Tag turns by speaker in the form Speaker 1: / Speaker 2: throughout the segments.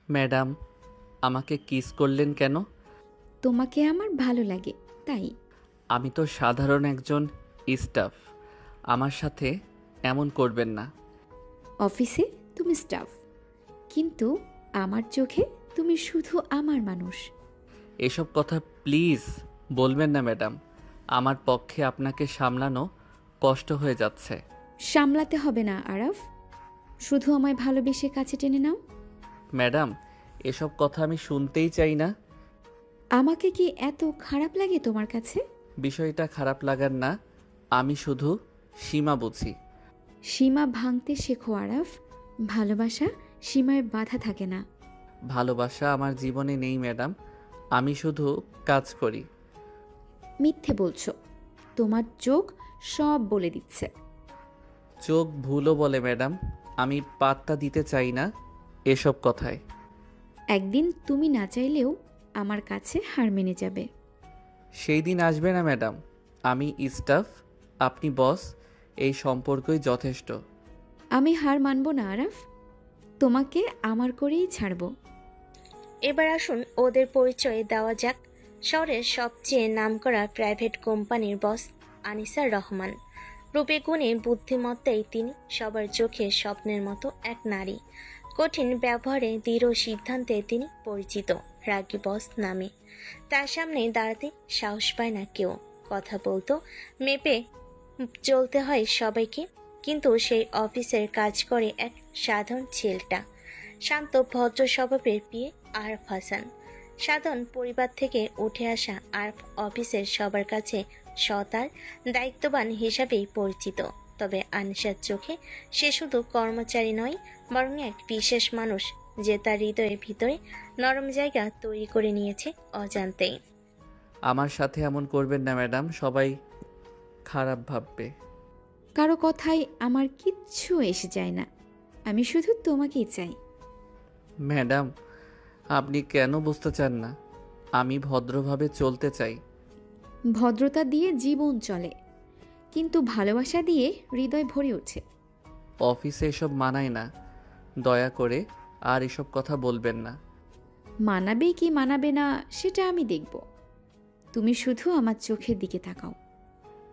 Speaker 1: Madam, আমাকে kiss করলেন কেন?
Speaker 2: তোমাকে আমার ভালো লাগে তাই।
Speaker 1: আমি তো সাধারণ একজন স্টাফ। আমার সাথে এমন করবেন না।
Speaker 2: অফিসে তুমি স্টাফ, কিন্তু আমার চোখে তুমি শুধু আমার মানুষ।
Speaker 1: এসব কথা প্লিজ বলবেন না ম্যাডাম। আমার পক্ষে আপনাকে সামলানো কষ্ট হয়ে যাচ্ছে।
Speaker 2: সামলাতে হবে না আরাফ, শুধু আমায় ভালোবেসে কাছে টেনে নাও।
Speaker 1: ম্যাডাম, এসব কথা আমি শুনতেই চাই না।
Speaker 2: আমাকে কি এত খারাপ লাগে তোমার কাছে?
Speaker 1: বিষয়টা খারাপ লাগার না, আমি শুধু সীমা বুঝি।
Speaker 2: সীমা ভাঙতে শেখো আরাফ। ভালোবাসা সীমায় বাধা থাকে না।
Speaker 1: ভালোবাসা আমার জীবনে নেই ম্যাডাম, আমি শুধু কাজ করি।
Speaker 2: মিথ্যে বলছো, তোমার চোখ সব বলে দিচ্ছে।
Speaker 1: চোখ ভুলও বলে ম্যাডাম, আমি পাত্তা দিতে চাই না এসব কথায়।
Speaker 2: একদিন তুমি না চাইলেও আমার কাছে হার মেনে যাবে।
Speaker 1: সেই দিন আসবে না ম্যাডাম। আমি স্টাফ, আপনি বস, এই সম্পর্কই যথেষ্ট।
Speaker 2: আমি হার মানব না আরাফ, তোমাকে আমার করেই ছাড়বো।
Speaker 3: এবার আসুন ওদের পরিচয় দেওয়া যাক। শহরের সবচেয়ে নামকরা প্রাইভেট কোম্পানির বস আনিসার রহমান। রূপে গুণে বুদ্ধিমত্তায় তিনি সবার চোখে স্বপ্নের মতো এক নারী। কঠিন ব্যবহারে দৃঢ় সিদ্ধান্তে তিনি পরিচিত রাগী বস নামে। তার সামনে দাঁড়াতে সাহস পায় না কেউ। কথা বলতো মেপে চলতে হয় সবাইকে। কিন্তু সেই অফিসের কাজ করে এক সাধারণ ছেলেটা, শান্ত ভদ্র স্বভাবের বিয়ে আরফ হাসান। সাধারণ পরিবার থেকে উঠে আসা আরফ অফিসের সবার কাছে সৎ আর দায়িত্ববান হিসাবেই পরিচিত। তবে আনিশার চোখে সে শুধু কর্মচারী নয়, বরং এক বিশেষ মানুষ, যে তার হৃদয়ের ভিতরে নরম জায়গা তৈরি করে নিয়েছে অজান্তেই।
Speaker 1: আমার সাথে এমন করবেন না ম্যাডাম, সবাই খারাপ ভাববে।
Speaker 2: কারো কথায় আমার কিচ্ছু এসে যায় না, আমি শুধু তোমাকেই চাই।
Speaker 1: ম্যাডাম, আপনি কেন বুঝতে চান না? আমি ভদ্রভাবে চলতে চাই।
Speaker 2: ভদ্রতা দিয়ে জীবন চলে, কিন্তু ভালোবাসা দিয়ে হৃদয় ভরে ওঠে।
Speaker 1: অফিসে এসব মানায় না, দয়া করে আর এসব কথা বলবেন না।
Speaker 2: মানাবে কি মানাবে না সেটা আমি দেখব, তুমি শুধু আমার চোখের দিকে তাকাও।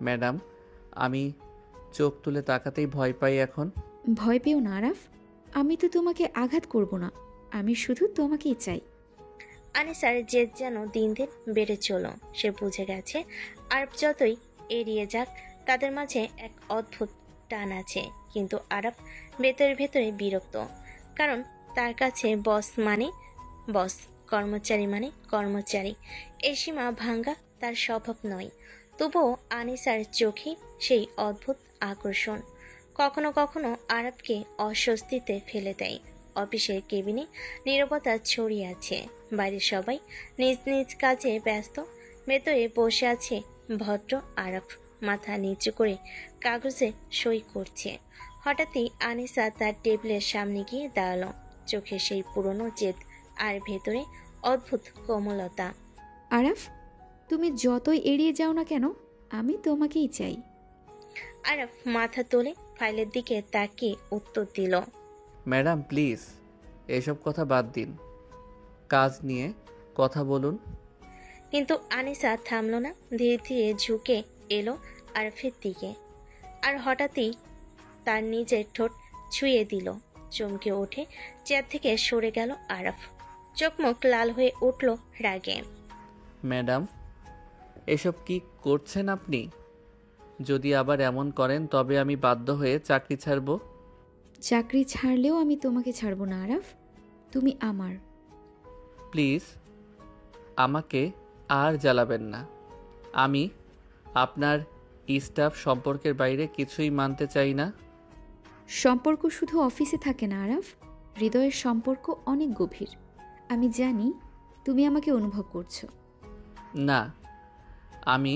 Speaker 1: ম্যাডাম, আমি চোখ তুলে তাকাতেই ভয় পাই এখন।
Speaker 2: ভয় পেও না আরাফ, আমি তো তোমাকে আঘাত করব না, আমি শুধু তোমাকেই চাই।
Speaker 3: আনিসার জেদ যেন দিন দিন বেড়ে চলো। সে বুঝে গেছে আরব যতই এড়িয়ে যাক, তাদের মাঝে এক অদ্ভুত টান আছে। কিন্তু আরব ভেতরে ভেতরে বিরক্ত, কারণ তার কাছে বস মানে বস, কর্মচারী মানে কর্মচারী। এই সীমা ভাঙ্গা তার স্বভাব নয়। তবুও আনিসার চোখে সেই অদ্ভুত আকর্ষণ কখনো কখনো আরবকে অস্বস্তিতে ফেলে দেয়। অফিসের কেবিনে নীরবতা ছড়িয়ে আছে। বাইরের সবাই নিজ নিজ কাজে ব্যস্ত। ভেতরে বসে আছে ভদ্র আরব, মাথা নিচু করে কাগজে সই করছে। হঠাৎই আনিসা তার টেবিলের সামনে গিয়ে দাঁড়ালো। চোখে সেই পুরনো জেদ আর ভেতরে অদ্ভুত কোমলতা।
Speaker 2: আরাফ, তুমি যতই এড়িয়ে যাও না কেন, আমি তোমাকেই চাই।
Speaker 3: আরব মাথা তুলে ফাইলের দিকে তাকিয়ে উত্তর দিল,
Speaker 1: ম্যাডাম প্লিজ, এসব কথা বাদ দিন, কাজ নিয়ে কথা বলুন।
Speaker 3: কিন্তু আনিসা থামলো না। ধীরে ধীরে ঝুঁকে এলো আরফের দিকে, আর হঠাৎই তার নিজের ঠোঁট ছুঁয়ে দিল। চমকে উঠে চেয়ার থেকে সরে গেল আরফ। চোখ মুখ লাল হয়ে উঠল রাগে।
Speaker 1: ম্যাডাম, এসব কি করছেন আপনি? যদি আবার এমন করেন তবে আমি বাধ্য হয়ে চাকরি ছাড়ব।
Speaker 2: চাকরি ছাড়লেও আমি তোমাকে ছাড়বো না আরাফ, তুমি আমার।
Speaker 1: প্লিজ, আমাকে আর জ্বালাবেন না। আমি আপনার স্টাফ, সম্পর্কের বাইরে কিছুই মানতে চাই না।
Speaker 2: সম্পর্ক শুধু অফিসে থাকে না আরাফ, হৃদয়ের সম্পর্ক অনেক গভীর। আমি জানি তুমি আমাকে অনুভব করছো।
Speaker 1: না, আমি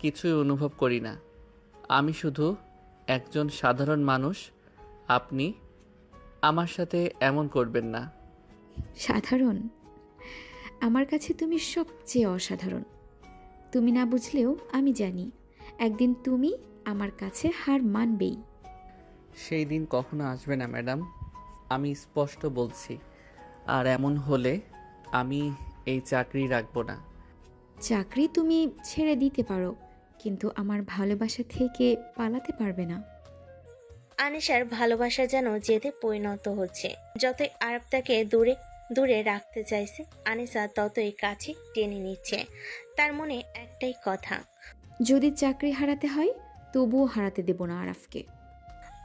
Speaker 1: কিছুই অনুভব করি না। আমি শুধু একজন সাধারণ মানুষ। আপনি আমার সাথে এমন করবেন না।
Speaker 2: সাধারণ? আমার কাছে তুমি সবচেয়ে অসাধারণ। তুমি না বুঝলেও আমি জানি একদিন তুমি আমার কাছে হার মানবেই।
Speaker 1: সেই দিন কখনো আসবে না ম্যাডাম, আমি স্পষ্ট বলছি। আর এমন হলে আমি এই চাকরি রাখবো না।
Speaker 2: চাকরি তুমি ছেড়ে দিতে পারো, কিন্তু আমার ভালোবাসা থেকে পালাতে পারবে না।
Speaker 3: আনিশার ভালোবাসা যেন জেদে পরিণত হচ্ছে। যতই আরব তাকে দূরে দূরে রাখতে চাইছে, আনিসা ততই কাছে টেনে নিচ্ছে। তার মনে একটাই কথা।
Speaker 2: যদি চাকরি হারাতে হয় তবুও হারাতে দেব না আরাফকে।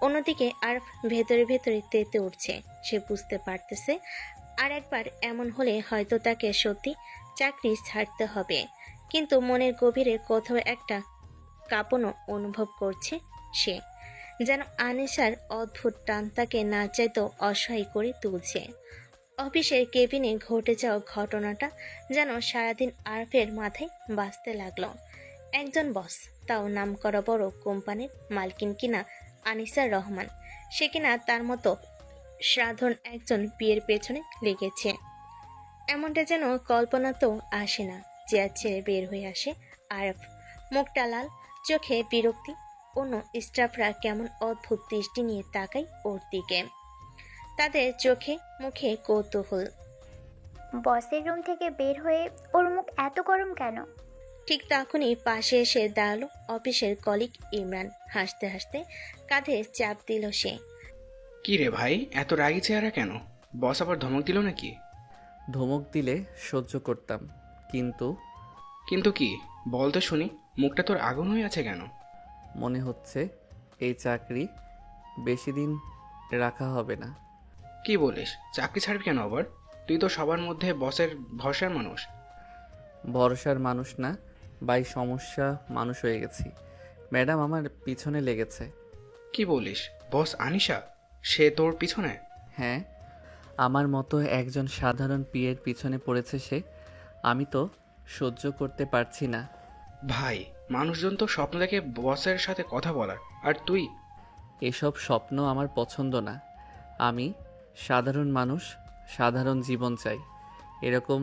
Speaker 3: অন্যদিকে আরব ভেতরে ভেতরে তেতে উঠছে। সে বুঝতে পারতেছে আর একবার এমন হলে হয়তো তাকে সত্যি চাকরি ছাড়তে হবে। কিন্তু মনের গভীরে কোথাও একটা কাঁপনও অনুভব করছে সে। যেন আনিশার অদ্ভুত টান তাকে না চাইতেও অসহায় করে তুলছে। অফিসের কেবিনে ঘটে যাওয়া ঘটনাটা যেন সারাদিন আরফের মাথায় বাজতে লাগলো। একজন বস, তাও নামকরা বড় কোম্পানির মালকিন কিনা আনিসা রহমান, সে কিনা তার মতো সাধারণ একজন বিয়ের পেছনে লেগেছে। এমনটা যেন কল্পনাতেও আসে না। চেয়ার ছেড়ে বের হয়ে আসে আরফ, মুখটা লাল, চোখে বিরক্তি। অন্য স্টাফরা কেমন অদ্ভুত দৃষ্টি নিয়ে তাকায় ওর দিকে, তাদের চোখে মুখে কৌতূহল।
Speaker 4: বসের রুম থেকে বের হয়ে ওর মুখ এত গরম কেন?
Speaker 3: ঠিক তখনই পাশে এসে দাঁড়ালো অফিসের কলিগ ইমরান। হাসতে হাসতে কাঁধে চাপ দিল সে।
Speaker 5: কি রে ভাই, এত রাগী চেহারা কেন? বস আবার ধমক দিল নাকি?
Speaker 1: ধমক দিলে সহ্য করতাম, কিন্তু
Speaker 5: কিন্তু কি বল তো শুনি, মুখটা তোর আগুন হয়ে আছে কেন?
Speaker 1: মনে হচ্ছে এই চাকরি বেশি দিন রাখা হবে না।
Speaker 5: কি বলিস, চাকরি ছাড়বি কেন আবার? তুই তো সবার মধ্যে বসের ভরসার মানুষ।
Speaker 1: ভরসার মানুষ না ভাই, সমস্যা মানুষ হয়ে গেছি। ম্যাডাম আমার পিছনে লেগেছে।
Speaker 5: কি বলিস, বস আনিশা সে তোর পিছনে?
Speaker 1: হ্যাঁ, আমার মতো একজন সাধারণ পিয়ের পিছনে পড়েছে সে। আমি তো সহ্য করতে পারছি না।
Speaker 5: ভাই, মানুষজন তো স্বপ্ন দেখে বসের সাথে কথা বলার, আর তুই?
Speaker 1: এসব স্বপ্ন আমার পছন্দ না। আমি সাধারণ মানুষ, সাধারণ জীবন চাই। এরকম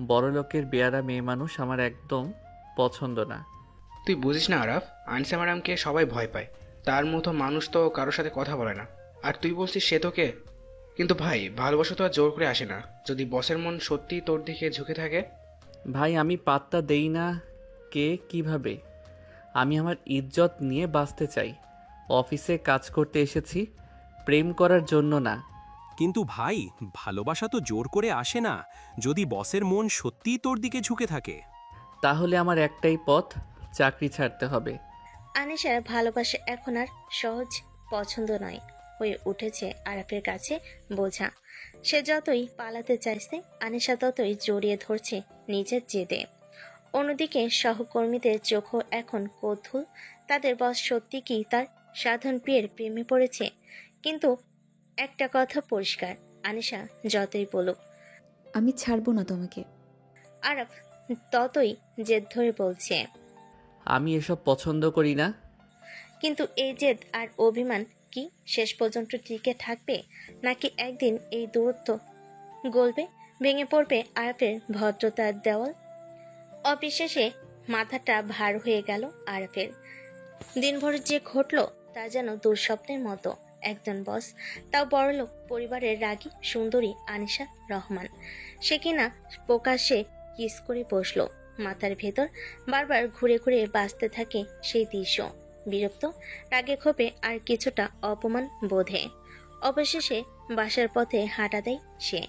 Speaker 1: বড়লোকের বেয়ারা মেয়ে মানুষ আমার একদম পছন্দ না।
Speaker 5: তুই বুঝিস না আরাফ, আনিসা ম্যাডামকে সবাই ভয় পায়। তার মতো মানুষ তো কারোর সাথে কথা বলে না, আর তুই বলছিস সে তোকে? কিন্তু ভাই, ভালোবাসা তো আর জোর করে আসে না। যদি বসের মন সত্যি তোর দিকে ঝুঁকে থাকে।
Speaker 1: ভাই আমি পাত্তা দেই না কে কিভাবে। আমি আমার ইজ্জত নিয়ে বাঁচতে চাই। অফিসে কাজ করতে এসেছি, প্রেম করার জন্য না।
Speaker 6: কিন্তু ভাই, ভালোবাসা তো জোর করে আসে না। যদি বসের মন সত্যিই তোর দিকে ঝুঁকে থাকে।
Speaker 1: তাহলে আমার একটাই পথ, চাকরি ছাড়তে হবে।
Speaker 3: আনিশার ভালোবাসা এখন আর সহজ পছন্দ নয়, হয়ে উঠেছে আরাফের কাছে বোঝা। সে যতই পালাতে চাইছে, আনিশা ততই জড়িয়ে ধরছে নিজের জেদে। অন্যদিকে সহকর্মীদের চোখও এখন কৌতূহল, তাদের বস সত্যি কি তার সাধারণ প্রিয়ের প্রেমে পড়েছে। কিন্তু একটা কথা পরিষ্কার, আনিশা যতই বলুক,
Speaker 2: আমি ছাড়বো না তোমাকে।
Speaker 3: আরাফ ততই জেদ ধরে বলছে।
Speaker 1: আমি এসব পছন্দ করি না।
Speaker 3: কিন্তু এই জেদ আর অভিমান কি শেষ পর্যন্ত টিকে থাকবে, নাকি একদিন এই দূরত্ব গলবে, ভেঙে পড়বে আরাফের ভদ্রতার দেওয়াল? অফিস শেষে মাথাটা ভার হয়ে গেল আরাফের। দিনভর যে ঘটলো তা যেন দুঃস্বপ্নের মতো। একজন বস, তাও বড়লোক পরিবারের রাগী সুন্দরী আনিশা রহমান, সে কিনা প্রকাশ্যে কিস করে বসলো। মাথার ভেতর বারবার ঘুরে ঘুরে বাজতে থাকে সেই দৃশ্য। বিরক্ত, রাগে ক্ষোভে আর কিছুটা অপমান বোধে অবশেষে বাসার পথে হাঁটা দেয় সে।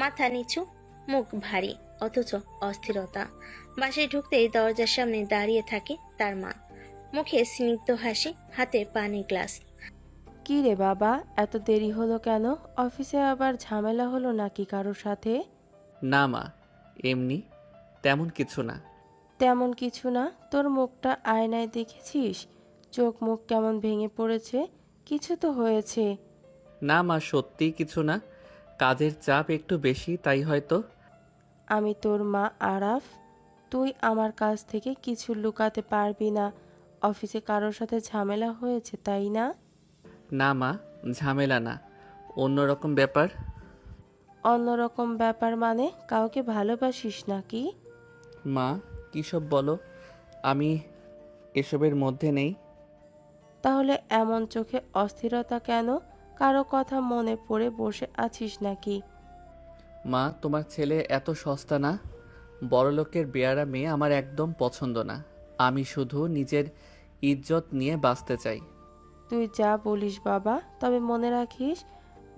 Speaker 3: মাথা নিচু, মুখ ভারী, অথচ অস্থিরতা। বাসায় ঢুকতেই দরজার সামনে দাঁড়িয়ে থাকে তার মা, মুখে স্নিগ্ধ হাসি, হাতে পানির গ্লাস।
Speaker 7: কি রে বাবা, এত দেরি হলো কেন? অফিসে আবার ঝামেলা হলো নাকি কারোর সাথে?
Speaker 1: না মা, এমনি, তেমন কিছু না।
Speaker 7: তেমন কিছু না? তোর মুখটা আয়নায় দেখেছিস? চোখ মুখ কেমন ভেঙে পড়েছে। কিছু তো হয়েছে?
Speaker 1: না মা, সত্যিই কিছু না। কাজের চাপ একটু বেশি, তাই হয়তো।
Speaker 7: আমি তোর মা আরাফ, তুই আমার কাছ থেকে কিছু লুকাতে পারবি না। অফিসে কারোর সাথে ঝামেলা হয়েছে তাই না?
Speaker 1: না মা, ঝামেলা না, অন্যরকম ব্যাপার।
Speaker 7: অন্যরকম ব্যাপার মানে? কাউকে ভালোবাসিস নাকি?
Speaker 1: মা, কী সব বলো, আমি এসবের মধ্যে নেই।
Speaker 7: তাহলে এমন চোখে অস্থিরতা কেন? কারো কথা মনে পড়ে বসে আছিস নাকি?
Speaker 1: মা, তোমার ছেলে এত সস্তা না। বড়লোকের বেয়ারা মেয়ে আমার একদম পছন্দ না। আমি শুধু নিজের ইজ্জত নিয়ে বাঁচতে চাই।
Speaker 7: তুই যা বলিস বাবা, তবে মনে রাখিস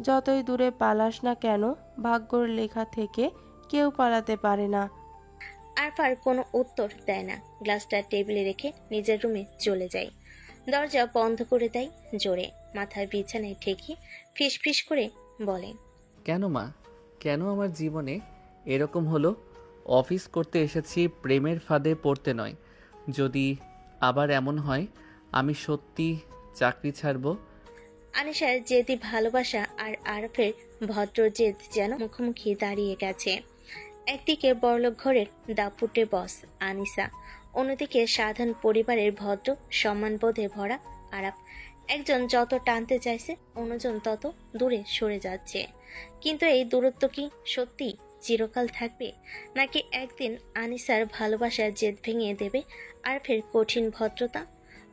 Speaker 7: যতই দূরে পালাস না কেন, ভাগ্যর লেখা থেকে কেউ পালাতে পারে না।
Speaker 3: আরফার কোনো উত্তর দেয় না, গ্লাসটা টেবিলে রেখে নিজের রুমে চলে যায়। দরজা বন্ধ করে দেয় জোরে, মাথায় বিছানায় ঠেকিয়ে ফিসফিস করে বলে,
Speaker 1: কেন মা, কেন আমার জীবনে এরকম হলো? অফিস করতে এসেছি প্রেমের ফাঁদে পড়তে নয়। যদি আবার এমন হয় আমি সত্যি চাকরি ছাড়ব।
Speaker 3: আনিশার জেদি ভালোবাসা আর আরফের ভদ্র জেদ যেন মুখোমুখি দাঁড়িয়ে গেছে। একদিকে বড়লোক ঘরের দাপুটে বস আনিসা, অন্যদিকে সাধারণ পরিবারের ভদ্র সম্মানবোধে ভরা আরাফ। একজন যত টানতে চাইছে অন্যজন তত দূরে সরে যাচ্ছে। কিন্তু এই দূরত্ব কি সত্যি চিরকাল থাকবে, নাকি একদিন আনিসার ভালোবাসার জেদ ভেঙে দেবে আরফের কঠিন ভদ্রতা?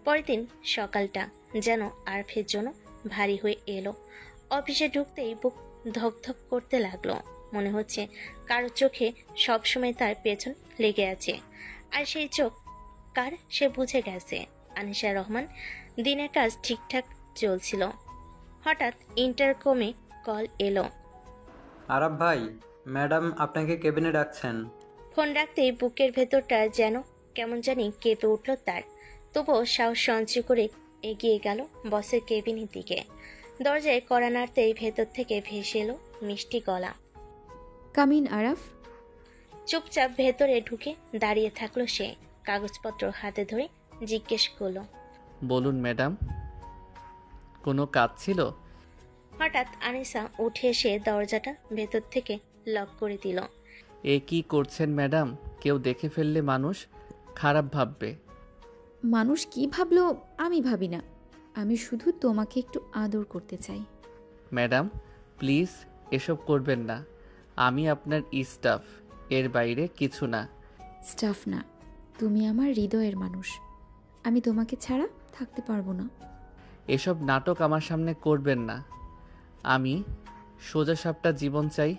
Speaker 3: পরের দিন সকালটা যেন আরফের জন্য ভারী হয়ে এলো। অফিসে ঢুকতেই বুক ধকধক করতে লাগলো। মনে হচ্ছে কারো চোখে সবসময় তার পেছন লেগে আছে, আর সেই চোখ কার সে বুঝে গেছে। আনিশা রহমান। দিনের কাজ ঠিকঠাক চলছিল, হঠাৎ ইন্টারকমে কল এলো।
Speaker 8: আরাব ভাই, ম্যাডাম আপনাকে কেবিনে ডাকছেন।
Speaker 3: ফোন রাখতেই বুকের ভেতরটা যেন কেমন জানি কেঁপে উঠল তার। তবুও সাহস সঞ্চয় করে এগিয়ে গেল বসের কেবিনের দিকে। দরজায় কড়া নাড়তেই ভেতর থেকে ভেসে এলো মিষ্টি গলা।
Speaker 2: কামিন আরাফ।
Speaker 3: চুপচাপ ভেতরে ঢুকে দাঁড়িয়ে থাকলো সে, কাগজপত্র হাতে ধরে জিজ্ঞেস করলো,
Speaker 1: বলুন ম্যাডাম, কোনো কাজ ছিল?
Speaker 3: হঠাৎ আনিসা উঠে এসে দরজাটা ভেতর থেকে লক করে দিল।
Speaker 1: এ কি করছেন ম্যাডাম? কেউ দেখে ফেললে মানুষ খারাপ ভাববে।
Speaker 2: মানুষ কি ভাবলো আমি ভাবি না, আমি শুধু তোমাকে একটু আদর করতে চাই।
Speaker 1: ম্যাডাম প্লিজ এসব করবেন না, আমি আপনার স্টাফ, এর বাইরে কিছু না।
Speaker 2: স্টাফ না, তুমি আমার হৃদয়ের মানুষ, আমি তোমাকে ছাড়া থাকতে পারবো না।
Speaker 1: এসব নাটক আমার সামনে করবেন না। আমি সোজাসাপটা জীবন চাই,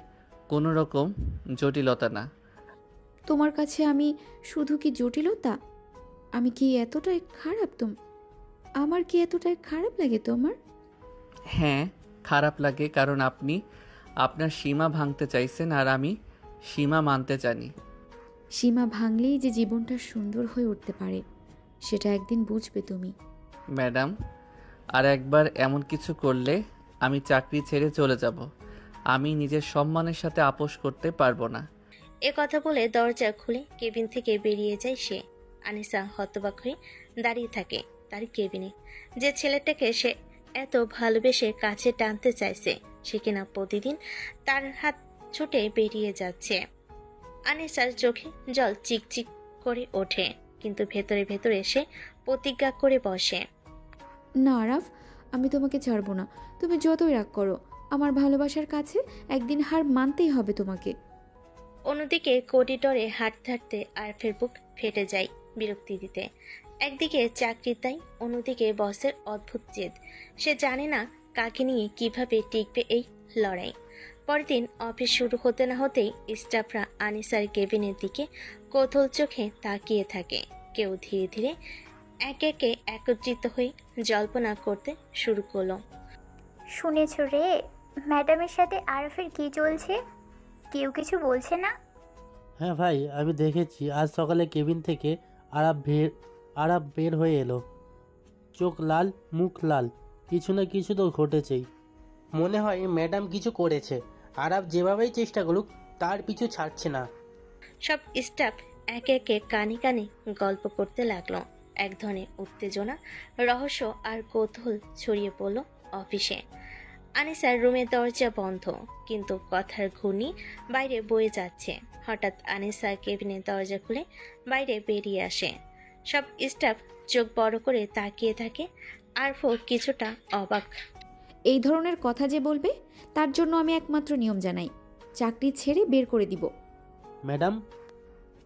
Speaker 1: কোনো রকম জটিলতা না।
Speaker 2: তোমার কাছে আমি শুধু কি জটিলতা? আমি কি এতটাই খারাপ? আমার কি এতটাই খারাপ লাগে তোমার?
Speaker 1: হ্যাঁ খারাপ লাগে, কারণ আপনি আপনার সীমা ভাঙতে চাইছেন আর আমি সীমা মানতে জানি।
Speaker 2: সীমা ভাঙলেই যে জীবনটা সুন্দর হয়ে উঠতে পারে সেটা একদিন বুঝবে তুমি।
Speaker 1: ম্যাডাম আর একবার এমন কিছু করলে আমি চাকরি ছেড়ে চলে যাব। আমি নিজের সম্মানের সাথে আপোস করতে পারবো না।
Speaker 3: এ কথা বলে দরজা খুলে কেবিন থেকে বেরিয়ে যায় সে। আনিসা হতবাক হয়ে দাঁড়িয়ে থাকে তার কেবিনে। যে ছেলেটাকে সে এত ভালোবেসে কাছে টানতে চাইছে, সে কিনা প্রতিদিন তার হাত ছুটে বেরিয়ে যাচ্ছে। আনিসার চোখে জল চিকচিক করে ওঠে, কিন্তু ভেতরে ভেতরে সে প্রতিজ্ঞা করে বসে,
Speaker 2: না আরাফ, আমি তোমাকে ছাড়বো না। তুমি যতই রাগ করো, আমার ভালোবাসার কাছে একদিন হার মানতেই হবে তোমাকে।
Speaker 3: অন্যদিকে করিডোরে হাঁটতে হাঁটতে আরফের বুক ফেটে যায় বিরক্তি দিতে। একদিকে চাকরির দায়, অন্যদিকে বসের অদ্ভুত জেদ। সে জানে না কাকে নিয়ে কিভাবে টিকবে এই লড়াই। পরের দিন অফিস শুরু হতে না হতেই স্টাফরা আনিসার কেবিনের দিকে কৌতূহল চোখে তাকিয়ে থাকে। কেউ ধীরে ধীরে একে একে একত্রিত হয়ে জল্পনা করতে শুরু করলো।
Speaker 4: শুনেছ রে, ম্যাডামের সাথে আরফের কি চলছে? কেউ কিছু বলছে না?
Speaker 9: হ্যাঁ ভাই, আমি দেখেছি আজ সকালে কেবিন থেকে আরাব বের হয়ে এলো। চোখ লাল, মুখ লাল, কিছু না কিছু তো ঘটেছেই। মনে হয় ম্যাডাম কিছু করেছে। আরাব যেভাবেই চেষ্টা করুক তার পিছু ছাড়ছে না।
Speaker 3: সব স্টাফ একে একে কানে কানে গল্প করতে লাগলো। এক ধরনের উত্তেজনা, রহস্য আর কৌতূহল ছড়িয়ে পড়ল অফিসে। আনিসার রুমের দরজা বন্ধ, কিন্তু কথার ঘূর্ণি বাইরে বয়ে যাচ্ছে। হঠাৎ আনিসা কেবিনের দরজা খুলে বাইরে বেরিয়ে আসে। সব স্টাফ চোখ বড় করে তাকিয়ে থাকে। আরফও কিছুটা অবাক।
Speaker 2: এই ধরনের কথা যে বলবে তার জন্য আমি একমাত্র নিয়ম জানাই, চাকরি ছেড়ে বের করে দিব।
Speaker 9: ম্যাডাম,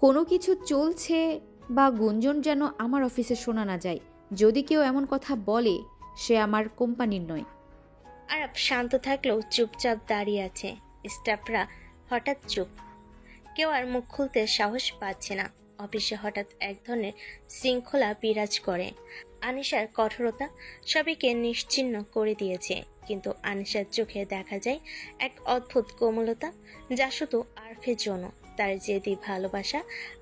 Speaker 2: কোনো কিছু চলছে বা গুঞ্জন যেন আমার অফিসে শোনা না যায়। যদি কেউ এমন কথা বলে সে আমার কোম্পানির নয়।
Speaker 3: আরব শান্ত থাকলেও চুপচাপ দাঁড়িয়ে আছে। স্টাফরা হঠাৎ চুপ, কেউ আর মুখ খুলতে সাহস পাচ্ছে না। অফিসে হঠাৎ এক ধরনের শৃঙ্খলা বিরাজ করে। আনিশার কঠোরতা সবাইকে নিশ্চিহ্ন করে দিয়েছে, কিন্তু আনিশার চোখে দেখা যায় এক অদ্ভুত কোমলতা, যা শুধু আরফের জন্য। তার জেদি ভালোবাসা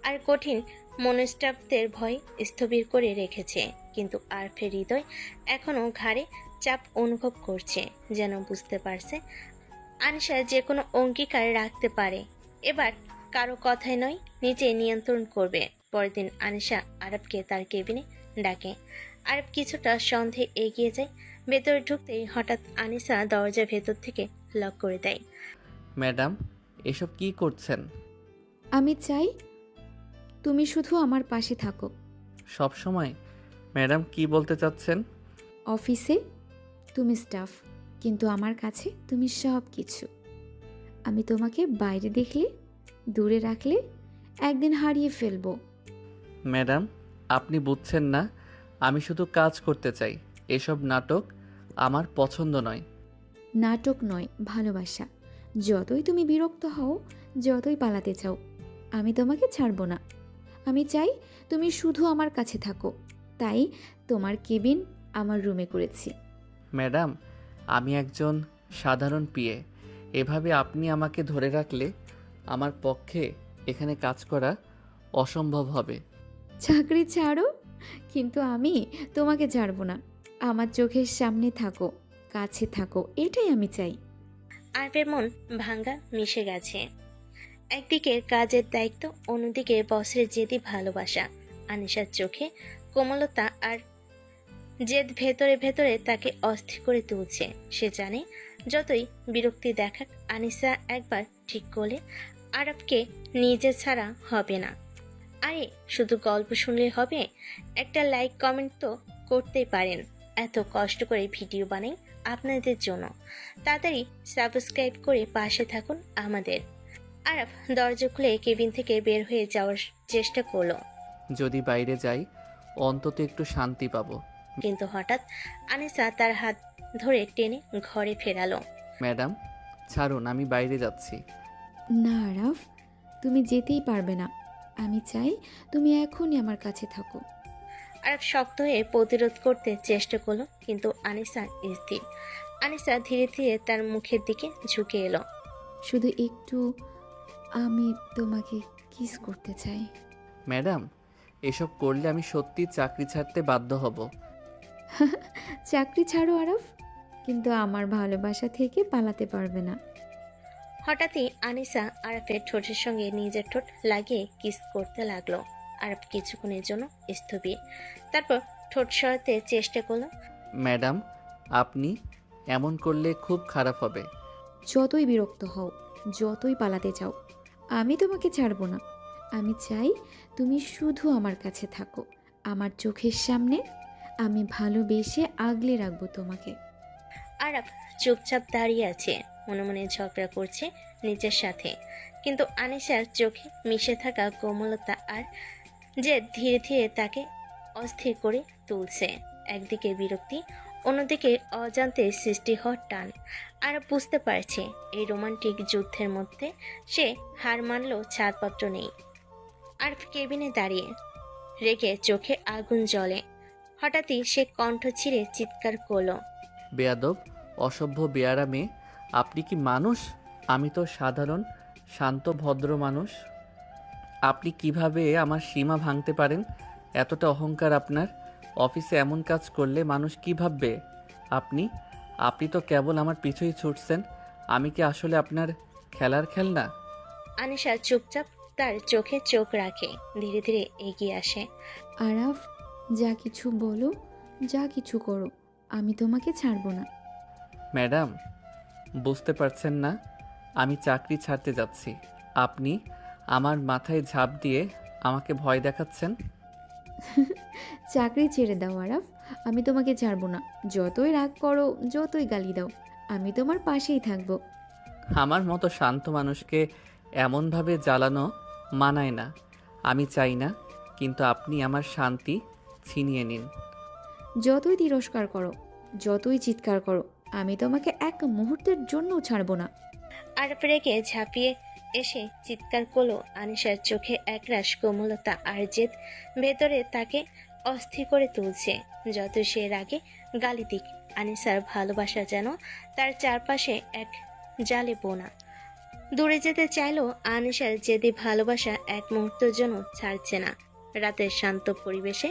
Speaker 3: আর কঠিন মনস্তাপদের ভয় স্থবির করে রেখেছে, কিন্তু আরফের হৃদয় এখনো ঘাড়ে চাপ অনুভব করছে, যেন বুঝতে পারছে আনিশা যে কোনো অঙ্গীকার রাখতে পারে। এবার কারো কথায় নয়, নিজে নিয়ন্ত্রণ করবে। পরের দিন আনিশা আরবকে তার কেবিনে ডাকে। আরব কিছুটা সন্দেহে এগিয়ে যায়। ভেতরে ঢুকতেই হঠাৎ আনিশা দরজা ভেতর থেকে লক করে দেয়।
Speaker 1: ম্যাডাম, এসব কি করছেন?
Speaker 2: আমি চাই তুমি শুধু আমার পাশে থাকো।
Speaker 1: সব সময়? ম্যাডাম, কি বলতে চাচ্ছেন?
Speaker 2: অফিসে তুমি স্টাফ, কিন্তু আমার কাছে তুমি সব কিছু। আমি তোমাকে বাইরে দেখলে, দূরে রাখলে একদিন হারিয়ে ফেলবো।
Speaker 1: ম্যাডাম, আপনি বুঝছেন না, আমি শুধু কাজ করতে চাই। এসব নাটক আমার পছন্দ নয়।
Speaker 2: নাটক নয়, ভালোবাসা। যতই তুমি বিরক্ত হও, যতই পালাতে চাও, আমি তোমাকে ছাড়বো না। আমি চাই তুমি শুধু আমার কাছে থাকো। তাই তোমার কেবিন আমার রুমে করেছি।
Speaker 1: ম্যাডাম, আমি একজন সাধারণ পিএ। এভাবে আপনি আমাকে ধরে রাখলে আমার পক্ষে এখানে কাজ করা অসম্ভব হবে।
Speaker 2: চাকরি ছাড়ো, কিন্তু আমি তোমাকে ছাড়বো না। আমার চোখের সামনে থাকো, কাছে থাকো, এটাই আমি চাই।
Speaker 3: আরবের মন ভাঙ্গা মিশে গেছে। একদিকে কাজের দায়িত্ব, অন্যদিকে বসের জেদি ভালোবাসা। আনিশার চোখে কোমলতা আর জেদ ভেতরে ভেতরে তাকে অস্থির করে তুলছে। সে জানে যতই বিরক্তি দেখাক, আনিশা একবার ঠিক করলে আরবকে নিজে ছাড়া হবে না। আরে শুধু গল্প শুনলে হবে? একটা লাইক কমেন্ট তো করতেই পারেন। এত কষ্ট করে ভিডিও বানাই আপনাদের জন্য। তাড়াতাড়ি সাবস্ক্রাইব করে পাশে থাকুন আমাদের। আরব দরজা খুলে কেবিন থেকে বের হয়ে যাওয়ার চেষ্টা করলো,
Speaker 1: যদি বাইরে যাই অন্তত একটু শান্তি পাবো।
Speaker 3: কিন্তু হঠাৎ আনিসা তার হাত ধরে টেনে ঘরে ফেরালো।
Speaker 1: ম্যাডাম, ছাড়ুন, আমি বাইরে যাচ্ছি।
Speaker 2: না আরাফ, তুমি যেতেই পারবে না। আমি চাই তুমি এখনই আমার কাছে থাকো।
Speaker 3: আরব শক্ত হয়ে প্রতিরোধ করতে চেষ্টা করলো, কিন্তু আনিসা স্থির। আনিসা ধীরে ধীরে তার মুখের দিকে ঝুঁকে এলো।
Speaker 2: শুধু একটু, আমি তোমাকে কিস করতে চাই।
Speaker 1: ম্যাডাম, এসব করলে আমি সত্যি চাকরি ছাড়তে বাধ্য হব।
Speaker 2: চাকরি ছাড়ো আরফ, কিন্তু আমার ভালোবাসা থেকে পালাতে পারবে না।
Speaker 3: হঠাৎই আনিসা আরফের ঠোঁটের সঙ্গে নিজের ঠোঁট লাগিয়ে কিস করতে লাগলো। আরব কিছুক্ষণের জন্য স্থবির, তারপর ঠোঁট সরাতে চেষ্টা করলো।
Speaker 1: ম্যাডাম, আপনি এমন করলে খুব খারাপ হবে।
Speaker 2: যতই বিরক্ত হও, যতই পালাতে চাও, আমি তোমাকে ছাড়বো না। আমি চাই তুমি শুধু আমার কাছে থাকো, আমার চোখের সামনে। আমি ভালোবেসে আগলে রাখবো তোমাকে।
Speaker 3: আরব চুপচাপ দাঁড়িয়ে আছে, মনে মনে ঝগড়া করছে নিজের সাথে, কিন্তু আনিসার চোখে মিশে থাকা কোমলতা আর যে ধীরে ধীরে তাকে অস্থির করে তুলছে। একদিকে বিরক্তি, অন্যদিকে অজান্তে সৃষ্টি হওয়ার টান। আর বুঝতে পারছে এই রোমান্টিক যুদ্ধের মধ্যে সে হার মানলেও ছাড়পত্র নেই। আর কেবিনে দাঁড়িয়ে রেগে চোখে আগুন জ্বলে। হঠাৎই সে কণ্ঠ ছিঁড়ে চিৎকার করলো।
Speaker 1: বেয়াদব, অসভ্য বেয়ারা মেয়ে, আপনি কি মানুষ? আমি তো সাধারণ শান্ত ভদ্র মানুষ। আপনি কিভাবে আমার সীমা ভাঙতে পারেন? এতটা অহংকার আপনার? অফিসে এমন কাজ করলে মানুষ কি ভাববে? আপনি আপনি তো কেবল আমার পিছুই ছুটছেন। আমি কি আসলে আপনার খেলার খেলনা?
Speaker 3: আনিশা চুপচাপ তার চোখে চোখ রাখে, ধীরে ধীরে এগিয়ে আসে।
Speaker 2: আরাফ, যা কিছু বলো, যা কিছু করো, আমি তোমাকে ছাড়বো না।
Speaker 1: ম্যাডাম, বুঝতে পারছেন না, আমি চাকরি ছাড়তে যাচ্ছি। আপনি আমার মাথায় ঝাঁপ দিয়ে আমাকে ভয় দেখাচ্ছেন।
Speaker 2: চাকরি ছেড়ে দাও আরাফ, আমি তোমাকে ছাড়বো না। যতই রাগ করো, যতই গালি দাও, আমি তোমার পাশেই থাকবো।
Speaker 1: আমার মতো শান্ত মানুষকে এমনভাবে জ্বালানো মানায় না। আমি চাই না, কিন্তু আপনি আমার শান্তি ছিনিয়ে নিন।
Speaker 2: যতই তিরস্কার করো, যতই চিৎকার করো, আমি তোমাকে এক মুহূর্তের জন্যও ছাড়বো না।
Speaker 3: আর রেগে ঝাঁপিয়ে এসে চিৎকার করলো। আনিশার চোখে একরাশ কোমলতা আর জেদ ভেতরে তাকে অস্থির করে তুলছে। যত সে রাগে গালি দিক, আনিসার ভালোবাসা যেন তার চারপাশে এক জালে বোনা। দূরে যেতে চাইলেও আনিশার জেদি ভালোবাসা এক মুহূর্তের জন্য ছাড়ছে না। রাতের শান্ত পরিবেশে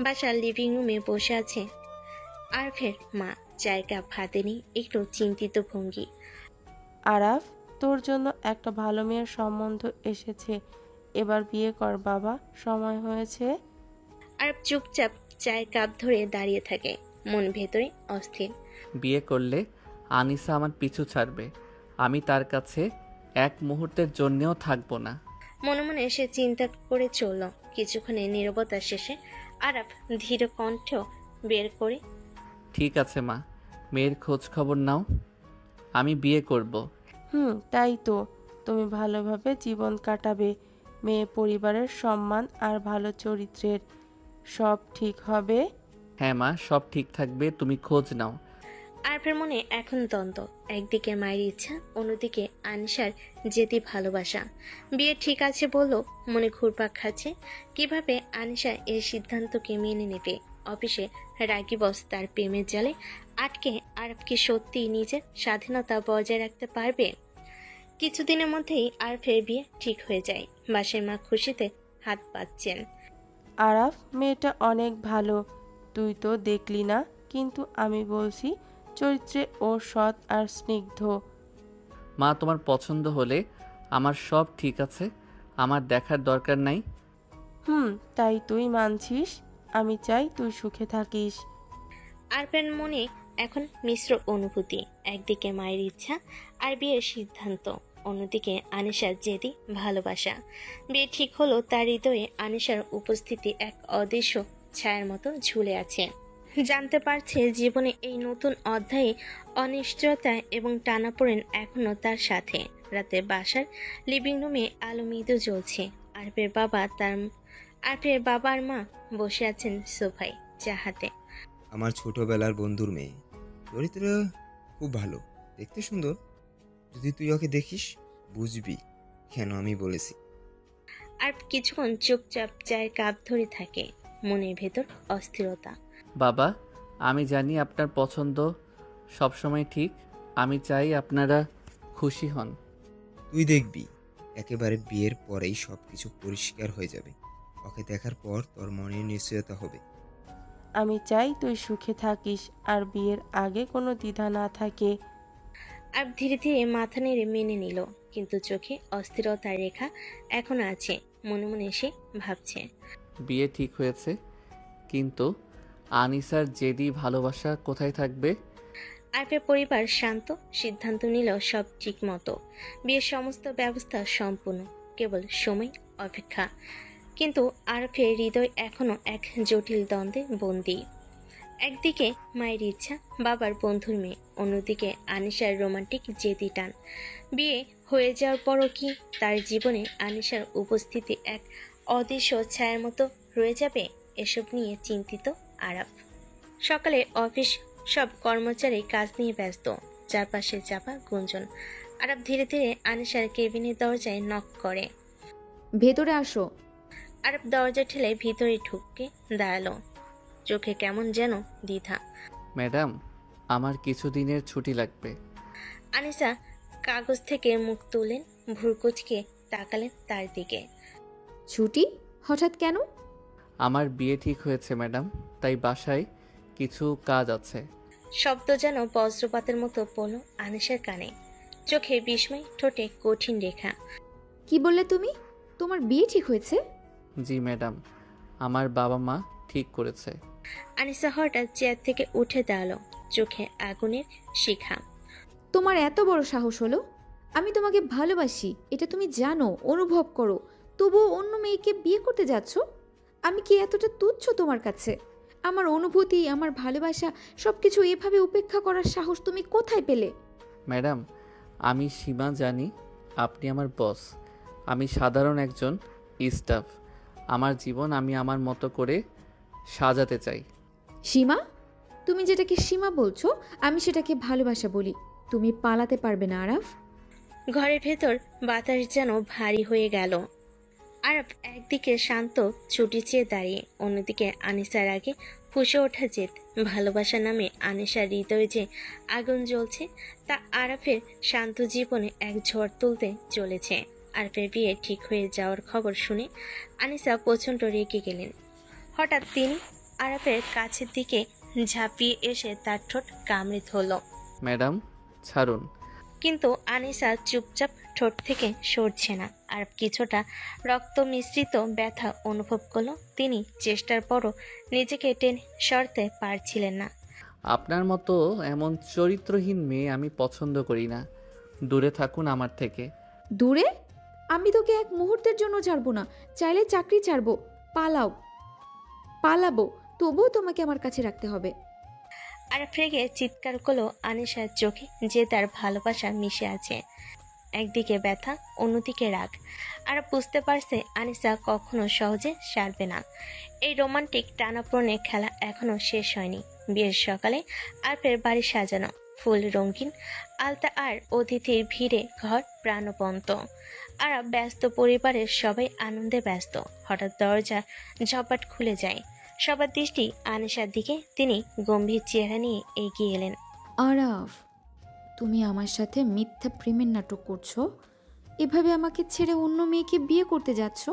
Speaker 3: বাসার লিভিং রুমে বসে আছে আরফের মা, চায়ের কাপ হাতে নিয়ে একটু চিন্তিত ভঙ্গি।
Speaker 7: আরাফ, তোর জন্য একটা ভালো মেয়ের সম্বন্ধ এসেছে, এবার বিয়ে কর বাবা, সময় হয়েছে।
Speaker 3: আরফ চুপচাপ চায়ের কাপ ধরে দাঁড়িয়ে থাকে, মন ভেতরে অস্থির।
Speaker 1: বিয়ে করলে আনিসা আমার পিছু ছাড়বে, আমি তার কাছে এক মুহূর্তের জন্যেও থাকবো না।
Speaker 3: মনে মনে সে চিন্তা করে চলল। কিছুক্ষণের নীরবতা শেষে আরফ ধীর কণ্ঠ বের করে,
Speaker 1: ঠিক আছে মা, মেয়ের খোঁজ খবর নাও, আমি বিয়ে করব।
Speaker 7: তাই তো, তুমি ভালোভাবে জীবন কাটাবে, মেয়ে পরিবারের সম্মান আর ভালো চরিত্রের, সব ঠিক হবে।
Speaker 1: হ্যাঁ মা, সব ঠিক থাকবে, তুমি খোঁজ নাও।
Speaker 3: আরফের মনে এখন দ্বন্দ্ব, একদিকে মায়ের ইচ্ছা, অন্যদিকে আনিশার জেদি ভালোবাসা। বিয়ে ঠিক আছে বলল, মনে ঘুরপাক খাচ্ছে কিভাবে আনিশা এই সিদ্ধান্তকে মেনে নেবে। অফিসে রাগী বস তার প্রেমের জালে আটকে আরফ কি সত্যি নিজের স্বাধীনতা বজায় রাখতে পারবে? কিছুদিনের মধ্যেই আরফের বিয়ে ঠিক হয়ে যায়। বাসের মা খুশিতে হাত পাচ্ছেন।
Speaker 7: আরাফ, মেয়েটা অনেক ভালো, তুই তো দেখলি না, কিন্তু আমি বলছি চরিত্রে ও সৎ আর স্নিগ্ধ।
Speaker 1: মা, তোমার পছন্দ হলে আমার সব ঠিক আছে, আমার দেখার দরকার নাই।
Speaker 7: তাই তুই মানছিস? আমি চাই তুই সুখে থাকিস।
Speaker 3: আরফের মনে এখন মিশ্র অনুভূতি, একদিকে মায়ের ইচ্ছা আর বিয়ের সিদ্ধান্ত, অন্যদিকে আনিশার জেদি ভালোবাসা। বিয়ে ঠিক হলো, তার হৃদয়ে আনিশার উপস্থিতি এক অদৃশ্য ছায়ার মতো ঝুলে আছে। জানতে পারছে জীবনে এই নতুন অধ্যায়ে অনিশ্চয়তা এবং টানাপোড়েন এখনো তার সাথে। রাতে বাসার লিভিং রুমে আলো মৃদু জ্বলছে। আরফের বাবা আর মা বসে আছেন সোফায়, চা হাতে।
Speaker 10: আমার ছোটবেলার বন্ধুর মেয়ে, চরিত্র খুব ভালো, দেখতে সুন্দর। যদি তুই ওকে দেখিস বুঝবি কেন আমি বলেছি।
Speaker 3: আর কিছুক্ষণ চুপচাপ চায়ের কাপ ধরে থাকে, মনের ভেতর অস্থিরতা।
Speaker 1: বাবা, আমি জানি আপনার পছন্দ সবসময় ঠিক, আমি চাই আপনারা খুশি হন।
Speaker 10: তুই দেখবি একেবারে বিয়ের পরেই সব কিছু পরিষ্কার হয়ে যাবে। ওকে দেখার পর তোর মনে নিশ্চয়তা হবে।
Speaker 7: আমি চাই তুই সুখে থাকিস আর বিয়ের আগে কোনো দ্বিধা না থাকে।
Speaker 3: আর ধীরে ধীরে মাথা নেড়ে মেনে নিল, কিন্তু চোখে অস্থিরতার রেখা এখন আছে। মনে মনে সে ভাবছে,
Speaker 1: বিয়ে ঠিক হয়েছে, কিন্তু আনিসার জেদি ভালোবাসা কোথায় থাকবে?
Speaker 3: আরফের পরিবার শান্ত, সিদ্ধান্ত নিল সব ঠিক মতো। বিয়ের সমস্ত ব্যবস্থা সম্পূর্ণ, কেবল সময় অপেক্ষা। কিন্তু আরফের হৃদয় এখনো এক জটিল দ্বন্দ্বে বন্দী। একদিকে মায়ের ইচ্ছা, বাবার বন্ধুর মেয়ে, অন্যদিকে আনিশার রোমান্টিক জেদি টান। বিয়ে হয়ে যাওয়ার পরও কি তার জীবনে আনিশার উপস্থিতি এক অদৃশ্য ছায়ার মতো রয়ে যাবে? এসব নিয়ে চিন্তিত আরাফ। সকালে অফিস, সব কর্মচারী কাজ নিয়ে ব্যস্ত, চারপাশে চাপা গুঞ্জন। আরাফ ধীরে ধীরে আনিশার কেবিনের দরজায় নক করে।
Speaker 2: ভেতরে আসো।
Speaker 3: আরাফ দরজা ঠেলে ভিতরে ঢুকে দাঁড়ালো, চোখে কেমন যেন দ্বিধা।
Speaker 1: ম্যাডাম, আমার কিছুদিনের ছুটি লাগবে।
Speaker 3: আনিসা কাগজ থেকে মুখ তুলেন, ভ্রুকুচকে তাকালেন তার দিকে।
Speaker 2: ছুটি হঠাৎ কেন?
Speaker 1: আমার বিয়ে ঠিক হয়েছে ম্যাডাম, তাই বাসায় কিছু কাজ আছে।
Speaker 3: শব্দ যেন বজ্রপাতের মতো পড়ল আনিসার কানে, চোখে বিস্ময়, ঠোঁটে কঠিন রেখা।
Speaker 2: কি বললে তুমি? তোমার বিয়ে ঠিক হয়েছে?
Speaker 1: জি ম্যাডাম, আমার বাবা মা ঠিক করেছে।
Speaker 3: আনিসা হঠাৎ চেয়ার থেকে উঠে দাঁড়ালো, চোখে আগুনের শিখা।
Speaker 2: তোমার এত বড় সাহস হলো? আমি তোমাকে ভালোবাসি, এটা তুমি জানো, অনুভব করো, তবুও অন্য মেয়েকে বিয়ে করতে যাচ্ছ? আমি কি এতটা তুচ্ছ তোমার কাছে? আমার অনুভূতি, আমার ভালোবাসা সব কিছু এভাবে উপেক্ষা করার সাহস তুমি কোথায় পেলে?
Speaker 1: ম্যাডাম, আমি সীমা জানি আপনি আমার বস, আমি সাধারণ একজন স্টাফ। আমার জীবন আমি আমার মতো করে সাজাতে চাই।
Speaker 2: সীমা? তুমি যেটাকে সীমা বলছো, আমি সেটাকে ভালোবাসা বলি। তুমি পালাতে পারবে না আরাফ।
Speaker 3: ঘরের ভেতর বাতাস যেন ভারী হয়ে গেল। আরব একদিকে শান্ত ছুটি চেয়ে দাঁড়িয়ে, অন্যদিকে আনিসার আগে ফুঁসে ওঠা জেদ। ভালোবাসা নামে আনিসার হৃদয়ে যে আগুন জ্বলছে, তা আরাফের শান্ত জীবনে এক ঝড় তুলতে চলেছে। আরফের বিয়ে ঠিক হয়ে যাওয়ার খবর শুনে আনিসা প্রচণ্ড রেগে গেলেন। হঠাৎ তিনি আরাফের কাছের দিকে ঝাঁপিয়ে এসে তার ঠোঁট কামড়ে ধরল।
Speaker 1: ম্যাডাম, ছাড়ুন।
Speaker 3: কিন্তু আনিসা চুপচাপ ঠোঁট থেকে সরছে না। আর কিছুটা রক্ত মিশ্রিত ব্যথা অনুভব করলো। তিনি চেষ্টার পরও নিজেকে টেনে সরতে পারছিলেন না।
Speaker 1: আপনার মতো এমন চরিত্রহীন মেয়ে আমি পছন্দ করি না। দূরে থাকুন আমার থেকে।
Speaker 2: দূরে? আমি তোকে এক মুহূর্তের জন্য ছাড়বো না। চাইলে চাকরি ছাড়বো, পালাবো, তবুও তোমাকে আমার কাছে রাখতে হবে।
Speaker 3: আর রেগে চিৎকার করলো আনিসার চোখে, যে তার ভালোবাসা মিশে আছে। একদিকে ব্যথা, অন্যদিকে রাগ। আর বুঝতে পারছে আনিসা কখনো সহজে সারবে না। এই রোমান্টিক টানাপোড়েনের খেলা এখনো শেষ হয়নি। বিয়ের সকালে আরফের বাড়ি সাজানো, ফুল রঙিন আলতা আর অতিথির ভিড়ে ঘর প্রাণবন্ত। আর ব্যস্ত পরিবারের সবাই আনন্দে ব্যস্ত। হঠাৎ দরজা ঝপাট খুলে যায়। সবার দৃষ্টি আনিসার দিকে। তিনি গম্ভীর চেহারা নিয়ে এগিয়ে এলেন।
Speaker 2: আরাফ, তুমি আমার সাথে মিথ্যা প্রেমের নাটক করছো? এভাবে আমাকে ছেড়ে অন্য মেয়েকে বিয়ে করতে যাচ্ছ?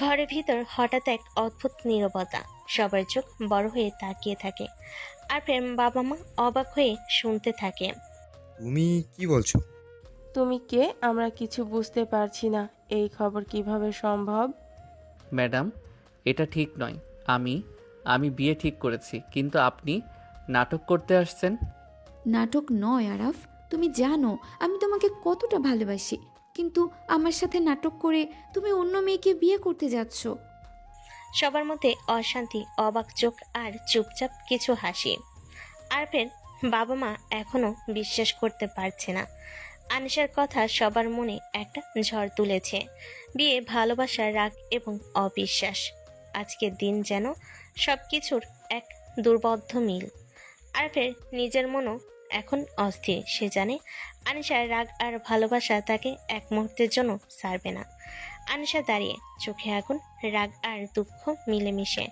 Speaker 3: ঘরের ভিতর হঠাৎ এক অদ্ভুত নীরবতা। সবার চোখ বড় হয়ে তাকিয়ে থাকে। আর প্রেম বাবা মা অবাক হয়ে শুনতে থাকে।
Speaker 10: তুমি কি বলছো?
Speaker 7: তুমি কে? আমরা কিছু বুঝতে পারছি না। এই খবর কিভাবে সম্ভব?
Speaker 1: ম্যাডাম, এটা ঠিক নয়। আমি বিয়ে ঠিক করেছি, কিন্তু আপনি নাটক করতে আসছেন।
Speaker 2: নাটক নয় আরাফ, তুমি জানো আমি তোমাকে কতটা ভালোবাসি, কিন্তু আমার সাথে নাটক করে তুমি অন্য মেয়েকে বিয়ে করতে যাচ্ছ।
Speaker 3: সবার মধ্যে অশান্তি, অবাক চোখ আর চুপচাপ কিছু হাসি। আরফের বাবা মা এখনো বিশ্বাস করতে পারছে না। আনিসার কথা সবার মনে একটা ঝড় তুলেছে। বিয়ে, ভালোবাসা, রাগ এবং অবিশ্বাস। আজকের দিন যেন সবকিছুর এক দুর্বোধ্য মিল। আরফের নিজের মনও এখন অস্থির। সে জানে আনিসার রাগ আর ভালোবাসা তাকে এক মুহূর্তের জন্য ছাড়বে না। আনিসা দাঁড়িয়ে, চোখে আগুন, রাগ আর দুঃখ মিলেমিশে।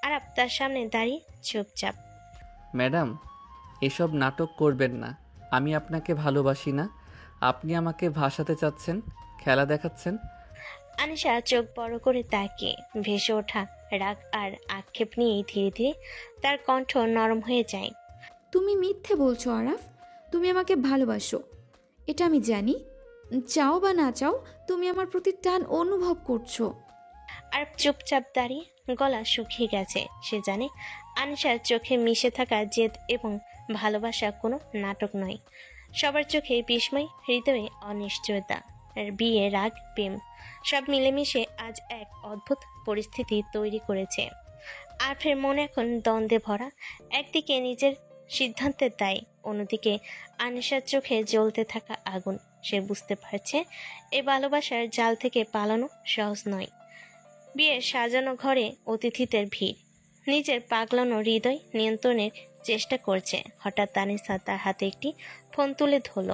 Speaker 3: আরাফ তার সামনে দাঁড়িয়ে চুপচাপ।
Speaker 1: ম্যাডাম, এসব নাটক করবেন না। আমি আপনাকে ভালোবাসি না। আপনি আমাকে ভাসাতে চাচ্ছেন, খেলা দেখাচ্ছেন।
Speaker 3: আনিশা চোখ বড় করে তাকিয়ে, ভেসে ওঠা রাগ আর আক্ষেপ নিয়েই ধীরে ধীরে তার কণ্ঠ নরম হয়ে যায়।
Speaker 2: তুমি মিথ্যে বলছো আরাফ, তুমি আমাকে ভালোবাসো, এটা আমি জানি। চাও বা না চাও, তুমি আমার প্রতি টান অনুভব করছো।
Speaker 3: আর চুপচাপ দাঁড়িয়ে, গলা শুকিয়ে গেছে। সে জানে আনিশার চোখে মিশে থাকা জেদ এবং ভালোবাসা কোনো নাটক নয়। সবার চোখে বিস্ময়, হৃদয়ে অনিশ্চয়তা। আর বিয়ে, রাগ, প্রেম সব মিলেমিশে আজ এক অদ্ভুত পরিস্থিতি তৈরি করেছে। আরফের মন এখন দ্বন্দ্বে ভরা। একদিকে নিজের সিদ্ধান্তের দায়, অন্যদিকে আনিশার চোখে জ্বলতে থাকা আগুন। সে বুঝতে পারছে এই ভালোবাসার জাল থেকে পালানো সহজ নয়। বিয়ের সাজানো ঘরে অতিথিদের ভিড়। নিজের পাগলানো হৃদয় নিয়ন্ত্রণের চেষ্টা করছে। হঠাৎ আনিসা তার হাতে একটি ফোন তুলে ধরল।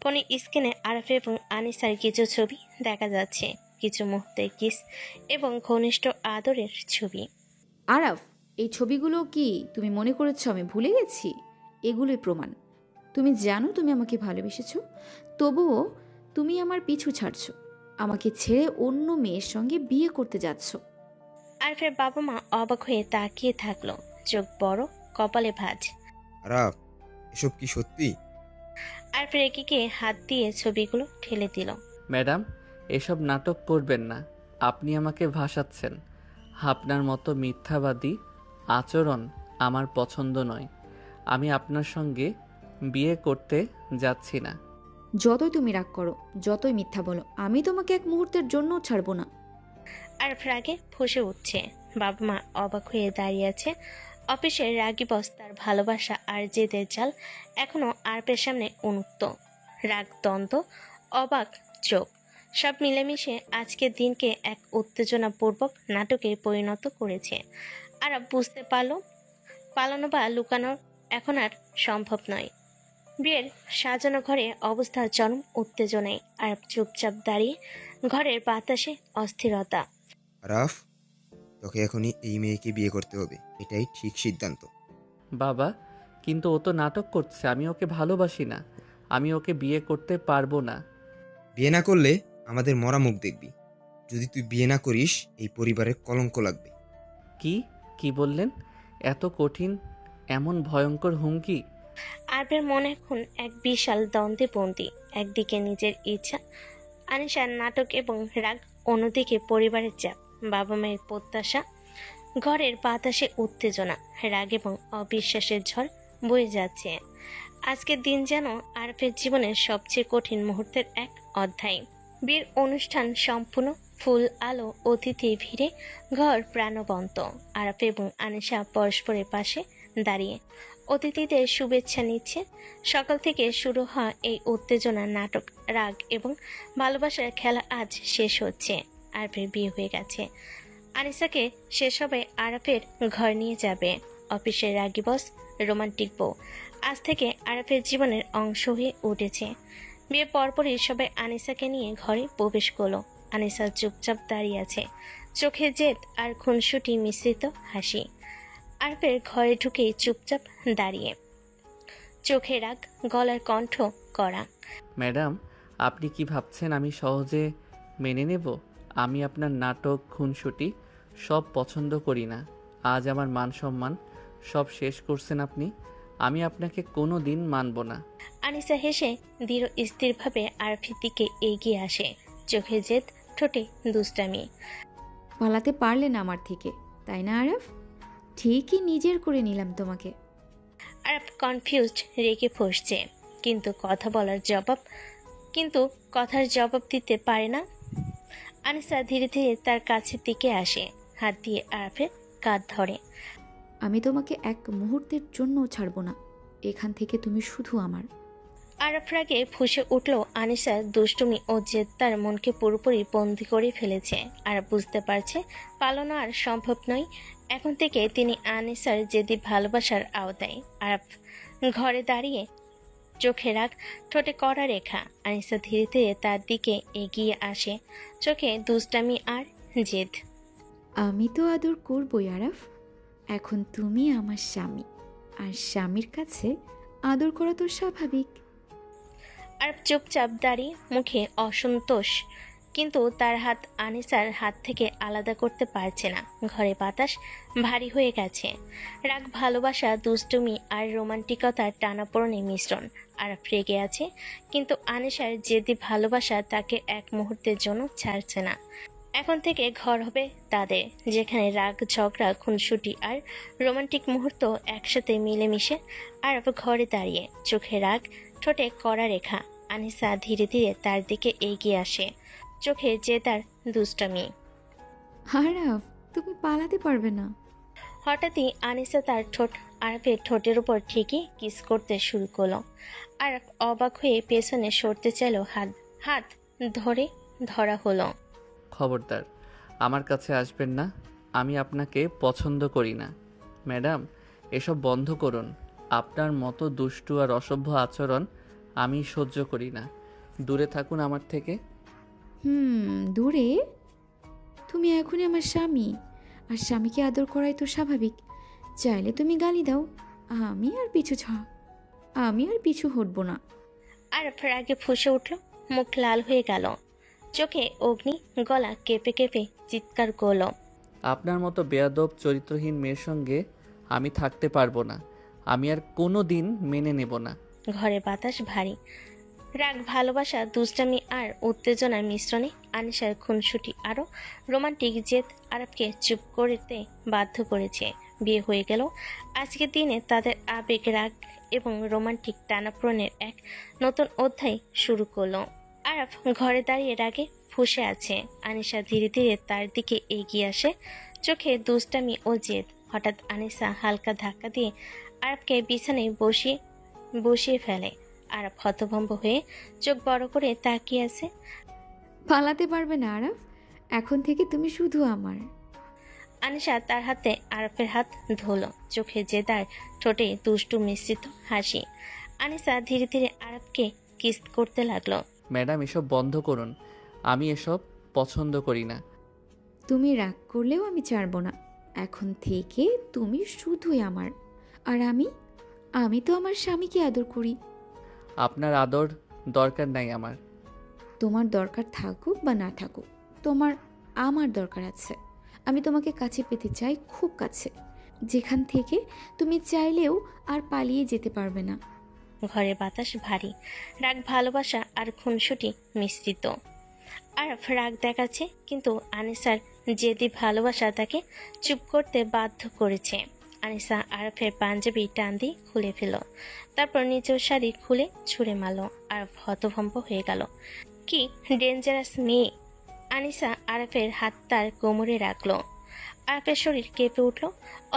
Speaker 3: ফোনে স্ক্রিনে আরফ এবং আনিসার কিছু ছবি দেখা যাচ্ছে। কিছু মুহূর্তের কিস এবং ঘনিষ্ঠ আদরের ছবি।
Speaker 2: আরাফ, এই ছবিগুলো কি তুমি মনে করেছো আমি ভুলে গেছি? এগুলোই প্রমাণ। তুমি জানো তুমি আমাকে ভালোবেসেছো, তবুও তুমি আমার পিছু ছাড়ছো, আমাকে ছেড়ে অন্য মেয়ের সঙ্গে বিয়ে করতে যাচ্ছ।
Speaker 3: আরফের বাবা মা অবাক হয়ে তাকিয়ে থাকলো, চোখ বড়, কপালে ভাঁজ।
Speaker 10: আরাফ, এসব কি সত্যি?
Speaker 3: আরফের এগিয়ে হাত দিয়ে ছবিগুলো ঠেলে দিল।
Speaker 1: ম্যাডাম, এসব নাটক করবেন না। আপনি আমাকে ভাসাচ্ছেন। আপনার মতো মিথ্যাবাদী আচরণ আমার পছন্দ নয়। আমি আপনার সঙ্গে বিয়ে করতে যাচ্ছি না।
Speaker 2: যতই তুমি রাগ করো, যতই মিথ্যা বলো, আমি তোমাকে এক মুহূর্তের জন্য ছাড়বো না।
Speaker 3: আরফ রাগে ফুঁসে উঠছে। বাবা মা অবাক হয়ে দাঁড়িয়ে আছে। অফিসের রাগী বস তার ভালোবাসা আর জেদের জাল এখনো আরফের সামনে উন্মুক্ত। রাগ, দ্বন্দ্ব, অবাক চোখ সব মিলেমিশে আজকের দিনকে এক উত্তেজনাপূর্বক নাটকে পরিণত করেছে। আর বুঝতে পারলো পালানো বা লুকানো এখন আর সম্ভব নয়। বিয়ের সাজানো ঘরে অবস্থা চরম উত্তেজনায়। আর চুপচাপ দাঁড়িয়ে, ঘরের বাতাসে অস্থিরতা।
Speaker 10: আরাফ, তোকে এখনই এই মেয়েকে বিয়ে করতে হবে, এটাই ঠিক সিদ্ধান্ত।
Speaker 1: বাবা, কিন্তু ও তো নাটক করছে। আমি ওকে ভালোবাসি না। আমি ওকে বিয়ে করতে পারবো না।
Speaker 10: বিয়ে না করলে আমাদের মরা মুখ দেখবি। যদি তুই বিয়ে না করিস, এই পরিবারের কলঙ্ক লাগবে।
Speaker 1: কি কি বললেন? এত কঠিন, এমন ভয়ঙ্কর হুমকি?
Speaker 3: আরবের মনে এখন এক বিশাল দ্বন্দ্বে বন্দী। একদিকে নিজের ইচ্ছা, আনিশার নাটক এবং রাগ, অন্যদিকে পরিবারের চাপ, বাবা মায়ের প্রত্যাশা। ঘরের বাতাসে উত্তেজনা, রাগ এবং অবিশ্বাসের ঝড় বয়ে যাচ্ছে। আজকের দিন যেন আরফের জীবনের সবচেয়ে কঠিন মুহূর্তের এক অধ্যায়। বিয়ের অনুষ্ঠান সম্পূর্ণ, ফুল আলো, অতিথি ভিড়ে ঘর প্রাণবন্ত। আরফ এবং আনিশা পরস্পরের পাশে দাঁড়িয়ে অতিথিদের শুভেচ্ছা নিচ্ছে। সকাল থেকে শুরু হওয়া এই উত্তেজনা, নাটক, রাগ এবং ভালোবাসার খেলা আজ শেষ হচ্ছে। আরফের বিয়ে হয়ে গেছে। আনিসাকে সে সবাই আরফের ঘর নিয়ে যাবে। অফিসের রাগী বস, রোমান্টিক বউ আজ থেকে আরফের জীবনের অংশ হয়ে উঠেছে। বিয়ে পরপরই সবাই আনিসাকে নিয়ে ঘরে প্রবেশ করলো। আনিসা চুপচাপ দাঁড়িয়ে আছে, চোখে জেদ আর খুনসুটি মিশ্রিত হাসি। আরফের ঘরে ঢুকেই চুপচাপ দাঁড়িয়ে, চোখে রাগ, গলার কণ্ঠ করা।
Speaker 1: ম্যাডাম, আপনি কি ভাবছেন আমি সহজে মেনে নেব? আমি আপনার নাটক, খুনসুটি সব পছন্দ করি না। আজ আমার মান সম্মান সব শেষ করছেন আপনি। আমি আপনাকে কোনো দিন মানব না।
Speaker 3: আনিসা হেসে দৃঢ় স্থিরভাবে আরফের দিকে এগিয়ে আসে, চোখে জেদ, ঠোঁটে দুষ্টামি।
Speaker 2: পালাতে পারলে না আমার থেকে, তাই না আরাফ? ঠিকই নিজের করে নিলাম তোমাকে।
Speaker 3: আরফ কনফিউজড, রেগে ফসছে, কিন্তু কথার জবাব দিতে পারে না। আনিসা ধীরে ধীরে তার কাছের দিকে আসে, হাত দিয়ে আরফের কাঁধ ধরে।
Speaker 2: আমি তোমাকে এক মুহূর্তের জন্য ছাড়বো না। এখান থেকে তুমি শুধু আমার।
Speaker 3: আরফ রাগে ফুঁসে উঠল। আনিসার দুষ্টুমি ও জেদ তার মনকে পুরোপুরি বন্দি করে ফেলেছে। আর বুঝতে পারছে পালানো আর সম্ভব নয়। এখন থেকে তিনি আনিসার জেদি ভালোবাসার আওতায়। আরফ ঘরে দাঁড়িয়ে, চোখে রাগ, ঠোঁটে কড়া রেখা। আনিসা ধীরে ধীরে তার দিকে এগিয়ে আসে, চোখে দুষ্টামি আর জেদ।
Speaker 2: আমি তো আদর করবই আরাফ। এখন তুমি আমার স্বামী, আর স্বামীর কাছে আদর করা তো স্বাভাবিক।
Speaker 3: আর চুপচাপ দাঁড়িয়ে, মুখে অসন্তোষ, কিন্তু তার হাত আনিসার হাত থেকে আলাদা করতে পারছে না। ঘরে বাতাস ভারী হয়ে গেছে। রাগ, ভালোবাসা, দুষ্টুমি আর রোমান্টিকতার টানাপোড়েনে মিশ্রণ। আর রেগে আছে, কিন্তু আনিসার জেদি ভালোবাসা তাকে এক মুহূর্তের জন্য ছাড়ছে না। এখন থেকে ঘর হবে তাদের, যেখানে রাগ, ঝগড়া, খুনসুটি আর রোমান্টিক মুহূর্ত একসাথে মিলেমিশে। আর ঘরে দাঁড়িয়ে, চোখে রাগ, ঠোঁটে কড়া রেখা। আনিসা ধীরে ধীরে তার দিকে এগিয়ে আসে, চোখে জেদার দুষ্টামি।
Speaker 2: আরাফ, তুমি পালাতে পারবে না।
Speaker 3: হঠাৎই আনিসা তার ঠোঁট আরফের ঠোঁটের উপর ঠিকই কিস করতে শুরু করলো। আরফ অবাক হয়ে পেছনে সরতে চাইল, হাত ধরে ধরা হলো।
Speaker 1: খবরদার, আমার কাছে আসবেন না। আমি আপনাকে পছন্দ করি না। ম্যাডাম, এসব বন্ধ করুন। আপনার মতো দুষ্টু আর অসভ্য আচরণ আমি সহ্য করি না। দূরে থাকুন আমার থেকে।
Speaker 2: দূরে? তুমি এখনই আমার স্বামী, আর স্বামীকে আদর করাই তো স্বাভাবিক। চাইলে তুমি গালি দাও, আমি আর পিছু হটবো না।
Speaker 3: আরফ রাগে ফুঁসে উঠল, মুখ লাল হয়ে গেল, চোখে অগ্নি, গলা কেঁপে কেঁপে চিৎকার করল।
Speaker 1: আপনার মতো বেয়াদব চরিত্রহীন মেয়ের সঙ্গে আমি থাকতে পারবো না। আমি আর কোনো দিন মেনে নেব না।
Speaker 3: ঘরে বাতাস ভারী। রাগ, ভালোবাসা, দুষ্টামি আর উত্তেজনার মিশ্রণে আনিসার খুনসুটি আরও রোমান্টিক জেদ আরবকে চুপ করতে বাধ্য করেছে। বিয়ে হয়ে গেল। আজকের দিনে তাদের আবেগ, রাগ এবং রোমান্টিক টানাপোড়েনের এক নতুন অধ্যায় শুরু করলো। আরব ঘরে দাঁড়িয়ে রাগে ফুঁসে আছে। আনিসা ধীরে ধীরে তার দিকে এগিয়ে আসে, চোখে দুষ্টামি ও জেদ। হঠাৎ আনিসা হালকা ধাক্কা দিয়ে আরবকে বিছানায় বসিয়ে ফেলে। আরব হতভম্ব হয়ে চোখ বড় করে তাকিয়ে আছে।
Speaker 2: পালাতে পারবে না আরাফ, এখন থেকে তুমি শুধু আমার।
Speaker 3: আনিসা তার হাতে আরফের হাত ধরল, চোখে জেদার, ঠোঁটে দুষ্টু মিশ্রিত হাসি। আনিসা ধীরে ধীরে আরবকে কিস করতে লাগলো।
Speaker 1: ম্যাডাম এসব বন্ধ করুন, আমি এসব পছন্দ করি না।
Speaker 2: তুমি রাগ করলেও আমি ছাড়বো না। এখন থেকে তুমি শুধুই আমার। আর আমি তো আমার স্বামীকে আদর করি।
Speaker 1: আপনার আদর দরকার নাই আমার।
Speaker 2: তোমার দরকার থাকুক বা না থাকুক, আমার দরকার আছে। আমি তোমাকে কাছে পেতে চাই, খুব কাছে, যেখান থেকে তুমি চাইলেও আর পালিয়ে যেতে পারবে না।
Speaker 3: ঘরের বাতাস ভারী, রাগ, ভালোবাসা আর খুনসুটি মিশ্রিত। আরফ রাগ দেখাচ্ছে, কিন্তু আনিসার জেদি ভালোবাসা তাকে চুপ করতে বাধ্য করেছে। আনিসা আরফের পাঞ্জাবি টান দিয়ে খুলে ফেল, তারপর নিচের শাড়ি খুলে ছুঁড়ে মারল। আরফ হতভম্ব হয়ে গেল। কি ডেঞ্জারাস মেয়ে! আনিসা আরফের হাত তার কোমরে রাখল। আরফের শরীর কেঁপে উঠল,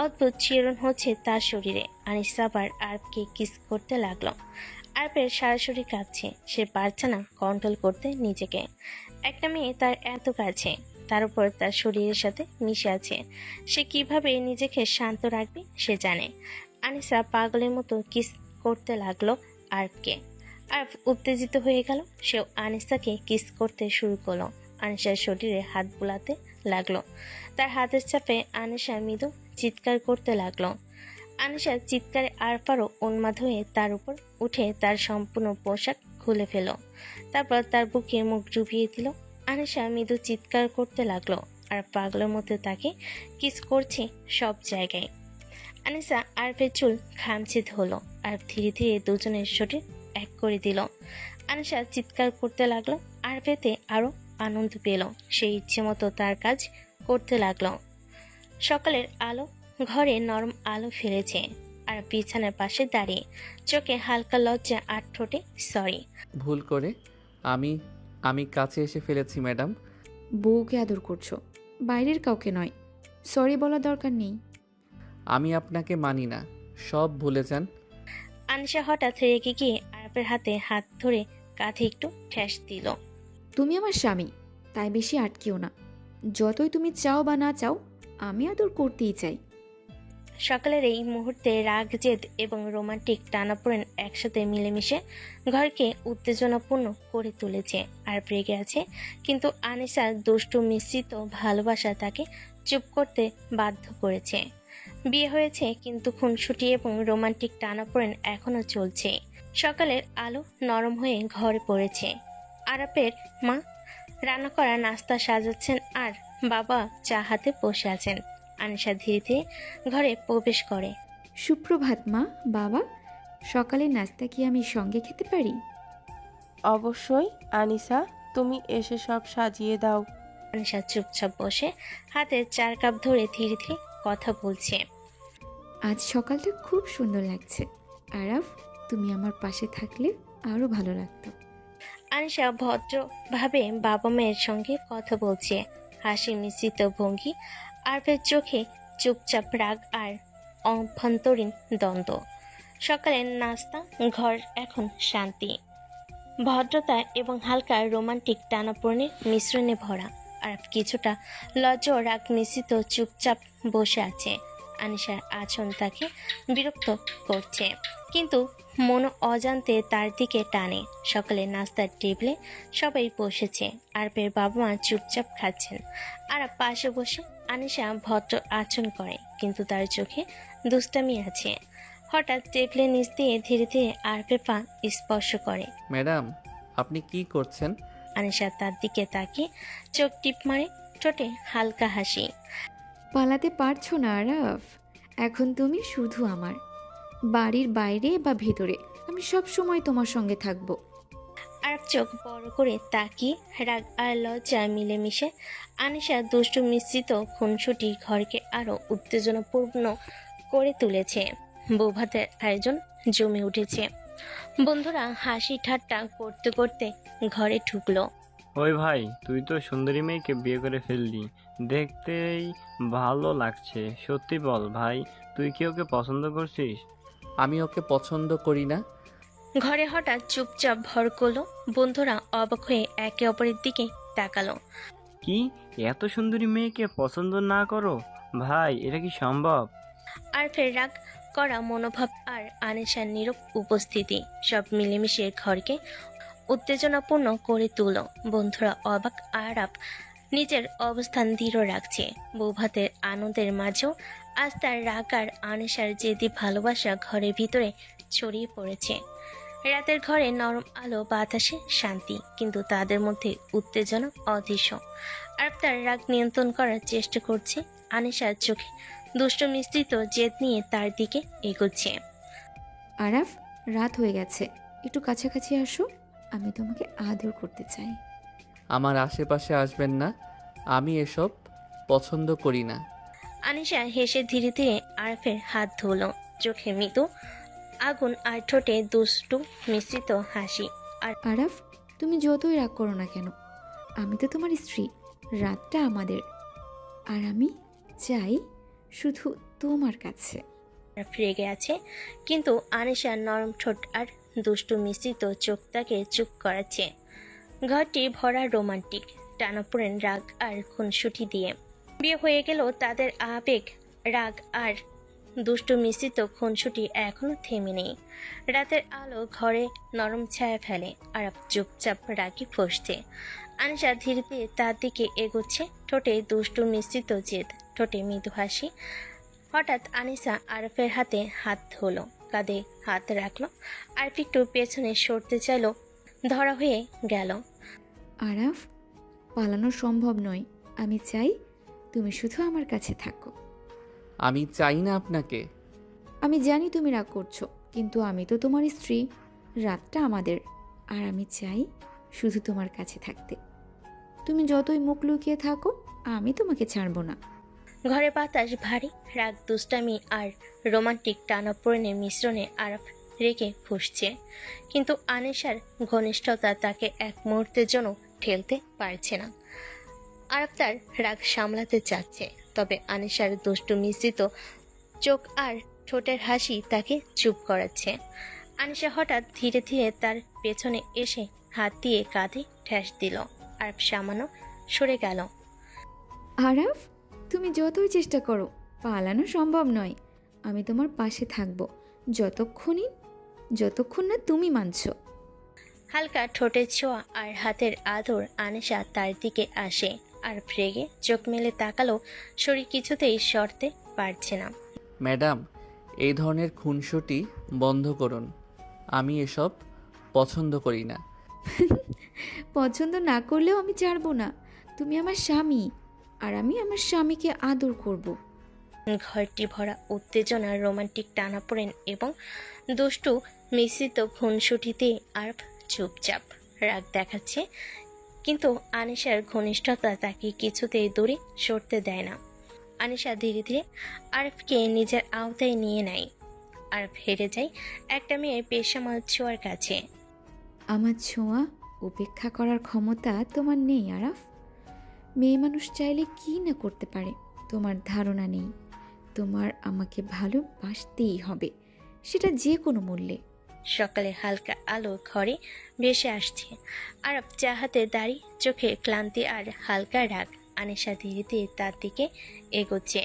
Speaker 3: অদ্ভুত শিহরণ হচ্ছে তার শরীরে। আনিসা আবার আরফকে কিস করতে লাগলো। আরফের সারা শরীর কাঁপছে, সে পারছে না কন্ট্রোল করতে নিজেকে। একটা মেয়ে তার এত কাছে, তার উপর তার শরীরের সাথে মিশে আছে, সে কিভাবে নিজেকে শান্ত রাখবে সে জানে। আনিসা পাগলের মতো কিস করতে লাগলো আরফকে। আরফ উত্তেজিত হয়ে গেল, সেও আনিসাকে কিস করতে শুরু করলো। আনিসার শরীরে হাত বুলাতে লাগলো, তার হাতের চাপে আনিসা মৃদু চিৎকার করতে লাগলো। আনিসা চিৎকারে আরফারও উন্মাদ হয়ে তার উপর উঠে তার সম্পূর্ণ পোশাক খুলে ফেল, তারপর তার বুকে মুখ ডুবিয়ে দিল। আনিসা মৃদু চিৎকার করতে লাগলো আর পাগলের মতো তাকে কিস করছে সব জায়গায়। আনিসা আরফের চুল খামচে ধরল আর ধীরে ধীরে দুজনের শরীর এক করে দিল। আনিসা চিৎকার করতে লাগলো, আরফেতে আরো আনন্দ পেল। সেই ইচ্ছে মতো তার কাজ করতে লাগলো। সকালের আলো ঘরে নরম আলো ফেলেছে, আর বিছানার পাশে দাঁড়িয়ে চোখে হালকা লজ্জা আর ঠোঁটে সরি।
Speaker 1: ভুল করে আমি কাছে এসে ফেলেছি ম্যাডাম।
Speaker 2: বউকে আদর করছো, বাইরের কাউকে নয়। সরি বলা দরকার নেই।
Speaker 1: আমি আপনাকে মানি না, সব ভুলে যান।
Speaker 3: আনিসা হঠাৎ রেগে গিয়ে আরফের হাতে হাত ধরে কাঁধে একটু ঠেস দিল।
Speaker 2: তুমি আমার স্বামী, তাই বেশি আটকিও না। যতই তুমি চাও বা না চাও, আমি আদর করতেই চাই।
Speaker 3: সকালের এই মুহূর্তে রাগ, জেদ এবং রোমান্টিক টানাপোড়েন একসাথে মিলেমিশে ঘরকে উত্তেজনাপূর্ণ করে তুলেছে। আর রেগে আছে, কিন্তু আনিসার দুষ্টু মিশ্রিত ভালোবাসা তাকে চুপ করতে বাধ্য করেছে। বিয়ে হয়েছে, কিন্তু খুনসুটি এবং রোমান্টিক টানাপোড়েন এখনো চলছে। সকালের আলো নরম হয়ে ঘরে পড়েছে। আরফের মা রান্না করা নাস্তা সাজাচ্ছেন আর বাবা চা হাতে বসে আছেন। আনিসা ধীরে ধীরে ঘরে প্রবেশ করে।
Speaker 2: সুপ্রভাত মা, বাবা। সকালের নাস্তা কি আমি সঙ্গে খেতে পারি?
Speaker 7: অবশ্যই আনিসা, তুমি এসে সব সাজিয়ে দাও।
Speaker 3: আনিসা চুপচাপ বসে হাতে 4 কাপ ধরে ধীরে ধীরে কথা বলছে।
Speaker 2: আজ সকালটা খুব সুন্দর লাগছে। আরাফ, তুমি আমার পাশে থাকলে আরো ভালো লাগতো।
Speaker 3: আনিসা ভদ্রভাবে বাবা মায়ের সঙ্গে কথা বলছে, হাসি মিশ্রিত ভঙ্গি। আরফের চোখে চুপচাপ রাগ আর অভ্যন্তরীণ দ্বন্দ্ব। সকালের নাস্তা ঘর এখন শান্তি, ভদ্রতা এবং হালকা রোমান্টিক টানাপোড়েনের মিশ্রণে ভরা। আর কিছুটা লজ্জা ও রাগ মিশ্রিত চুপচাপ বসে আছে। আনিসার আচরণ তাকে বিরক্ত করছে, কিন্তু মন অজান্তে তার দিকে টানে। সকালে নাস্তার টেবিলে সবাই বসেছে, আরফের বাবা মা চুপচাপ খাচ্ছেন। আর পাশে বসে আনিসা ভদ্র আচরণ করে, কিন্তু তার চোখে দুষ্টামি আছে। হঠাৎ টেবিলের নিচ দিয়ে ধীরে ধীরে আরফের পা স্পর্শ করে।
Speaker 1: ম্যাডাম, আপনি কি করছেন?
Speaker 3: আনিসা তার দিকে তাকিয়ে চোখ টিপ মারে, ঠোঁটে হালকা হাসি।
Speaker 2: পালাতে পারছো না আরাফ, এখন তুমি শুধু আমার। বাড়ির বাইরে বা ভেতরে আমি সব সময় তোমার সঙ্গে থাকবো।
Speaker 3: আর চোখ বড় করে তাকিয়ে রাগ আর লজ্জা মিলেমিশে আনিসা দুষ্টু মিশ্রিত খুনসুটি ঘরকে আরো উত্তেজনাপূর্ণ করে তুলেছে। বৌভাতের আয়োজন জমে উঠেছে। বন্ধুরা হাসি ঠাট্টা করতে করতে ঘরে ঢুকলো।
Speaker 11: ওই ভাই, তুই তো সুন্দরী মেয়েকে বিয়ে করে ফেললি, দেখতেই ভালো লাগছে। সত্যি বল ভাই, তুই কি ওকে পছন্দ করছিস?
Speaker 1: আমি ওকে পছন্দ করি না।
Speaker 3: ঘরে হঠাৎ চুপচাপ ভর করলো। বন্ধুরা অবাক হয়ে একে অপরের দিকে তাকালো।
Speaker 11: কি, এত সুন্দরী মেয়েকে পছন্দ না করো? ভাই, এটা কি সম্ভব?
Speaker 3: আর ফের রাগ করা মনোভাব আর আনিশার নীরব উপস্থিতি সব মিলেমিশে ঘরকে উত্তেজনাপূর্ণ করে তুলল। বন্ধুরা অবাক, আরাপ নিজের অবস্থান দৃঢ় রাখছে। বৌভাতের আনন্দের মাঝেও আজ তার রাগ আর আনিশার জেদি ভালোবাসা ঘরের ভিতরে ছড়িয়ে পড়েছে। রাতের ঘরে নরম আলো, বাতাসে শান্তি, কিন্তু তাদের মধ্যে উত্তেজনা অদৃশ্য। আর তার রাগ নিয়ন্ত্রণ করার চেষ্টা করছে। আনিশার চোখে দুষ্ট মিশ্রিত জেদ নিয়ে তার দিকে এগোচ্ছে।
Speaker 2: আরাফ, রাত হয়ে গেছে, একটু কাছাকাছি আসো, আমি তোমাকে আদর করতে চাই।
Speaker 1: আমার আশেপাশে আসবেন না, আমি এসব পছন্দ করি না।
Speaker 3: আনিশা হেসে ধীরে ধীরে আরাফের হাত ধরল, চোখে মৃদু আগুন আর ঠোঁটে দুষ্টু মিশ্রিত হাসি। আর
Speaker 2: আরাফ, তুমি যতই রাগ করো না কেন, আমি তো তোমার স্ত্রী, রাতটা আমাদের, আর আমি চাই শুধু তোমার কাছে।
Speaker 3: আরাফ রেগে আছে, কিন্তু আনিশার নরম ঠোঁট আর দুষ্টু মিশ্রিত চোখ তাকে চুপ করাচ্ছে। ঘরটি ভরা রোমান্টিক টানাপোড়েন, রাগ আর খুনসুটি দিয়ে। বিয়ে হয়ে গেল তাদের আবেগ, রাগ আর দুষ্টু মিশ্রিত খুনসুটি এখনো থেমে নেই। রাতের আলো ঘরে নরম ছায়া ফেলে। আরাফ চুপচাপ রাগি ফসছে। আনিশা ধীরে ধীরে তার দিকে এগোচ্ছে, ঠোঁটে দুষ্টু মিশ্রিত জেদ, ঠোঁটে মৃদু হাসি। হঠাৎ আনিশা আরাফের হাতে হাত ধরলো, কাঁধে হাত রাখলো। আরাফ একটু পেছনে সরতে চাইল, ধরা হয়ে গেল।
Speaker 2: আরাফ, পালানো সম্ভব নয়, আমি চাই তুমি শুধু আমার কাছে থাকো।
Speaker 1: আমি চাই না আপনাকে।
Speaker 2: আমি জানি তুমি রাগ করছো, কিন্তু আমি তো তোমার স্ত্রী, রাতটা আমাদের, আর আমি চাই শুধু তোমার কাছে থাকতে। তুমি যতই মুখ লুকিয়ে থাকো, আমি তোমাকে ছাড়বো না।
Speaker 3: ঘরে বাতাস ভারী, রাগ, দুষ্টামি আর রোমান্টিক টানাপোড়েনের মিশ্রণে আরাফ রেগে ফুঁসছে। কিন্তু আনিশার ঘনিষ্ঠতা তাকে এক মুহূর্তের জন্য ঠেলতে পারছে না। আরাফ তার রাগ সামলাতে চাচ্ছে, তবে আনিশার দুষ্টু মিশ্রিত চোখ আর ঠোঁটের হাসি তাকে চুপ করাচ্ছে। আনিশা হঠাৎ ধীরে ধীরে তার পেছনে এসে হাত দিয়ে কাঁধে ঠেস দিল। আরাফ সামান্য সরে গেল।
Speaker 2: আরাফ, তুমি যতই চেষ্টা করো, পালানো সম্ভব নয়। আমি তোমার পাশে থাকবো যতক্ষণ না তুমি মানছো।
Speaker 3: হালকা ঠোঁটের ছোঁয়া আর হাতের আদর। আনিশা তার দিকে আসে আর রেগে চোখ মেলে তাকালো, শরীর কিছুতেই সরতে পারছে না।
Speaker 1: ম্যাডাম, এই ধরনের খুনসুটি বন্ধ করুন, আমি এসব পছন্দ করি না।
Speaker 2: পছন্দ না করলেও আমি ছাড়বো না, তুমি আমার স্বামী, আর আমি আমার স্বামীকে আদর করব।
Speaker 3: ঘরটি ভরা উত্তেজনা, রোমান্টিক টানাপোড়েন এবং দুষ্টু মিশ্রিত খুনসুটিতে আরব চুপচাপ রাগ দেখাচ্ছে, কিন্তু আনিশার ঘনিষ্ঠতা তাকে কিছুতেই দূরে সরতে দেয় না। আনিশা ধীরে ধীরে আরবকে নিজের আওতায় নিয়ে নেয়। আরব হেরে যায় একটা মেয়ের পেশামাল ছোঁয়ার কাছে।
Speaker 2: আমার ছোঁয়া উপেক্ষা করার ক্ষমতা তোমার নেই আরাফ। মেয়ে মানুষ চাইলে কি না করতে পারে তোমার ধারণা নেই। তোমার আমাকে ভালোবাসতেই হবে, সেটা যে কোনো মূল্যে।
Speaker 3: সকালে হালকা আলো ঘরে ভেসে আসছে। আরব চাহাতে দাঁড়িয়ে, চোখে ক্লান্তি আর হালকা রাগ। আনিশা ধীরে ধীরে তার দিকে এগোচ্ছে,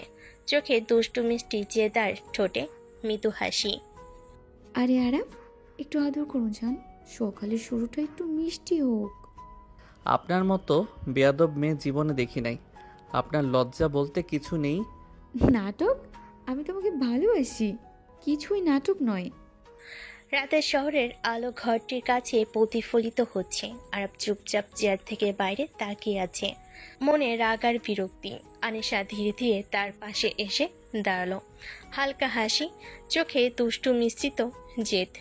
Speaker 3: চোখে দুষ্টু মিষ্টি জেদার, ঠোঁটে মৃদু হাসি।
Speaker 2: আরে আরাফ, একটু আদর করুন যান, সকালের শুরুটা একটু মিষ্টি হোক।
Speaker 1: আপনার মতো বেয়াদব মেয়ে জীবনে দেখি নাই। আপনার লজ্জা বলতে কিছু নেই।
Speaker 2: নাটক? আমি তোমাকে ভালোবাসি, কিছুই নাটক নয়।
Speaker 3: রাতের শহরের আলো ঘরটির কাছে প্রতিফলিত হচ্ছে। আরব চুপচাপ চেয়ার থেকে বাইরে তাকিয়ে আছে, মনে রাগ আর বিরক্তি। আনিশা ধীরে ধীরে তার পাশে এসে দাঁড়ালো, হালকা হাসি, চোখে দুষ্টু মিশ্রিত জেদ।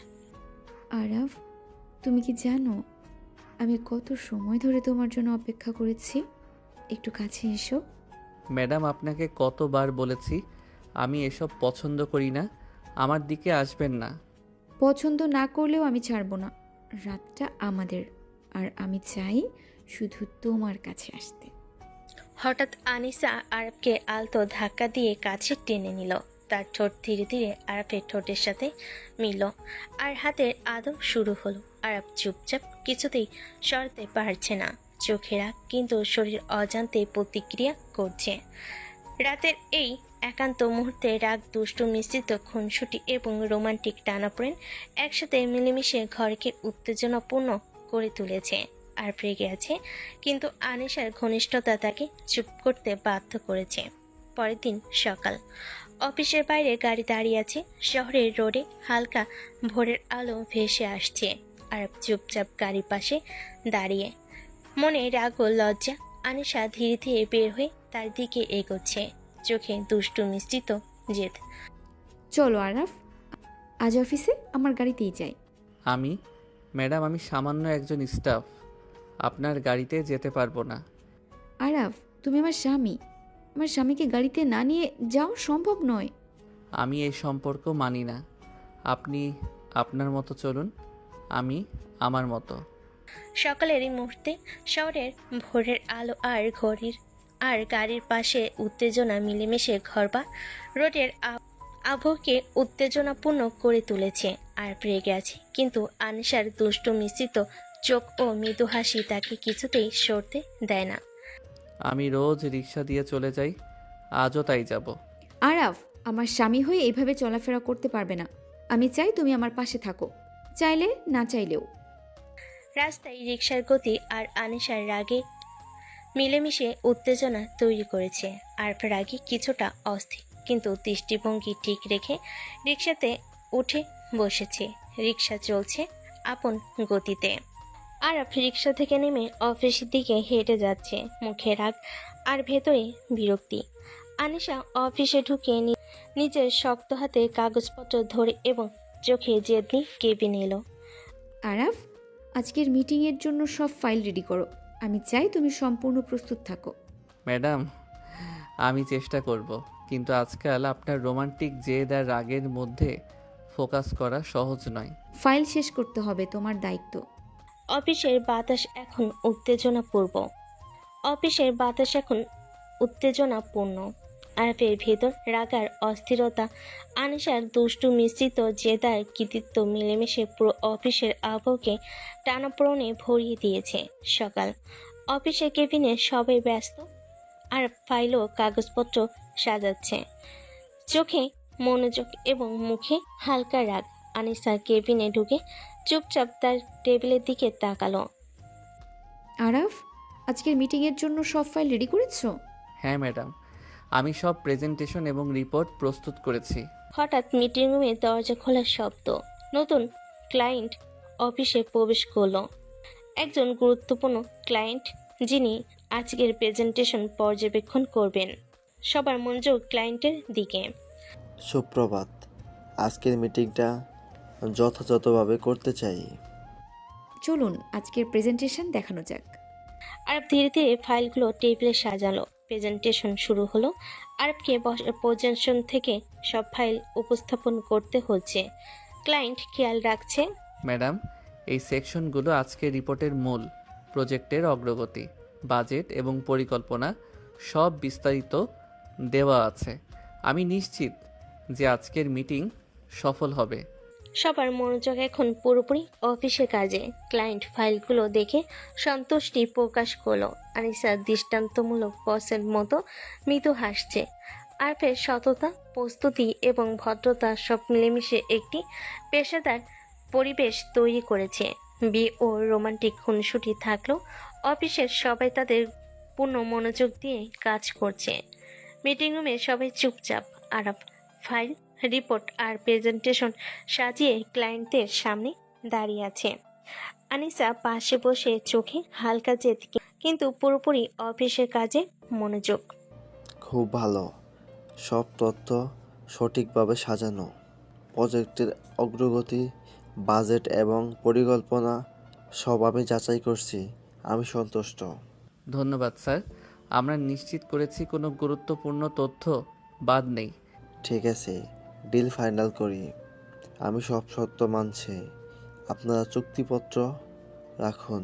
Speaker 2: আরাফ, তুমি কি জানো আমি কত সময় ধরে তোমার জন্য অপেক্ষা করেছি? একটু কাছে এসো।
Speaker 1: ম্যাডাম, আপনাকে কতবার বলেছি আমি এসব পছন্দ করি না, আমার দিকে আসবেন না।
Speaker 2: পছন্দ না করলেও আমি ছাড়বো না, রাতটা আমাদের, আর আমি চাই শুধু তোমার কাছে আসতে।
Speaker 3: হঠাৎ আনিসা আরবকে আলতো ধাক্কা দিয়ে কাছে টেনে নিল। তার ঠোঁট ধীরে ধীরে আরবের ঠোঁটের সাথে মিলল, আর হাতের আদর শুরু হলো। আরব চুপচাপ, কিছুতেই সরতে পারছে না। চোখে রাগ, কিন্তু শরীর অজান্তে প্রতিক্রিয়া করছে। রাতের এই একান্ত মুহূর্তে রাগ, দুষ্টু, মিশ্রিত খুনসুটি এবং রোমান্টিক টানাপোড়েন একসাথে মিলেমিশে ঘরকে উত্তেজনাপূর্ণ করে তুলেছে। আর রেগে আছে, কিন্তু আনিশার ঘনিষ্ঠতা তাকে চুপ করতে বাধ্য করেছে। পরের দিন সকাল, অফিসের বাইরে গাড়ি দাঁড়িয়ে আছে। শহরের রোডে হালকা ভোরের আলো ভেসে আসছে। আর চুপচাপ গাড়ির পাশে দাঁড়িয়ে, মনে রাগ ও লজ্জা। আনিশা ধীরে ধীরে বের হয়ে তার দিকে এগোচ্ছে, চোখে দুষ্টু মিশ্রিত জেদ।
Speaker 2: চলো আরাফ, আজ অফিসে আমার গাড়িতেই যাই।
Speaker 1: ম্যাডাম আমি সামান্য একজন স্টাফ, আপনার গাড়িতে যেতে পারবো না।
Speaker 2: আরাফ, তুমি আমার স্বামী, আমার স্বামীকে গাড়িতে না নিয়ে যাও সম্ভব নয়।
Speaker 1: আমি এই সম্পর্ক মানি না। আপনি আপনার মতো চলুন, আমি আমার মতো।
Speaker 3: সকালের এই মুহূর্তে শহরের ভোরের আলো আর ঘড়ির আর গাড়ির পাশে উত্তেজনা মিলেমিশে ঘরবা রোডের আবহকে উত্তেজনাপূর্ণ করে তুলেছে। আর রেগে আছে, কিন্তু আনিশার দুষ্টু মিশ্রিত চোখ ও মৃদু হাসি তাকে কিছুতেই সরতে দেয় না।
Speaker 1: আমি রোজ রিক্সা দিয়ে চলে যাই, আজও তাই যাব।
Speaker 2: আরাফ, আমার স্বামী হয়ে এইভাবে চলাফেরা করতে পারবে না। আমি চাই তুমি আমার পাশে থাকো, চাইলে না চাইলেও।
Speaker 3: রাস্তায় রিকশার গতি আর আনিশার রাগে মিলেমিশে উত্তেজনা তৈরি করেছে। আর রাগে কিছুটা অস্থির, কিন্তু দৃষ্টিভঙ্গি ঠিক রেখে রিকশাতে উঠে বসেছে। রিকশা চলছে আপন গতিতে। আর রিকশা থেকে নেমে অফিসের দিকে হেঁটে যাচ্ছে, মুখে রাগ আর ভেতরে বিরক্তি। আনিশা অফিসে ঢুকে নিজের শক্ত হাতে কাগজপত্র ধরে এবং চোখে জেদ নিয়ে কেবিনে এলো।
Speaker 2: আরাফ, আজকের মিটিংয়ের জন্য সব ফাইল রেডি করো। আমি চাই তুমি সম্পূর্ণ প্রস্তুত থাকো।
Speaker 1: ম্যাডাম আমি চেষ্টা করব, কিন্তু আজকাল আপনার রোমান্টিক জেদ আর রাগের মধ্যে ফোকাস করা সহজ নয়।
Speaker 2: ফাইল শেষ করতে হবে, তোমার দায়িত্ব।
Speaker 3: অফিসের বাতাস এখন উত্তেজনাপূর্ণ। আরাফের ভেতর রাগার অস্থিরতা, আনিশার দুষ্টু মিশ্রিত জেদার কৃতিত্ব মিলেমিশে পুরো অফিসের আবহকে টানাপোড়েনে ভরিয়ে দিয়েছে। সকাল, অফিসের কেবিনে সবাই ব্যস্ত। আর ফাইল ও কাগজপত্র সাজাচ্ছে, চোখে মনোযোগ এবং মুখে হালকা রাগ। আনিশা কেবিনে ঢুকে চুপচাপ তার টেবিলের দিকে তাকালো।
Speaker 2: আরাফ, আজকের মিটিংয়ের জন্য সব ফাইল রেডি করেছো?
Speaker 1: হ্যাঁ ম্যাডাম, আমি সব প্রেজেন্টেশন এবং রিপোর্ট প্রস্তুত করেছি।
Speaker 3: হঠাৎ মিটিং রুমে দরজা খোলার শব্দ। নতুন ক্লায়েন্ট অফিসে প্রবেশ করলো। একজন গুরুত্বপূর্ণ ক্লায়েন্ট, যিনি আজকের প্রেজেন্টেশন পর্যবেক্ষণ করবেন। সবার মনোযোগ ক্লায়েন্টের দিকে।
Speaker 12: সুপ্রভাত, আজকের মিটিংটা যথাযথভাবে করতে চাই।
Speaker 2: চলুন আজকের প্রেজেন্টেশন দেখানো যাক।
Speaker 3: আর ধীরে ধীরে ফাইলগুলো টেবিলে সাজালো। প্রেজেন্টেশন শুরু হলো। আরবকে প্রেজেন্টেশন থেকে সব ফাইল উপস্থাপন করতে হচ্ছে। ক্লায়েন্ট খেয়াল রাখছে।
Speaker 1: ম্যাডাম এই সেকশনগুলো আজকের রিপোর্টের মূল। প্রজেক্টের অগ্রগতি, বাজেট এবং পরিকল্পনা সব বিস্তারিত দেওয়া আছে। আমি নিশ্চিত যে আজকের মিটিং সফল হবে।
Speaker 3: সবার মনোযোগ এখন পুরোপুরি অফিসের কাজে। ক্লায়েন্ট ফাইলগুলো দেখে সন্তুষ্টি প্রকাশ করলো। আনিসা দৃষ্টান্তমূলক বসের মতো মৃদু হাসছে। আরফের সততা, প্রস্তুতি এবং ভদ্রতা সব মিলেমিশে একটি পেশাদার পরিবেশ তৈরি করেছে। বিয়ে ও রোমান্টিক খুনসুটি থাকলেও অফিসের সবাই তাদের পূর্ণ মনোযোগ দিয়ে কাজ করছে। মিটিং রুমে সবাই চুপচাপ। আরফ ফাইল, রিপোর্ট আর প্রেজেন্টেশন সাজিয়ে ক্লায়েন্টদের সামনে দাঁড়িয়ে আছে। আনিসা পাশে বসে চোখে হালকা জেদ, কিন্তু পুরোপুরি অফিসের কাজে মনোযোগ।
Speaker 12: খুব ভালো, সব তথ্য সঠিকভাবে সাজানো। প্রজেক্টের অগ্রগতি, বাজেট এবং পরিকল্পনা সব আমি যাচাই করছি। আমি সন্তুষ্ট।
Speaker 1: ধন্যবাদ স্যার, আমরা নিশ্চিত করেছি কোনো গুরুত্বপূর্ণ তথ্য বাদ নেই।
Speaker 12: ঠিক আছে, ডিল ফাইনাল করি। আমি সব সত্য মানছি। আপনারা চুক্তিপত্র রাখুন।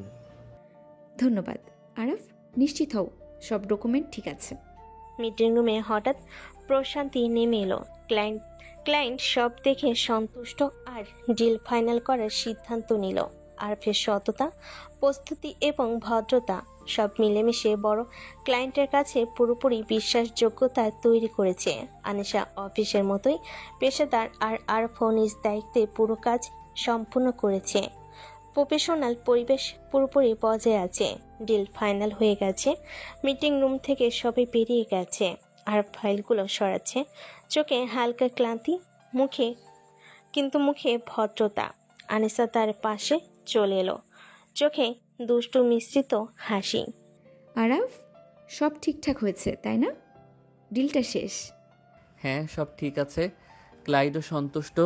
Speaker 2: ধন্যবাদ আরাফ, নিশ্চিত হও সব ডকুমেন্ট ঠিক আছে।
Speaker 3: মিটিং রুমে হঠাৎ প্রশান্তি নেমে এলো। ক্লায়েন্ট সব দেখে সন্তুষ্ট আর ডিল ফাইনাল করার সিদ্ধান্ত নিল। আরফের সততা, প্রস্তুতি এবং ভদ্রতা সব মিলেমিশে বড় ক্লায়েন্টের কাছে পুরোপুরি বিশ্বাসযোগ্যতা তৈরি করেছে। আনিশা অফিসের মতোই পেশাদার, আর আরফও নিজ দায়িত্বে পুরো কাজ সম্পূর্ণ করেছে। প্রফেশনাল পরিবেশ পুরোপুরি বজায় আছে। ডিল ফাইনাল হয়ে গেছে। মিটিং রুম থেকে সবাই বেরিয়ে গেছে। আর ফাইলগুলো সরাচ্ছে। চোখে হালকা ক্লান্তি, মুখে ভদ্রতা। আনিসা তার পাশে চলে এলো, চোখে দুষ্টু মিশ্রিত হাসি।
Speaker 2: আরাফ, সব ঠিকঠাক হয়েছে তাই না? ডিলটা শেষ।
Speaker 1: হ্যাঁ, সব ঠিক আছে। ক্লায়েন্টও সন্তুষ্ট।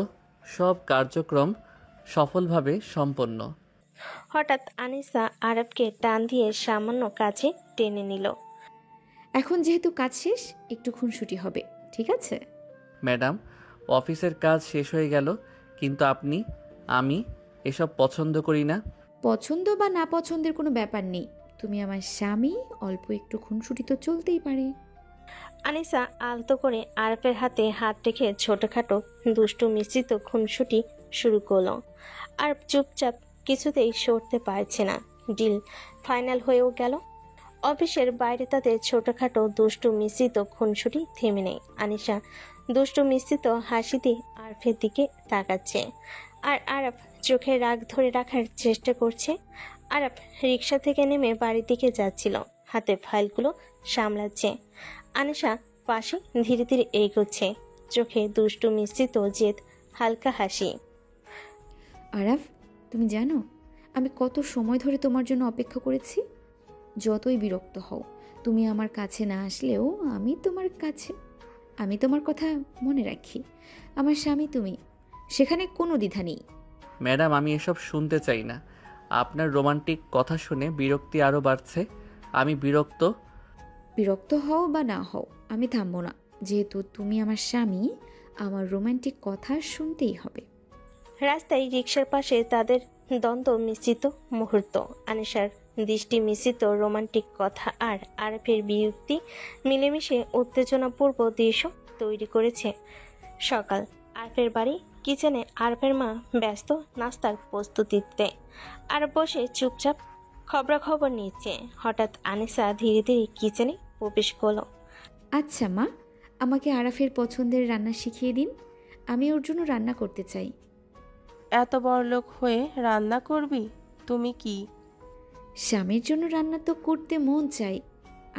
Speaker 1: সব কার্যক্রম সফলভাবে সম্পন্ন।
Speaker 3: হঠাৎ আনিসা আরবকে টান দিয়ে সামান্য কাছে টেনে নিল।
Speaker 2: এখন যেহেতু কাজ শেষ, একটু খুনসুটি হবে, ঠিক আছে?
Speaker 1: ম্যাডাম, অফিসের কাজ শেষ হয়ে গেল, কিন্তু আমি এসব পছন্দ করি না।
Speaker 2: পছন্দ বা না পছন্দের কোনো ব্যাপার নেই। তুমি আমার স্বামী, অল্প একটু খুনসুটি তো চলতেই পারে।
Speaker 3: আনিসা আলতো করে আরফের হাতে হাত রেখে ছোটখাটো দুষ্টু মিশ্রিত খুনসুটি শুরু করলো। আরফ চুপচাপ, কিছুতেই সরতে পারছে না। ডিল ফাইনাল হয়েও গেল। অফিসের বাইরে তাদের ছোটখাটো দুষ্টু মিশ্রিত খুনসুটি থেমে নেই। আনিসা দুষ্টু মিশ্রিত হাসি দিয়ে আরফের দিকে তাকাচ্ছে, আর আরফ চোখে রাগ ধরে রাখার চেষ্টা করছে। আরফ রিক্সা থেকে নেমে বাড়ির দিকে যাচ্ছিল, হাতে ফাইলগুলো সামলাচ্ছে। আনিসা পাশে ধীরে ধীরে এগোচ্ছে, চোখে দুষ্টু মিশ্রিত জেদ, হালকা হাসি।
Speaker 2: আরাফ, তুমি জানো আমি কত সময় ধরে তোমার জন্য অপেক্ষা করেছি? যতই বিরক্ত হও, তুমি আমার কাছে না আসলেও আমি তোমার কথা মনে রাখি। আমার স্বামী তুমি, সেখানে কোনো দ্বিধা নেই।
Speaker 1: ম্যাডাম, আমি এসব শুনতে চাই না। আপনার রোমান্টিক কথা শুনে বিরক্তি আরও বাড়ছে। আমি
Speaker 2: বিরক্ত হও বা না হও, আমি থামবো না। যেহেতু তুমি আমার স্বামী, আমার রোমান্টিক কথা শুনতেই হবে।
Speaker 3: রাস্তায় রিক্সার পাশে তাদের দ্বন্দ্ব মিশ্রিত মুহূর্ত। আনিশার দৃষ্টি মিশ্রিত রোমান্টিক কথা আর আরফের বিরক্তি মিলেমিশে উত্তেজনাপূর্ব দৃশ্য তৈরি করেছে। সকাল, আরফের বাড়ি কিচেনে আরফের মা ব্যস্ত নাস্তার প্রস্তুতিতে। আর বসে চুপচাপ খবরাখবর নিচ্ছে। হঠাৎ আনিসা ধীরে ধীরে কিচেনে প্রবেশ করলো।
Speaker 2: আচ্ছা মা, আমাকে আরাফের পছন্দের রান্না শিখিয়ে দিন। আমি ওর জন্য রান্না করতে চাই।
Speaker 7: এত বড় লোক হয়ে রান্না করবি? তুমি কি?
Speaker 2: স্বামীর জন্য রান্না তো করতে মন চাই,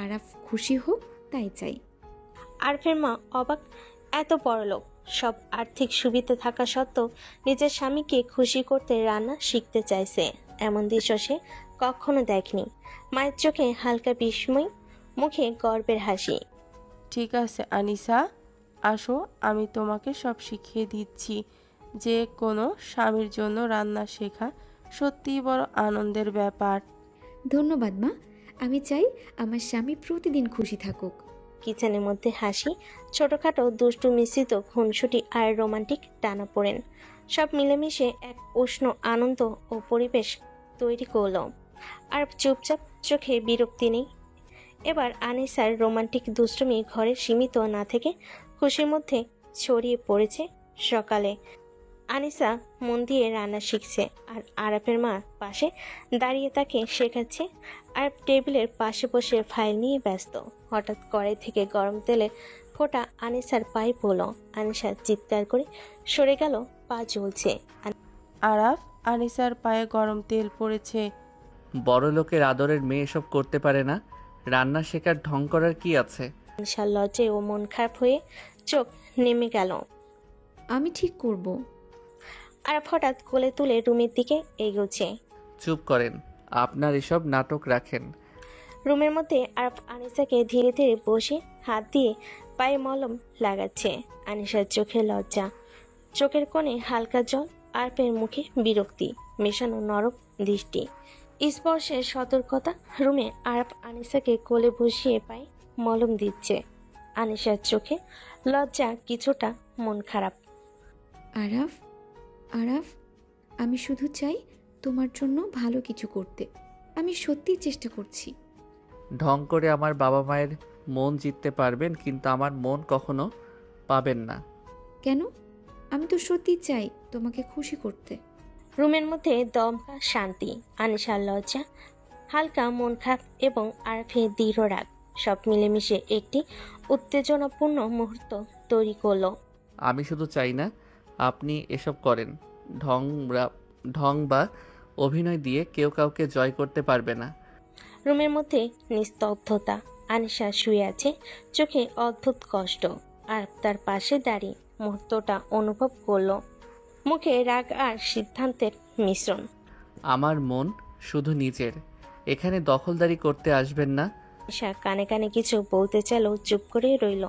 Speaker 2: আরাফ খুশি হোক তাই চাই।
Speaker 3: আরফের মা অবাক। এত বড় লোক, সব আর্থিক সুবিধা থাকা সত্ত্বেও নিজের স্বামীকে খুশি করতে রান্না শিখতে চাইছে, এমন দৃশ্য সে কখনো দেখনি। মায়ের চোখে হালকা বিস্ময়, মুখে গর্বের হাসি।
Speaker 7: ঠিক আছে আনিসা, আসো, আমি তোমাকে সব শিখিয়ে দিচ্ছি। যে কোনো স্বামীর জন্য রান্না শেখা সত্যিই বড় আনন্দের ব্যাপার।
Speaker 2: ধন্যবাদ মা, আমি চাই আমার স্বামী প্রতিদিন খুশি থাকুক।
Speaker 3: কিচেনের মধ্যে হাসি, ছোটখাটো দুষ্টু মিশ্রিত খুনসুটি আর রোমান্টিক টানাপোড়েন সব মিলেমিশে এক উষ্ণ আনন্দ ও পরিবেশ তৈরি করল। আর চুপচাপ, চোখে বিরক্তি নেই। এবার আনিসার রোমান্টিক দুষ্টুমি ঘরে সীমিত না থেকে খুশির মধ্যে ছড়িয়ে পড়েছে। সকালে আনিসা মন দিয়ে রান্না শিখছে, আর আরাফের মা পাশে দাঁড়িয়ে তাকে শেখাচ্ছে। আর টেবিলের পাশে বসে ফাইল নিয়ে ব্যস্ত। হঠাৎ কড়াই থেকে গরম তেলে ফোঁটা আনিসার পায়ে পড়ল। আনিসা চিৎকার করে সরে গেল, পা জ্বলছে।
Speaker 7: আরাফ, আনিসার পায়ে গরম তেল পড়েছে।
Speaker 1: বড় লোকের আদরের মেয়ে এসব করতে পারে না। রান্না শেখার ঢং করার কি আছে?
Speaker 3: আনিসার লজ্জায় ও মন খারাপ হয়ে চোখ নেমে গেল।
Speaker 2: আমি ঠিক করব।
Speaker 3: আরাফ হঠাৎ কোলে তুলে রুমের দিকে এগোচ্ছে।
Speaker 1: চুপ করেন, আপনার এসব নাটক রাখেন।
Speaker 3: রুমের মধ্যে আরাফ আনিসাকে ধীরে ধীরে বসে হাত দিয়ে পায়ে মলম লাগাচ্ছে। আনিসার চোখে লজ্জা, চোখের কোণে হালকা জল, আরফের মুখে বিরক্তি মেশানো নরম দৃষ্টি, স্পর্শের সতর্কতা। রুমে আরাফ আনিসাকে কোলে বসিয়ে পায়ে মলম দিচ্ছে। আনিসার চোখে লজ্জা, কিছুটা মন খারাপ।
Speaker 2: আরাফ, আরাফ, আমি শুধু চাই তোমার জন্য ভালো কিছু করতে। আমি সত্যিই চেষ্টা করছি।
Speaker 1: ঢং করে আমার বাবা মায়ের মন জিততে পারবেন, কিন্তু আমার মন কখনো পাবেন না।
Speaker 2: কেন? আমি তো সত্যি চাই তোমাকে খুশি করতে।
Speaker 3: রুমের মধ্যে দমকা শান্তি। আনিসার লজ্জা হালকা মন খারাপ এবং আরফের দৃঢ় রাগ সব মিলেমিশে একটি উত্তেজনাপূর্ণ মুহূর্ত তৈরি করলো।
Speaker 1: আমি শুধু চাই না আপনি এসব করেন। ঢং বা অভিনয় দিয়ে কেউ কাউকে জয় করতে পারবে না।
Speaker 3: রুমের মধ্যে নিস্তব্ধতা। আনিশা শুয়ে আছে, চোখে অদ্ভুত কষ্ট। আর তার পাশে দাঁড়িয়ে মুহূর্তটা অনুভব করলো। মুখে রাগ আর সিদ্ধান্তের মিশ্রণ।
Speaker 1: আমার মন শুধু নিজের, এখানে দখলদারি করতে আসবেন না।
Speaker 3: আনিশা কানে কানে কিছু বলতে চাইলেও চুপ করে রইল।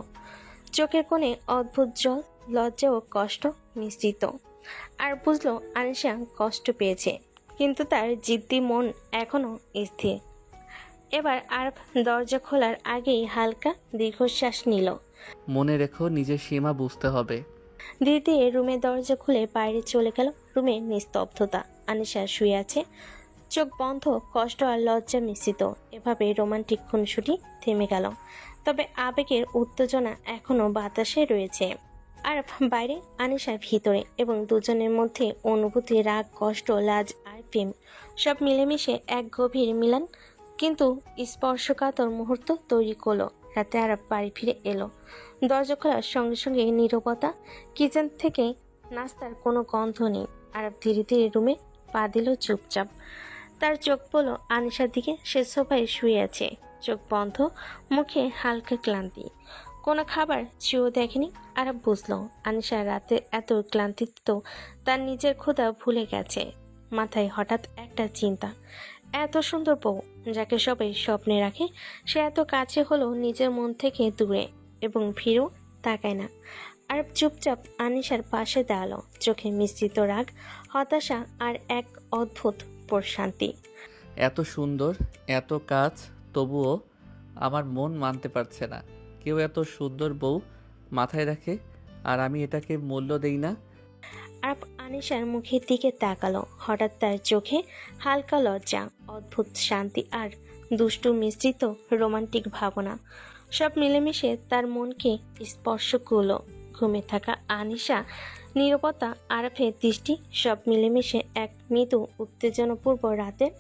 Speaker 3: চোখের কোণে অদ্ভুত জল, লজ্জা ও কষ্ট মিশ্রিত। আর বুঝলো আনিশা কষ্ট পেয়েছে, কিন্তু তার জিদ্দি মন এখনো স্থির। এবার আরব দরজা খোলার আগেই হালকা দীর্ঘশ্বাস নিল।
Speaker 1: মনে রেখো, নিজের সীমা বুঝতে হবে।
Speaker 3: ধীরে ধীরে রুমের দরজা খুলে বাইরে চলে গেল। রুমে নিস্তব্ধতা। আনিশা শুয়ে আছে, চোখ বন্ধ, কষ্ট আর লজ্জা মিশ্রিত। এভাবে রোমান্টিক খুনসুটি থেমে গেল, তবে আবেগের উত্তেজনা এখনো বাতাসে রয়েছে। আর বাইরে, আনিশা ভিতরে, এবং দুজনের মধ্যে অনুভূতি, রাগ, কষ্ট, লাজ আর প্রেম সব মিলেমিশে এক গভীর মিলন, কিন্তু স্পর্শকাতর মুহূর্ত তৈরি করলো। রাতে আরব বাড়ি ফিরে এলো। দরজা খোলার সঙ্গে সঙ্গে নীরবতা। কিচেন থেকে নাস্তার কোনো গন্ধ নেই। আরব ধীরে ধীরে রুমে পা দিল চুপচাপ। তার চোখ পড়ল আনিশার দিকে। সে সোফায় শুয়ে আছে, চোখ বন্ধ, মুখে হালকা ক্লান্তি। কোনো খাবার চেয়েও দেখেনি। আরব বুঝলো আনিশা রাতে এত ক্লান্তিতে তার নিজের ক্ষুধা ভুলে গেছে। মাথায় হঠাৎ একটা চিন্তা, এত সুন্দর বউ যাকে সবাই স্বপ্নে রাখে, সে এত কাছে হলো নিজের মন থেকে দূরে এবং ফিরেও তাকায় না। আর চুপচাপ আনিশার পাশে দাঁড়ালো, চোখে মিশ্রিত রাগ, হতাশা আর এক অদ্ভুত প্রশান্তি।
Speaker 1: এত সুন্দর, এত কাজ, তবুও আমার মন মানতে পারছে না। কেউ এত সুন্দর বউ মাথায় রাখে আর আমি এটাকে মূল্য দেই না।
Speaker 3: আর আনিশার মুখের দিকে তাকালো। হঠাৎ তার চোখে হালকা লজ্জা, অদ্ভুত শান্তি আর দুষ্টু মিশ্রিত রোমান্টিক ভাবনা সব মিলেমিশে তার মনকে স্পর্শ করলো। ঘুমে থাকা আনিশা, নীরবতা, আরফের দৃষ্টি সব মিলেমিশে এক মৃদু উত্তেজনাপূর্ব রাতের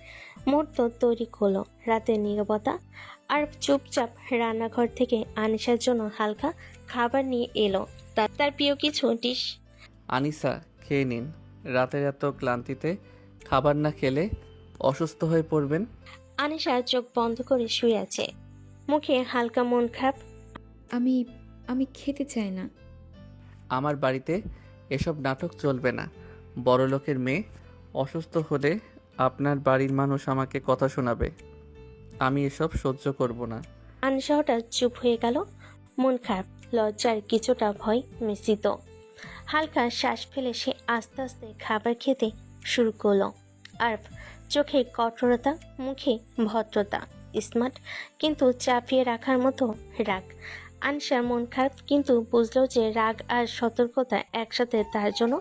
Speaker 3: মুহূর্ত তৈরি করলো। রাতের নীরবতা। আর চুপচাপ রান্নাঘর থেকে আনিশার জন্য হালকা খাবার নিয়ে এলো, তার প্রিয় কিছু ডিশ।
Speaker 1: আনিসা, খেয়ে নিন। রাতের এত ক্লান্তিতে খাবার না খেলে অসুস্থ হয়ে পড়বেন।
Speaker 3: আনিশা চোখ বন্ধ করে শুয়ে আছে, মুখে হালকা মন খারাপ।
Speaker 2: আমি খেতে চাই না।
Speaker 1: আমার বাড়িতে এসব নাটক চলবে না। বড়লোকের মেয়ে অসুস্থ হলে আপনার বাড়ির মানুষ আমাকে কথা শোনাবে। আমি এসব সহ্য করব না।
Speaker 3: আনিশা হঠাৎ চুপ হয়ে গেল, মন খারাপ, লজ্জার কিছুটা ভয় মিশ্রিত। হালকা শ্বাস ফেলে সে আস্তে আস্তে খাবার খেতে শুরু করলো। আর চোখে কঠোরতা, মুখে ভদ্রতা, স্মার্ট কিন্তু চাপিয়ে রাখার মতো রাগ। আনিশার মন খারাপ, কিন্তু বুঝলো যে রাগ আর সতর্কতা একসাথে তার জন্য।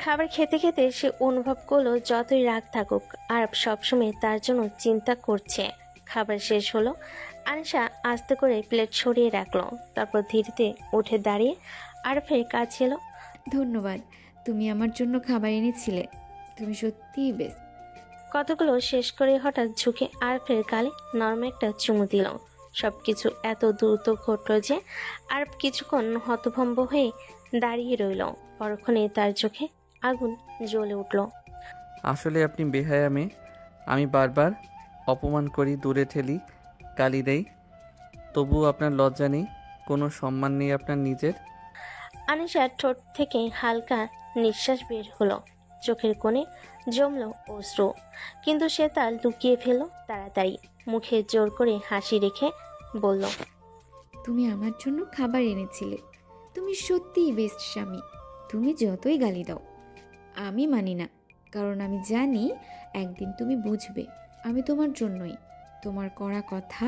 Speaker 3: খাবার খেতে খেতে সে অনুভব করলো যতই রাগ থাকুক, আরব সবসময় তার জন্য চিন্তা করছে। খাবার শেষ হলো। আনিশা আস্তে করে প্লেট সরিয়ে রাখলো, তারপর ধীরে ধীরে উঠে দাঁড়িয়ে আরফের কাছে এলো।
Speaker 2: ধন্যবাদ, তুমি আমার জন্য খাবার এনেছিলে। তুমি সত্যিই বেশ।
Speaker 3: কতগুলো শেষ করে হঠাৎ ঝুঁকে আরফের গালে নরম একটা চুমু দিল। সবকিছু এত দ্রুত ঘটল যে আরব কিছুক্ষণ হতভম্ব হয়ে দাঁড়িয়ে রইল। পরক্ষণে তার চোখে আগুন জ্বলে উঠল।
Speaker 1: আসলে আপনি বেহায়া মেয়ে। আমি বারবার অপমান করি, দূরে ঠেলি, গালি দেই, তবুও আপনার লজ্জা নেই, কোনো সম্মান নেই আপনার নিজের।
Speaker 3: আনিশার ঠোঁট থেকে হালকা নিঃশ্বাস বের হলো, চোখের কোণে জমল অশ্রু, কিন্তু সে তা লুকিয়ে ফেলল তাড়াতাড়ি। মুখে জোর করে হাসি রেখে বলল,
Speaker 2: তুমি আমার জন্য খাবার এনেছিলে। তুমি সত্যিই বেস্ট স্বামী। তুমি যতই গালি দাও আমি মানি না, কারণ আমি জানি একদিন তুমি বুঝবে আমি তোমার জন্যই। তোমার করা কথা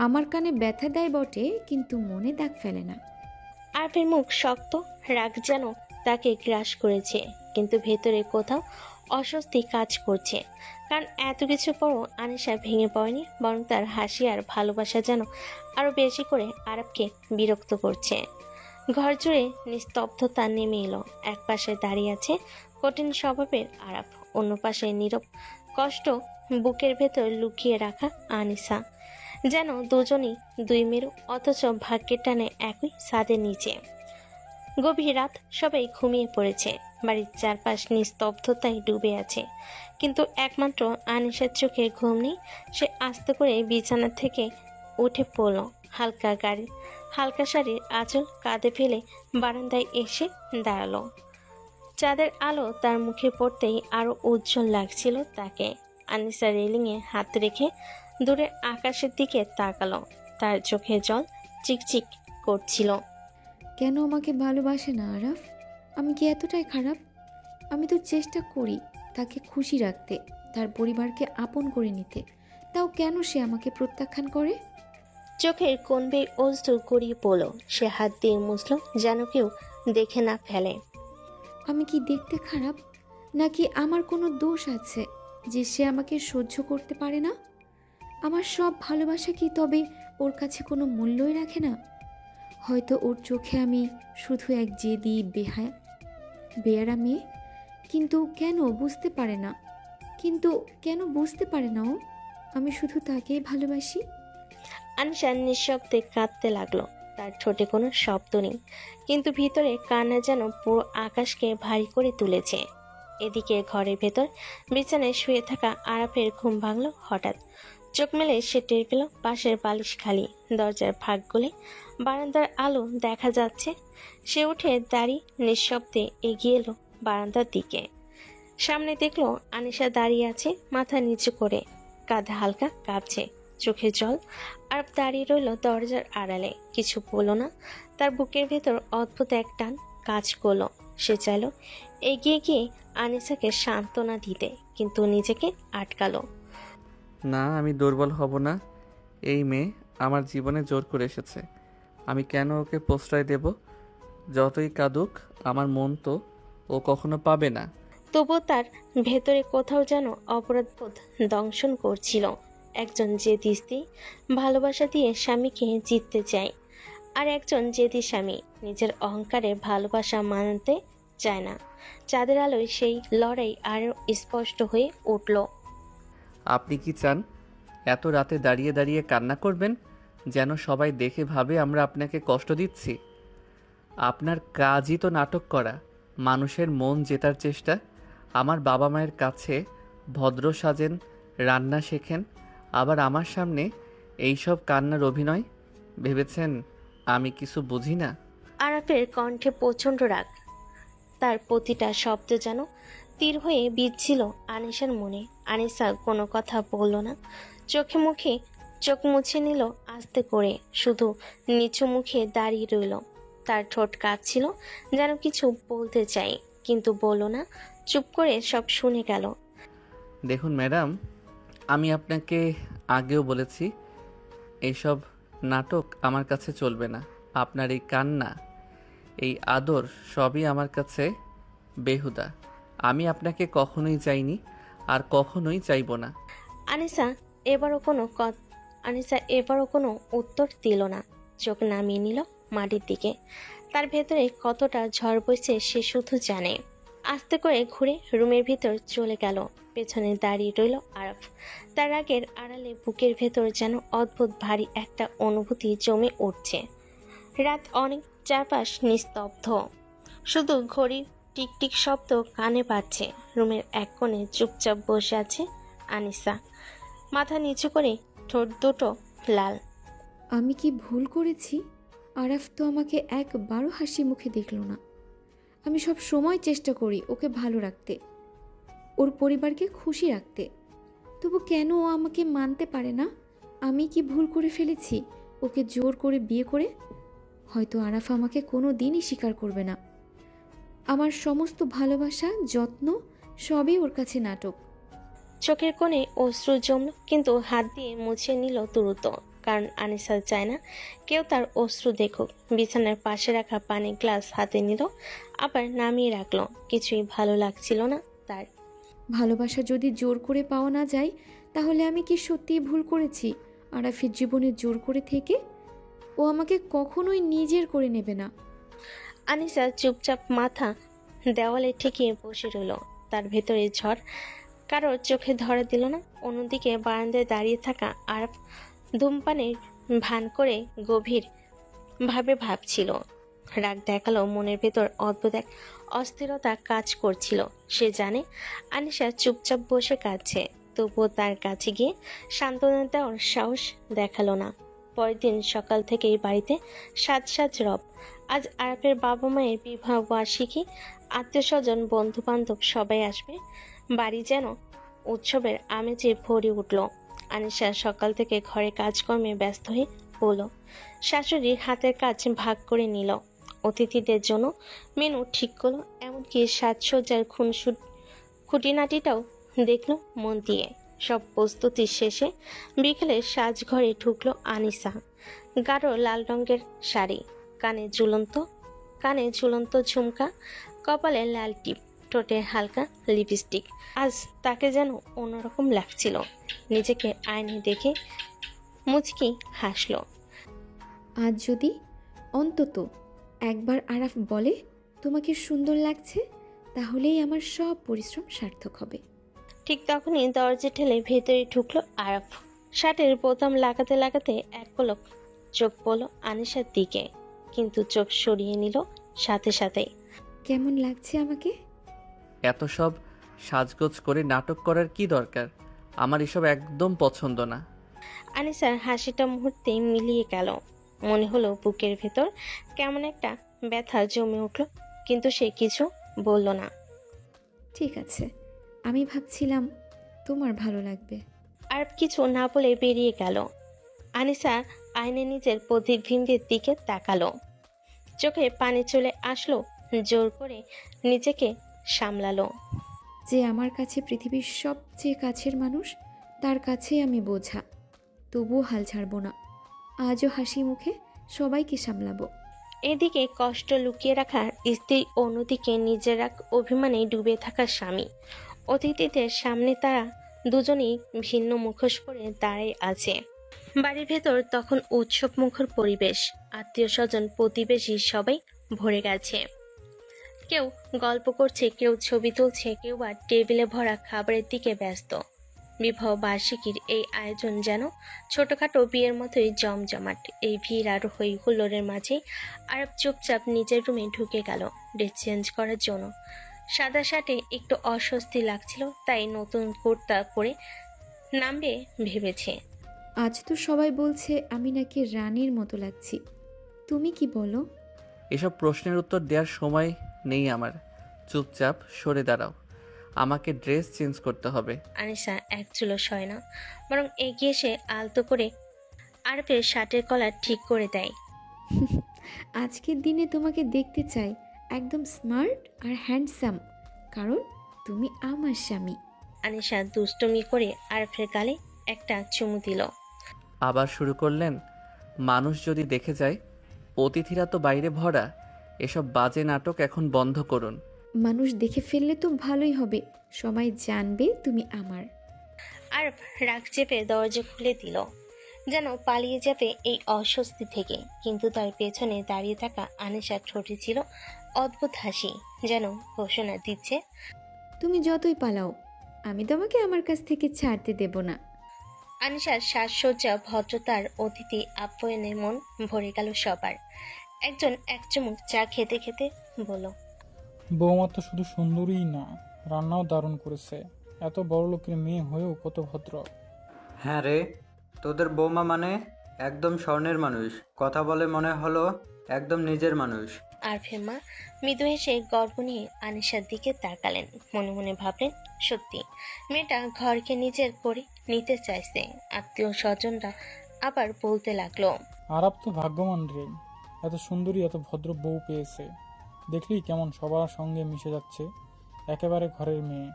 Speaker 2: আমার কানে ব্যথা দেয় বটে, কিন্তু মনে দাগ ফেলে না।
Speaker 3: আরফের মুখ শক্ত, রাগ যেন তাকে গ্রাস করেছে, কিন্তু ভেতরে কোথাও অস্বস্তি কাজ করছে। কারণ এত কিছু পরও আনিশা ভেঙে পড়েনি, বরং তার হাসি আর ভালোবাসা যেন আরো বেশি করে আরবকে বিরক্ত করছে। ঘর জুড়ে নিস্তব্ধতা নেমে এলো। এক পাশে দাঁড়িয়ে আছে কঠিন স্বভাবের আরব, অন্য পাশে নীরব, কষ্ট বুকের ভেতর লুকিয়ে রাখা আনিসা। যেন দুজনই দুই মেরু, অথচ ভাগ্যের টানে একই ছাদের নিচে। গভীর রাত, সবাই ঘুমিয়ে পড়েছে। বাড়ির চারপাশ নিস্তব্ধতায় ডুবে আছে, কিন্তু একমাত্র আনিসার চোখে ঘুম নেই। সে আস্তে করে বিছানা থেকে উঠে পড়ল। হালকা শাড়ির আঁচল কাঁধে ফেলে বারান্দায় এসে দাঁড়ালো। চাঁদের আলো তার মুখে পড়তেই আরো উজ্জ্বল লাগছিল তাকে। আনিসা রেলিংয়ে হাত রেখে দূরে আকাশের দিকে তাকালো। তার চোখে জল চিকচিক করছিল।
Speaker 2: কেন আমাকে ভালোবাসে না আরাফ? আমি কি এতটাই খারাপ? আমি তো চেষ্টা করি তাকে খুশি রাখতে, তার পরিবারকে আপন করে নিতে। তাও কেন সে আমাকে প্রত্যাখ্যান করে?
Speaker 3: চোখের কোণ বেয়ে অশ্রু গড়িয়ে পড়ল। সে হাত দিয়ে মুছল যেন কেউ দেখে না ফেলে।
Speaker 2: আমি কি দেখতে খারাপ, নাকি আমার কোনো দোষ আছে যে সে আমাকে সহ্য করতে পারে না? আমার সব ভালোবাসা কি তবে ওর কাছে কোনো মূল্যই রাখে না? হয়তো ওর চোখে আমি শুধু এক জেদি বেয়ারা মেয়ে। কিন্তু কেন বুঝতে পারে না ও আমি শুধু তাকেই ভালোবাসি?
Speaker 3: আনিশা নিঃশব্দে কাঁদতে লাগলো। তার ঠোঁটে কোনো শব্দ নেই, কিন্তু ভিতরে কান্না যেন পুরো আকাশকে ভারী করে তুলেছে। এদিকে ঘরের ভেতর বিছানায় শুয়ে থাকা আরাফের ঘুম ভাঙল হঠাৎ। চোখ মেলে সে টের পেল পাশের বালিশ খালি। দরজার ফাঁক গলে বারান্দার আলো দেখা যাচ্ছে। সে উঠে দাঁড়িয়ে নিঃশব্দে এগিয়ে এলো বারান্দার দিকে। সামনে দেখলো আনিশা দাঁড়িয়ে আছে, মাথা নিচু করে, কাঁধে হালকা কাঁপছে, চোখে জল। আর দাঁড়িয়ে রইল দরজার আড়ালে, কিছু বলল না। তার বুকের ভেতর অদ্ভুত এক টান কাজ করলো। সে চাইল এগিয়ে গিয়ে আনিসাকে সান্ত্বনা দিতে, কিন্তু নিজেকে আটকালো।
Speaker 1: না, আমি দুর্বল হব না। এই মেয়ে আমার জীবনে জোর করে এসেছে, আমি কেন ওকে প্রশ্রয় দেব? যতই কাঁদুক, আমার মন তো ও কখনো পাবে না।
Speaker 3: তবুও তার ভেতরে কোথাও যেন অপরাধবোধ দংশন করছিল। একজন জেদি স্ত্রী ভালোবাসা দিয়ে স্বামীকে জিততে চায়, আর একজন জেদি স্বামী নিজের অহংকারে ভালোবাসা মানতে চায় না। চাঁদের আলোয় সেই লড়াই আরও স্পষ্ট হয়ে উঠল।
Speaker 1: আপনি কি চান এত রাতে দাঁড়িয়ে দাঁড়িয়ে কান্না করবেন, যেন সবাই দেখে ভাবে আমরা আপনাকে কষ্ট দিচ্ছি? আপনার কাজই তো নাটক করা, মানুষের মন জেতার চেষ্টা। আমার বাবা মায়ের কাছে ভদ্র সাজেন, রান্না শেখেন, আবার আমার সামনে এইসব কান্নার অভিনয়। ভেবেছেন আমি কিছু বুঝি না?
Speaker 3: আরাফের কণ্ঠে প্রচণ্ড রাগ। তার প্রতিটা শব্দ যেন তীর হয়ে বিঁধছিল আনিসার মনে। আনিসা কোনো কথা বলল না, চোখে মুখে চোখ মুছে নিল আস্তে করে, শুধু নিচু মুখে দাঁড়িয়ে রইল। তার ঠোঁট কাঁপছিল, যেন কিছু বলতে চাই, কিন্তু বলল না, চুপ করে সব শুনে গেল।
Speaker 1: দেখুন ম্যাডাম, আমি আপনাকে আগেও বলেছি এইসব নাটক আমার কাছে চলবে না। আপনার এই কান্না, এই আদর সবই আমার কাছে বেহুদা। আমি আপনাকে কখনোই চাইনি, আর কখনোই চাইব না।
Speaker 3: আনিসা এবারও কোনো উত্তর দিল না, চোখ নামিয়ে নিল মাটির দিকে। তার ভেতরে কতটা ঝড় বইছে সে শুধু জানে। আস্তে করে ঘুরে রুমের ভিতর চলে গেল। পেছনে দাঁড়িয়ে রইল আরাফ। তার আগের আড়ালে বুকের ভেতর যেন অদ্ভুত ভারী একটা অনুভূতি জমে উঠছে। রাত অনেক, চারপাশ নিস্তব্ধ, শুধু ঘড়ির টিকটিক শব্দ কানে পাচ্ছে। রুমের এক কোণে চুপচাপ বসে আছে আনিসা, মাথা নিচু করে, ঠোঁট দুটো লাল।
Speaker 2: আমি কি ভুল করেছি? আরাফ তো আমাকে একবারও হাসি মুখে দেখল না। আমি সব সময় চেষ্টা করি ওকে ভালো রাখতে, ওর পরিবারকে খুশি রাখতে। তবু কেন ও আমাকে মানতে পারে না? আমি কি ভুল করে ফেলেছি ওকে জোর করে বিয়ে করে? হয়তো আরাফ আমাকে কোনো দিনই স্বীকার করবে না। আমার সমস্ত ভালোবাসা, যত্ন সবই ওর কাছে নাটক।
Speaker 3: চোখের কোণে অশ্রু জমল, কিন্তু হাত দিয়ে মুছে নিল দ্রুত, কারণ আনিসা চায় না কেউ তার অশ্রু দেখুক। বিছানার পাশে রাখা পানির গ্লাস হাতে নিল, আবার নামিয়ে রাখলো। কিছুই ভালো লাগছিল না তার।
Speaker 2: ভালোবাসা যদি জোর করে পাওয়া না যায়, তাহলে আমি কি সত্যিই ভুল করেছি আরাফের জীবনে জোর করে থেকে? ও আমাকে কখনোই নিজের করে নেবে না।
Speaker 3: আনিসা চুপচাপ মাথা দেওয়ালে ঠেকিয়ে বসে রইল। তার ভেতরে ঝড় কারোর চোখে ধরা দিল না। অন্যদিকে বারান্দায় দাঁড়িয়ে থাকা আরব ধূমপানের ভান করে গভীর ভাবে ভাবছিল। রাগ দেখালো, মনের ভেতর অদ্ভুত এক অস্থিরতা কাজ করছিল। সে জানে আনিশা চুপচাপ বসে কাঁদছে, তবুও তার কাছে গিয়ে সান্ত্বনা দেওয়ার সাহস দেখালো না। পরের দিন সকাল থেকেই বাড়িতে সাজ সাজ রব। আজ আরবের বাবা মায়ের বিবাহ বার্ষিকী, আত্মীয় স্বজন বন্ধু বান্ধব সবাই আসবে। বাড়ি যেন উৎসবের আমেজে ভরে উঠল। আনিশা সকাল থেকে ঘরে কাজকর্মে ব্যস্ত হয়ে পড়ল। শাশুড়ির হাতের কাজ ভাগ করে নিল, অতিথিদের জন্য মেনু ঠিক করলো, এমনকি সাজসজ্জার খুঁটিনাটিটাও দেখলো মন দিয়ে। সব প্রস্তুতি শেষে বিকেলে সাজঘরে ঢুকলো আনিসা। গাঢ় লাল রঙের শাড়ি, কানে ঝুলন্ত ঝুমকা, কপালে লাল টিপ, ঠোঁটে হালকা লিপস্টিক। আজ তাকে যেন অন্যরকম লাগছিল। নিজেকে আয়নায় দেখে মুচকি হাসলো।
Speaker 2: আজ যদি অন্তত একবার আরাফ বলে তোমাকে সুন্দর লাগছে, তাহলেই আমার সব পরিশ্রম সার্থক হবে।
Speaker 3: ঠিক তখনই দরজা ঠেলে ভেতরে ঢুকলো আরাফ। শার্টের বোতাম লাগাতে লাগাতে এক পলক চোখ পড়ল আনিশার দিকে, কিন্তু চোখ সরিয়ে নিল সাথে সাথেই।
Speaker 2: কেমন লাগছে আমাকে?
Speaker 1: এত সব সাজগোজ করে নাটক করার কি দরকার? আমার এসব একদম পছন্দ না।
Speaker 3: আনিসার হাসিটা মুহূর্তে মিলিয়ে গেল। মনে হলো বুকের ভেতর কেমন একটা ব্যথা জমে উঠল, কিন্তু সে কিছু বলল না।
Speaker 2: ঠিক আছে, আমি ভাবছিলাম তোমার ভালো লাগবে।
Speaker 3: আর কিছু না বলে বেরিয়ে গেল। আনিসা আয়নে নিজের প্রতিবিম্বের দিকে তাকালো, চোখে পানি চলে আসলো। জোর করে নিজেকে সামলালো।
Speaker 2: যে আমার কাছে পৃথিবীর সবচেয়ে কাছের মানুষ, তার কাছে আমি বোঝা, তবুও হাল ছাড়বো না। আজও হাসি মুখে সবাইকে সামলাবো।
Speaker 3: এদিকে কষ্ট লুকিয়ে রাখার স্ত্রী, অন্যদিকে নিজের এক অভিমানে ডুবে থাকা স্বামী। অতিথিদের সামনে তারা দুজনেই ভিন্ন মুখোশ পরে দাঁড়ায় আছে। বাড়ির ভেতর তখন উৎসব মুখর পরিবেশ। আত্মীয় স্বজন প্রতিবেশী সবাই ভরে গেছে। কেউ গল্প করছে, কেউ ছবি তুলছে, কেউ বা টেবিলে ভরা খাবারের দিকে ব্যস্ত। বিবাহ বার্ষিকীর এই আয়োজন যেন ছোটখাটো বিয়ের মতোই জমজমাট। এই ভিড় আর হই হুল্লোড়ের মাঝে আরব চুপচাপ নিজের রুমে ঢুকে গেল ড্রেস চেঞ্জ করার জন্য। সাদা শার্টে একটু অস্বস্তি লাগছিল, তাই নতুন কুর্তা পরে নামবে ভেবেছে।
Speaker 2: আজ তো সবাই বলছে আমি নাকি রানীর মতো লাগছি, তুমি কি বলো?
Speaker 1: এসব প্রশ্নের উত্তর দেওয়ার সময় নেই আমার। চুপচাপ সরে দাঁড়াও, আমাকে ড্রেস চেঞ্জ করতে হবে।
Speaker 3: আনিসা এক চুলো সয় না, বরং এগিয়ে এসে আলতো করে আরবের শার্টের কলার ঠিক করে দেয়।
Speaker 2: আজকের দিনে তোমাকে দেখতে চাই একদম স্মার্ট আর হ্যান্ডসাম, কারণ তুমি আমার স্বামী।
Speaker 3: আনিসা দুষ্টুমি করে আরফের গালে একটা চুমু দিল।
Speaker 1: আবার শুরু করলেন? মানুষ যদি দেখে যায়, অতিথিরা তো বাইরে ভরা। এসব বাজে নাটক এখন বন্ধ করুন।
Speaker 2: মানুষ দেখে ফেললে তো ভালোই হবে, সবাই জানবে তুমি আমার।
Speaker 3: আরব রাগ চেপে দরজা খুলে দিল, যেন পালিয়ে যাবে এই অস্বস্তি থেকে। কিন্তু তার পেছনে দাঁড়িয়ে থাকা আনিসার ঠোঁটে ছিল অদ্ভুত হাসি, যেন ঘোষণা দিচ্ছে,
Speaker 2: তুমি যতই পালাও, আমি তোমাকে আমার কাছ থেকে ছাড়তে দেব না।
Speaker 3: আনিসার সাজসজ্জা, ভদ্রতার, অতিথি আপ্যায়নে মন ভরে গেল সবার। একজন এক চুমুক চা খেতে খেতে বলল,
Speaker 13: বৌমা তো শুধু সুন্দরীই না, রান্নাও দারুণ করেছে। এত বড় লোকের মেয়ে হয়েও কত ভদ্র।
Speaker 8: হ্যাঁ রে, তোদের বৌমা মানে একদম স্বর্ণের মানুষ, কথা বলে মনে হলো একদম নিজের মানুষ।
Speaker 3: আরফের মা মৃদু হেসে গর্ব নিয়ে আনিসার দিকে তাকালেন। মনে মনে ভাবলেন, সত্যি মেয়েটা ঘরকে নিজের করে নিতে চাইছে। আত্মীয় স্বজনরা আবার বলতে লাগলো,
Speaker 13: আরব তো ভাগ্যবান রে, এত সুন্দরী এত ভদ্র বউ পেয়েছে। দেখলি কেমন সবার সঙ্গে মিশে যাচ্ছে, একেবারে ঘরের মেয়ে।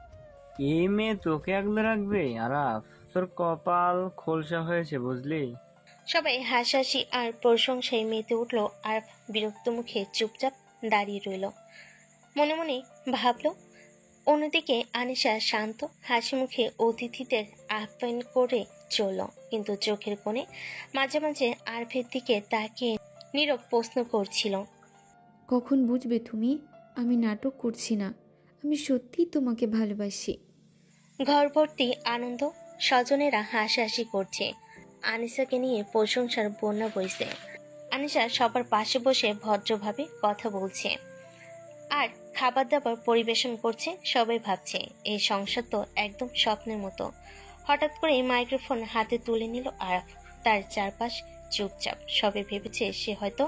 Speaker 11: এই মেয়ে তোকে আগলে রাখবে আরাফ, তোর কপাল খোলসা হয়েছে বুঝলি।
Speaker 3: সবাই হাসাহাসি আর প্রশংসায় মেতে উঠল। আর বিরক্ত মুখে চুপচাপ দাঁড়িয়ে রইল। মনে মনে ভাবল। অন্যদিকে আনিশা শান্ত হাসি মুখে অতিথিদের আপ্যায়ন করে চলল, কিন্তু চোখের কোণে মাঝে মাঝে আরফের দিকে তাকিয়ে নীরব প্রশ্ন করছিল,
Speaker 2: কখন বুঝবে তুমি আমি নাটক করছি না, আমি সত্যিই তোমাকে ভালোবাসি।
Speaker 3: ঘর ভর্তি আনন্দ, স্বজনেরা হাসাহাসি করছে। আনিসাকে নিয়ে প্রশংসার বন্যা বইছে। আনিসা সবার পাশে বসে ভদ্রভাবে কথা বলছে আর খাবার দাবার পরিবেশন করছে। সবাই ভাবছে এই সংসার তো একদম স্বপ্নের মতো। হঠাৎ করে মাইক্রোফোন হাতে তুলে নিল আরাফ। তার চারপাশ চুপচাপ। সবে ভেবেছে সে হয়তো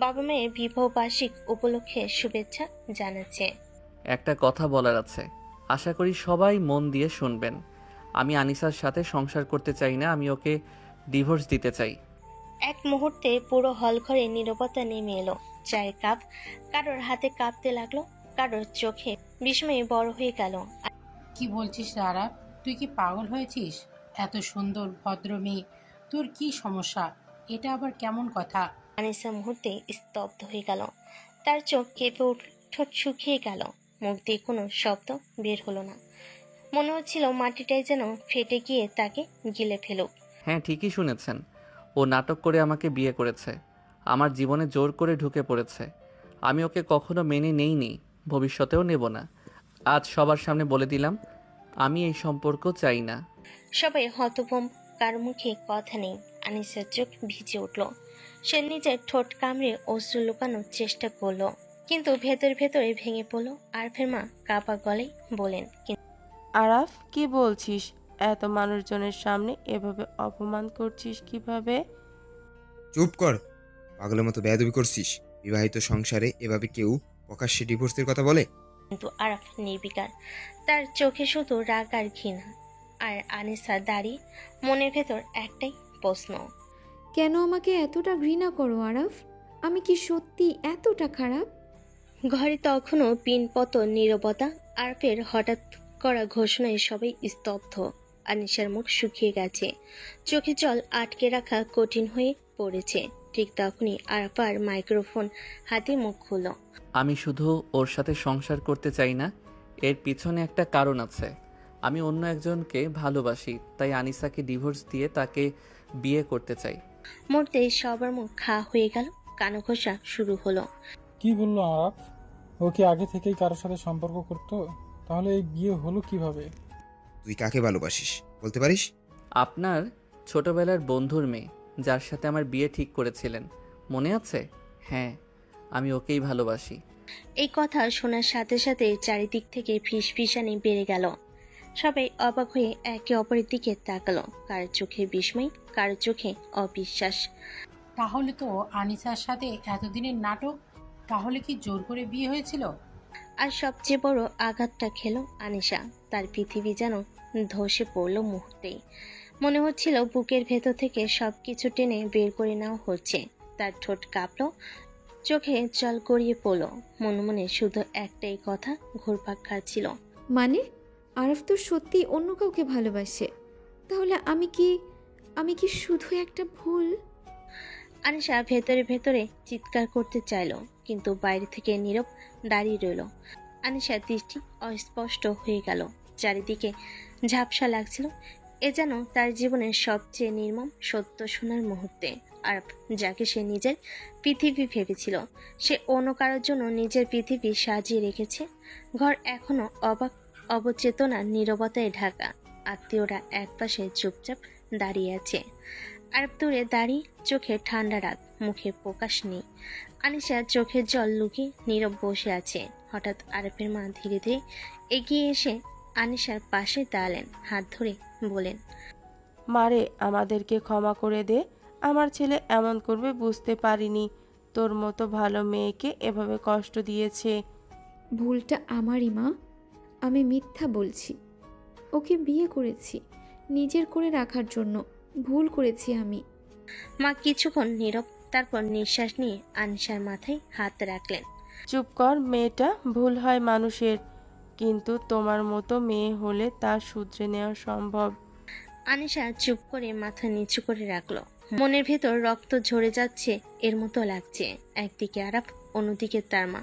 Speaker 3: বাবা মায়ের বিবাহ বার্ষিক উপলক্ষে শুভেচ্ছা জানাচ্ছে।
Speaker 1: একটা কথা বলার আছে, আশা করি সবাই মন দিয়ে শুনবেন। আমি আনিসার সাথে সংসার করতে চাই না, আমি ওকে ডিভোর্স দিতে চাই।
Speaker 3: এক মুহূর্তে পুরো হল ঘরে নীরবতা নেমে এলো। চায়ের কাপ কারোর হাতে কাঁপতে লাগলো, কারোর চোখে বিস্ময়ে বড় হয়ে গেল।
Speaker 14: কি বলছিস আরাফ? তুই কি পাগল হয়েছিস? এত সুন্দর ভদ্র মেয়ে, তোর কি সমস্যা? এটা আবার কেমন কথা?
Speaker 3: আনিসা মুহূর্তে স্তব্ধ হয়ে গেল। তার চোখ কেঁপে উঠল, ঠোঁট শুকিয়ে গেল, মুখ দিয়ে কোনো শব্দ বের হলো না। মনে হচ্ছিল মাটিটাই যেন ফেটে গিয়ে তাকে গিলে ফেলুক।
Speaker 1: হ্যাঁ, ঠিকই শুনেছেন। ও নাটক করে আমাকে বিয়ে করেছে, আমার জীবনে জোর করে ঢুকে পড়েছে। আমি ওকে কখনো মেনে নেইনি, ভবিষ্যতেও নেব না। আজ সবার সামনে বলে দিলাম, আমি এই সম্পর্ক চাই না।
Speaker 3: সবাই হতভম্ব, কার মুখে কথা নেই। আনিসার চোখ ভিজে উঠল। সে নিজের ঠোঁট কামড়ে অশ্রু লুকানোর চেষ্টা করলো, কিন্তু ভেতরে ভেঙে পড়ল। আরফের মা কাপা গলায় বলেন,
Speaker 7: আরাফ, কি বলছিস? এত মানুষজনের সামনে এভাবে অপমান করছিস কিভাবে?
Speaker 10: চুপ কর, পাগলের মতো বেয়াদবি করছিস। বিবাহিত সংসারে এভাবে কেউ প্রকাশ্যে ডিভোর্সের কথা বলে?
Speaker 3: কিন্তু আরাফ নির্বিকার। তার চোখে শুধু রাগ আর ঘৃণা। আর আনিসা দাঁড়িয়ে, মনের ভেতর একটাই প্রশ্ন,
Speaker 2: কেন আমাকে এতটা ঘৃণা করো আরাফ? আমি কি সত্যি এতটা খারাপ?
Speaker 3: ঘরে তখনও পিনপতন নীরবতা। আরফের হঠাৎ করা ঘোষণায় সবাই স্তব্ধ। আনিসার মুখ শুকিয়ে গেছে, চোখে জল আটকে রাখা কঠিন হয়ে পড়েছে। ঠিক তখনই আরফার মাইক্রোফোন হাতে মুখ খুলল।
Speaker 1: আমি শুধু ওর সাথে সংসার করতে চাই না, এর পিছনে একটা কারণ আছে। আমি অন্য একজনকে ভালোবাসি, তাই আনিসাকে ডিভোর্স দিয়ে তাকে বিয়ে করতে চাই।
Speaker 3: মুহূর্তে সবার মুখ খা হয়ে গেল, কানঘোষা শুরু হলো।
Speaker 13: কি বললো আরাফ? ও কি আগে থেকেই কারোর সাথে সম্পর্ক করতো? তাহলে এই বিয়ে হলো কিভাবে?
Speaker 10: তুই কাকে ভালোবাসিস বলতে পারিস?
Speaker 1: আপনার ছোটবেলার বন্ধুর মেয়ে, যার সাথে আমার বিয়ে ঠিক করেছিলেন, মনে আছে? হ্যাঁ, আমি ওকেই ভালোবাসি।
Speaker 3: এই কথা শোনার সাথে সাথে চারিদিক থেকে ফিসফিসানি বেড়ে গেল। সবাই অবাক হয়ে একে অপরের দিকে তাকালো। কার চোখে বিস্ময়, কার চোখে অবিশ্বাস।
Speaker 14: তাহলে তো আনিসার সাথে এতদিনের নাটক। তাহলে কি জোর করে বিয়ে হয়েছিল?
Speaker 3: আর সবচেয়ে বড় আঘাতটা খেলো আনিসা। তার পৃথিবী যেন ধসে পড়ল মুহূর্তেই। মনে হচ্ছিল বুকের ভেতর থেকে সবকিছু টেনে বের করে নেওয়া হচ্ছে। তার ঠোঁট কাঁপলো, চোখে জল গড়িয়ে পড়লো। মনে মনে শুধু একটাই কথা ঘুরপাক খাচ্ছিল,
Speaker 2: মানে আরফ তো সত্যি অন্য কাউকে ভালোবাসে? তাহলে আমি কি শুধু একটা ভুল?
Speaker 3: আনিসা ভেতরে চিৎকার করতে চাইলো, কিন্তু বাইরে থেকে নীরব দাঁড়িয়ে রইল। আনিসার দৃষ্টি অস্পষ্ট হয়ে গেল, চারিদিকে ঝাপসা লাগছিল। এ যেন তার জীবনের সবচেয়ে নির্মম সত্য শোনার মুহূর্তে। আর যাকে সে নিজের পৃথিবী ভেবেছিল, সে অন্য কারোর জন্য নিজের পৃথিবী সাজিয়ে রেখেছে। ঘর এখনো অবচেতনা নীরবতায় ঢাকা। আত্মীয়রা একপাশে চুপচাপ দাঁড়িয়ে আছে। আর দূরে দাঁড়িয়ে, চোখে ঠান্ডা রাগ, মুখে প্রকাশ নেই। আনিসা চোখের জল লুকিয়ে নীরব বসে আছে। হঠাৎ আরফের মা ধীরে ধীরে এগিয়ে এসে আনিসার পাশে দাঁড়ালেন, হাত ধরে বলেন,
Speaker 7: মারে, আমাদেরকে ক্ষমা করে দে। আমার ছেলে এমন করবে বুঝতে পারিনি। তোর মতো ভালো মেয়েকে এভাবে কষ্ট দিয়েছে।
Speaker 2: ভুলটা আমারই মা, আমি মিথ্যা বলছি। ওকে বিয়ে করেছি নিজের করে রাখার জন্য, ভুল করেছি আমি।
Speaker 3: মা কিছুক্ষণ নীরব, তারপর নিঃশ্বাস নিয়ে আনিসার মাথায় হাত রাখলেন।
Speaker 7: চুপ কর, মেয়েটা। ভুল হয় মানুষের, কিন্তু তোমার মতো মেয়ে হলে তা শুধরে নেওয়া সম্ভব।
Speaker 3: আনিসা চুপ করে মাথা নিচু করে রাখলো। মনের ভেতর রক্ত ঝরে যাচ্ছে এর মতো লাগছে। একদিকে আরাফ, অন্যদিকে তার মা।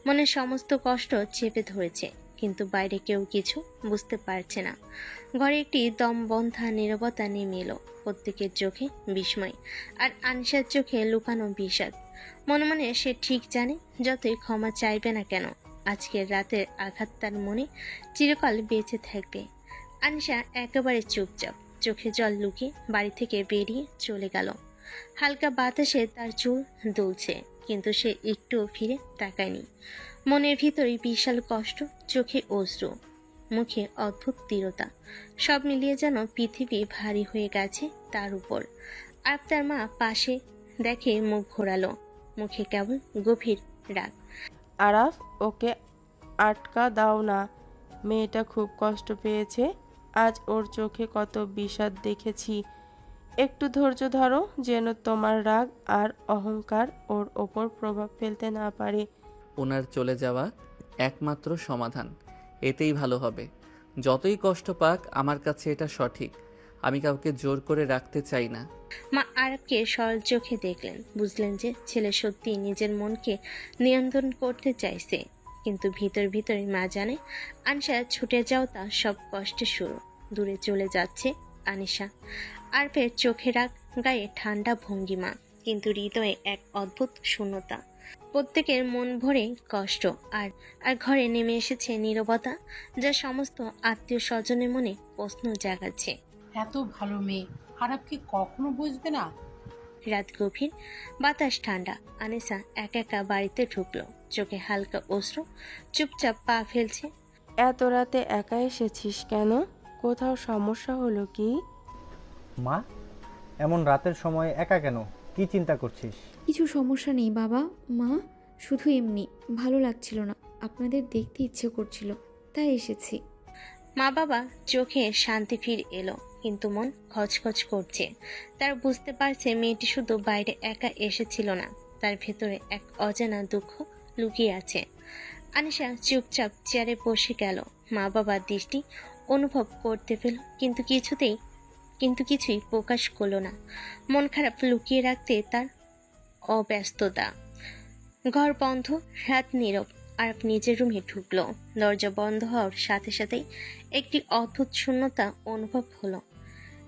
Speaker 3: মনের সমস্ত কষ্ট চেপে ধরেছে, কিন্তু বাইরে কেউ কিছু বুঝতে পারছে না। ঘরে একটি দম বন্ধা নীরবতা নেমে এলো। প্রত্যেকের চোখে বিস্ময়, আর আনিসার চোখে লুকানো বিষাদ। মনে মনে সে ঠিক জানে, যতই ক্ষমা চাইবে না কেন, আজকের রাতের আঘাত তার মনে চিরকাল বেঁচে থাকবে। আনিশা একেবারে চুপচাপ, চোখে জল লুকিয়ে বাড়ি থেকে বেরিয়ে চলে গেল। হালকা বাতাসে তার চুল দুলছে, কিন্তু সে একটুও ফিরে তাকায়নি। মনের ভিতরে বিশাল কষ্ট, চোখে অশ্রু, মুখে অদ্ভুত দৃঢ়তা। সব মিলিয়ে যেন পৃথিবী ভারী হয়ে গেছে তার উপর। আর তার মা পাশে দেখে মুখ ঘোরালো, মুখে কেবল গভীর রাগ।
Speaker 7: আরাফ, ওকে আটকা দাও না, মেয়েটা খুব কষ্ট পেয়েছে। আজ ওর চোখে কত বিষাদ দেখেছি। একটু ধৈর্য ধরো, যেন তোমার রাগ আর অহংকার ওর ওপর প্রভাব ফেলতে না পারে।
Speaker 1: ওনার চলে যাওয়া একমাত্র সমাধান, এতেই ভালো হবে। যতই কষ্ট পাক, আমার কাছে এটা সঠিক। আমি কাউকে জোর করে রাখতে চাই না।
Speaker 3: মা আরবকে সরল চোখে দেখলেন, বুঝলেন যে ছেলে সত্যি নিজের মনকে নিয়ন্ত্রণ করতে চাইছে। কিন্তু ভিতর ভিতরে মা জানে আনিশা ছুটে যাওয়া সব কষ্টের শুরু। দূরে চলে যাচ্ছে আনিশা। আরবের চোখে রাগ, গায়ে ঠান্ডা ভঙ্গিমা, কিন্তু হৃদয়ে এক অদ্ভুত শূন্যতা। প্রত্যেকের মন ভরে কষ্ট, আর আর ঘরে নেমে এসেছে নীরবতা, যা সমস্ত আত্মীয় স্বজনের মনে প্রশ্ন জাগাচ্ছে।
Speaker 14: এত ভালো মেয়ে আরব কি কখনো বুঝবে না?
Speaker 3: রাত গভীর, বাতাস ঠান্ডা। আনিসা একা একা বাড়িতে ঢুকলো, চোখে হালকা অশ্রু, চুপচাপ পা ফেলছে।
Speaker 7: এত রাতে একা এসেছিস কেন? কোথাও সমস্যা হলো কি?
Speaker 15: মা, এমন রাতের সময় একা কেন? কি চিন্তা করছিস?
Speaker 2: কিছু সমস্যা নেই বাবা। মা, শুধু এমনি ভালো লাগছিল না, আপনাদের দেখতে ইচ্ছে করছিল, তাই এসেছি।
Speaker 3: মা বাবা চোখে শান্তি ফির এলো, কিন্তু মন খচখচ করছে। তার বুঝতে পারছে মেয়েটি শুধু বাইরে একা এসেছিল না, তার ভেতরে এক অজানা দুঃখ লুকিয়ে আছে। আনিশা চুপচাপ চেয়ারে বসে গেল। মা বাবার দৃষ্টি অনুভব করতে পেল, কিন্তু কিছুই প্রকাশ করলো না। মন খারাপ লুকিয়ে রাখতে তার অব্যস্ততা। ঘর বন্ধ, রাত নীরব। আর নিজের রুমে ঢুকলো। দরজা বন্ধ হওয়ার সাথে সাথেই একটি অদ্ভুত শূন্যতা অনুভব হলো।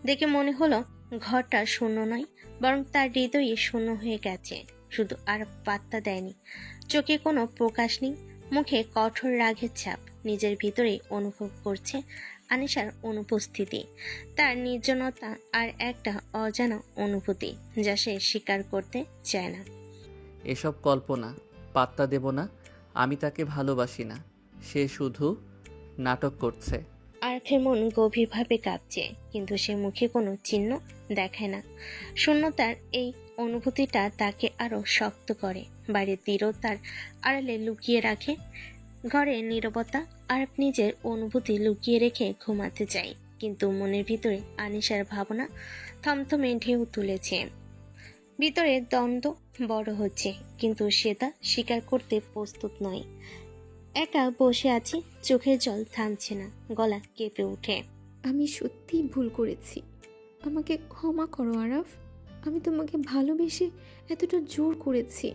Speaker 3: দেখে মনে হলো ঘরটা শূন্য নয়, বরং তার হৃদয়ে শূন্য হয়ে গেছে। শুধু আর পাত্তা দেয়নি, চোখে কোনো প্রকাশ নেই, মুখে কঠোর রাগের ছাপ। নিজের ভিতরে অনুভব করছে আনিশার অনুপস্থিতি, তার নির্জনতা আর একটা অজানা অনুভূতি, যা সে স্বীকার করতে চায় না।
Speaker 1: এসব কল্পনা, পাত্তা দেব না। আমি তাকে ভালোবাসি না, সে শুধু নাটক করছে।
Speaker 3: আরফের মন গভীরভাবে কাঁপছে, কিন্তু সে মুখে কোনো চিহ্ন দেখায় না। শূন্যতার এই অনুভূতিটা তাকে আরো শক্ত করে। বাইরের দৃঢ়তার আড়ালে লুকিয়ে রাখে ঘরে নীরবতা। আরফ নিজের অনুভূতি লুকিয়ে রেখে ঘুমাতে চায়, কিন্তু মনের ভিতরে আনিশার ভাবনা থমথমে ঢেউ তুলেছে। ভিতরে দ্বন্দ্ব বড় হচ্ছে, কিন্তু সে তা স্বীকার করতে প্রস্তুত নয়। একা বসে আছি, চোখের জল থামছে না, গলা কেঁপে ওঠে।
Speaker 2: আমি সত্যিই ভুল করেছি, আমাকে ক্ষমা করো আরাফ। আমি তোমাকে ভালোবেসে এতটা জোর করেছি।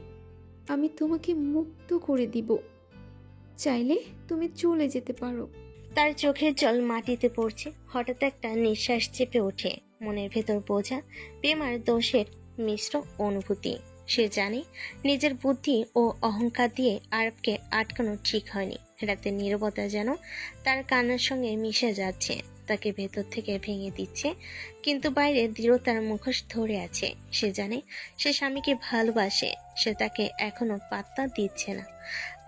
Speaker 2: আমি তোমাকে মুক্ত করে দিব, চাইলে তুমি চলে যেতে পারো।
Speaker 3: তার চোখের জল মাটিতে পড়ছে। হঠাৎ একটা নিঃশ্বাস চেপে ওঠে। মনের ভেতর বোঝা প্রেম আর দোষের মিশ্র অনুভূতি। সে জানে নিজের বুদ্ধি ও অহংকার দিয়ে আরবকে আটকানো ঠিক হয়নি। রাতের নীরবতা যেন তার কান্নার সঙ্গে মিশে যাচ্ছে, তাকে ভেতর থেকে ভেঙে দিচ্ছে। কিন্তু বাইরে দৃঢ়তার মুখোশ ধরে আছে। সে জানে সে স্বামীকে ভালোবাসে, সে তাকে এখনো পাত্তা দিচ্ছে না।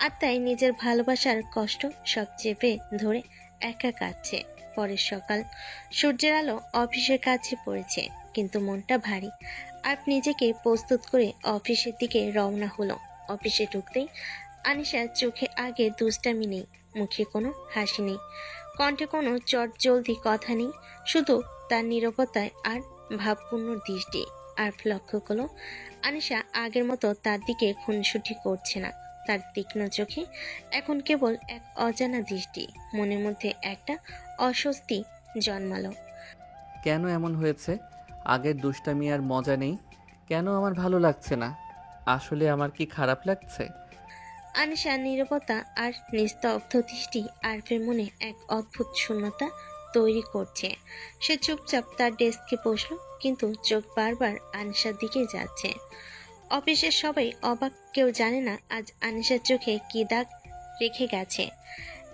Speaker 3: আর তাই নিজের ভালোবাসার কষ্ট সব চেপে ধরে একা কাঁদছে। পরের সকাল, সূর্যের আলো অফিসের কাছে পড়েছে, কিন্তু মনটা ভারী। আর নিজেকে প্রস্তুত করে অফিসের দিকে রওনা হলো। অফিসে ঢুকতেই আনিশার চোখে আগে দুষ্টামি নেই, মুখে কোনো হাসি নেই, কণ্ঠে কোনো চটজলদি কথা নেই, শুধু তার নীরবতায় আর ভাবপূর্ণ দৃষ্টি। আর লক্ষ্য করলো আনিশা আগের মতো তার দিকে খুনসুটি করছে না। তার তীক্ষ্ণ চোখে এখন কেবল এক অজানা দৃষ্টি। মনের মধ্যে একটা অস্বস্তি জন্মালো।
Speaker 1: কেন এমন হয়েছে? আগের দুষ্টামি আর মজা নেই কেন? আমার ভালো লাগছে না। আসলে আমার কি খারাপ লাগছে?
Speaker 3: আনিশা নীরবতা আর নিস্তব্ধ দৃষ্টি আরফের মনে এক অদ্ভুত শূন্যতা তৈরি করছে। সে চুপচাপ তার ডেস্কে বসলো, কিন্তু চোখ বারবার আনিশার দিকে যাচ্ছে। অফিসের সবাই অবাক, কেউ জানে না আজ আনিশার চোখে কি দাগ রেখে গেছে।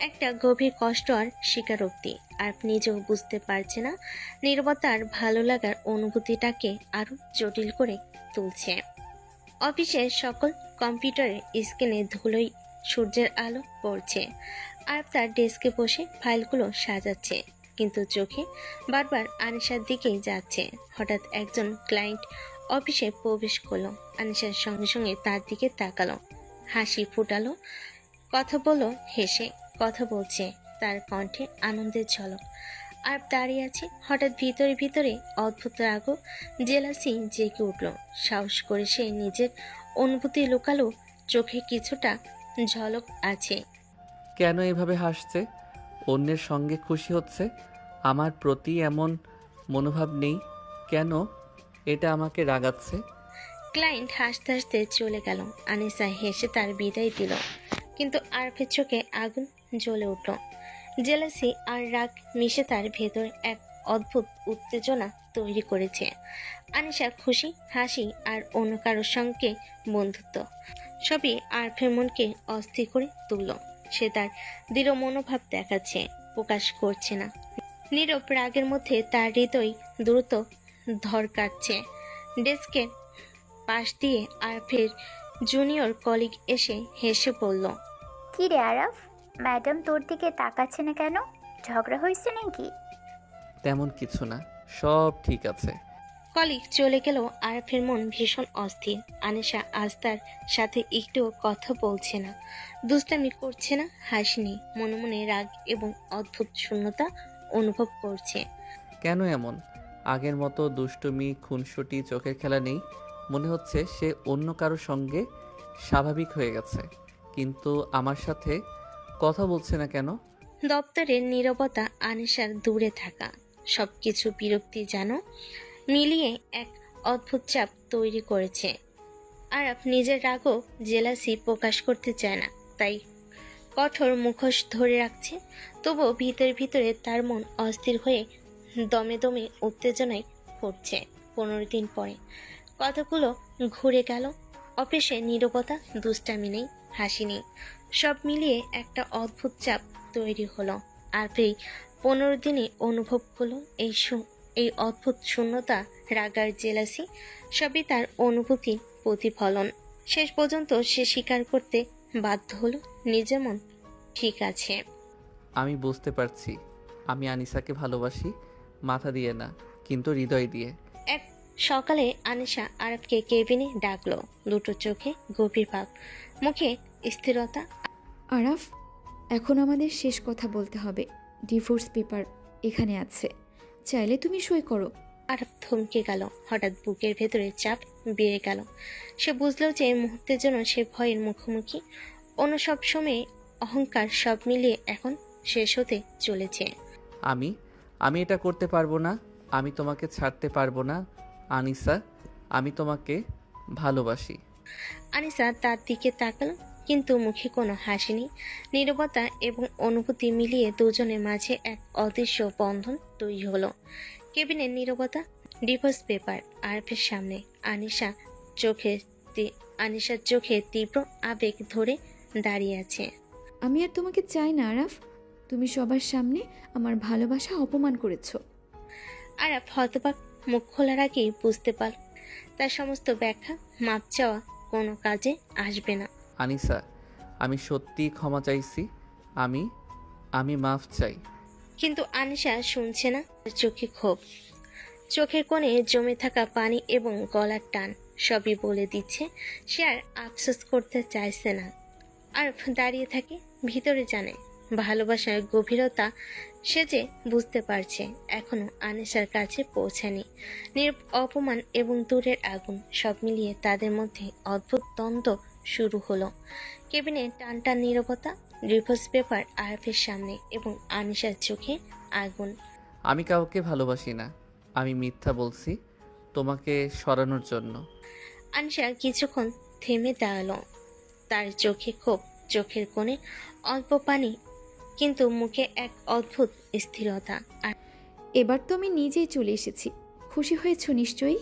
Speaker 3: একটা গভীর কষ্ট আর স্বীকারোক্তি। আর নিজেও বুঝতে পারছে না নীরবতার ভালো লাগার অনুভূতিটাকে আরো জটিল করে তুলছে। অফিসের সকল কম্পিউটারের স্ক্রিনে ধুলোয় সূর্যের আলো পড়ছে। আর তার ডেস্কে বসে ফাইলগুলো সাজাচ্ছে, কিন্তু চোখে বারবার আনিশার দিকেই যাচ্ছে। হঠাৎ একজন ক্লায়েন্ট অফিসে প্রবেশ করলো। আনিশার সঙ্গে সঙ্গে তার দিকে তাকালো, হাসি ফুটালো, কথা বলল হেসে। কথা বলছে, তার কণ্ঠে আনন্দের ঝলক। আর দাঁড়িয়ে আছে। হঠাৎ ভিতরে ভিতরে অদ্ভুত রাগ ও জেলাসি জেগে উঠল। সাহস করে সে নিজের অনুভূতি লুকালো, চোখে কিছুটা ঝলক আছে।
Speaker 1: কেন এভাবে হাসছে? অন্যের সঙ্গে খুশি হচ্ছে, আমার প্রতি এমন মনোভাব নেই কেন? এটা আমাকে রাগাচ্ছে।
Speaker 3: ক্লায়েন্ট হাসতে হাসতে চলে গেল। আনিসা হেসে তার বিদায় দিল, কিন্তু আরফের চোখে আগুন জ্বলে উঠল। জেলাসি আর রাগ মিশে তার ভেতর এক অদ্ভুত উত্তেজনা তৈরি করেছে। আনিসা খুশি, হাসি আর অন্য কারোর সঙ্গে বন্ধুত্ব সবই আরফের মনকে অস্থির করে তুলল। সে তার দৃঢ় মনোভাব দেখাচ্ছে, প্রকাশ করছে না। নীরব রাগের মধ্যে তার হৃদয় দ্রুত ধর কাটছে। ডেস্কের পাশ দিয়ে আরফের জুনিয়র কলিগ এসে হেসে বলল,
Speaker 4: কি রে আরাফ, ম্যাডাম তোর দিকে তাকাচ্ছে না কেন? ঝগড়া হয়েছে নাকি?
Speaker 1: তেমন কিছু না, সব ঠিক আছে।
Speaker 3: কলিগ চলে গেলেও আরফের মন ভীষণ অস্থির। আনিশা আজ তার সাথে একটুও কথা বলছে না, দুষ্টামি করছে না, হাসিনি। মনে মনে রাগ এবং অদ্ভুত শূন্যতা অনুভব করছে।
Speaker 1: কেন এমন? আগের মতো দুষ্টুমি, খুনসুটি, চোখের খেলা নেই। মনে হচ্ছে সে অন্য কারোর সঙ্গে স্বাভাবিক হয়ে গেছে, কিন্তু আমার সাথে কথা বলছে না কেন?
Speaker 3: দপ্তরের নীরবতা, আনিশার দূরে থাকা, সবকিছু বিরক্তি যেন মিলিয়ে এক অদ্ভুত চাপ তৈরি করেছে। আরাফ নিজের রাগও জেলাসি প্রকাশ করতে চায় না, তাই কঠোর মুখোশ ধরে রাখছে। তবুও ভিতরে ভিতরে তার মন অস্থির হয়ে দমে দমে উত্তেজনায় ফুটছে। 15 দিন পরে কথাগুলো ঘুরে গেল। অফিসে নীরবতা, দুষ্টামি নেই, হাসি নেই, সব মিলিয়ে একটা অদ্ভুত চাপ তৈরি হলো। আর এই 15 দিনে অনুভব হলো এই অদ্ভুত শূন্যতা, রাগার জেলাসি সবই তার অনুভূতির প্রতিফলন। শেষ পর্যন্ত সে স্বীকার করতে বাধ্য হলো, নিজের মন ঠিক আছে।
Speaker 1: আমি বুঝতে পারছি, আমি আনিসাকে ভালোবাসি, মাথা দিয়ে না, কিন্তু হৃদয় দিয়ে।
Speaker 3: এক সকালে আনিশা আরবকে কেবিনে ডাকলো। দুটো চোখে গভীর ভাব, মুখে স্থিরতা।
Speaker 2: আরাফ, এখন আমাদের শেষ কথা বলতে হবে। ডিভোর্স পেপার এখানে আছে, চাইলে তুমি সই করো।
Speaker 3: আরব থমকে গেল। হঠাৎ বুকের ভেতরে চাপ বেড়ে গেল। সে বুঝলো যে এই মুহূর্তের জন্য সে ভয়ের মুখোমুখি। অন্য সব সময় অহংকার সব মিলিয়ে এখন শেষ হতে চলেছে।
Speaker 1: আমি এটা করতে পারবো না। আমি তোমাকে ছাড়তে পারবো না আনিসা, আমি তোমাকে ভালোবাসি।
Speaker 3: আনিসা তার দিকে তাকালো, কিন্তু মুখে কোনো হাসি নেই। নীরবতা এবং অনুভূতি মিলিয়ে দুজনের মাঝে এক অদৃশ্য বন্ধন তৈরি হলো। কেবিনের নীরবতা, ডিভোর্স পেপার আরফের সামনে। আনিশার চোখে তীব্র আবেগ ধরে দাঁড়িয়ে আছে।
Speaker 2: আমি আর তোমাকে চাই না আরাফ, তুমি সবার সামনে আমার ভালোবাসা অপমান করেছো।
Speaker 3: আরাফ হতবাক, মুখ খোলার আগেই বুঝতে পারল তার সমস্ত ব্যাখ্যা, মাপ চাওয়া কোনো কাজে আসবে না।
Speaker 1: আনিসা, আমি সত্যি ক্ষমা চাইছি, আমি মাফ চাই।
Speaker 3: কিন্তু আনিশা শুনছে না। চোখে ক্ষোভ, চোখের কোণে জমে থাকা পানি এবং গলার টান সবই বলে দিচ্ছে সে আর আফসোস করতে চাইছে না। আর দাঁড়িয়ে থাকে, ভিতরে জানে ভালোবাসার গভীরতা সে যে বুঝতে পারছে, এখনো আনিশার কাছে পৌঁছায়নি। অপমান এবং দূরের আগুন সব মিলিয়ে তাদের মধ্যে অদ্ভুত দ্বন্দ্ব শুরু হলো। কেবিনে টানটান নীরবতা, ডিভোর্স পেপার আরফের সামনে এবং আনিশার চোখে আগুন।
Speaker 1: আমি কাউকে ভালোবাসি না, আমি মিথ্যা বলছি তোমাকে সরানোর জন্য।
Speaker 3: আনিশা কিছুক্ষণ থেমে দাঁড়ালো। তার চোখে ক্ষোভ, চোখের কোণে অল্প পানি, কিন্তু মুখে এক অদ্ভুত স্থিরতা। আর
Speaker 2: এবার তো আমি নিজেই চলে এসেছি, খুশি হয়েছো নিশ্চয়ই?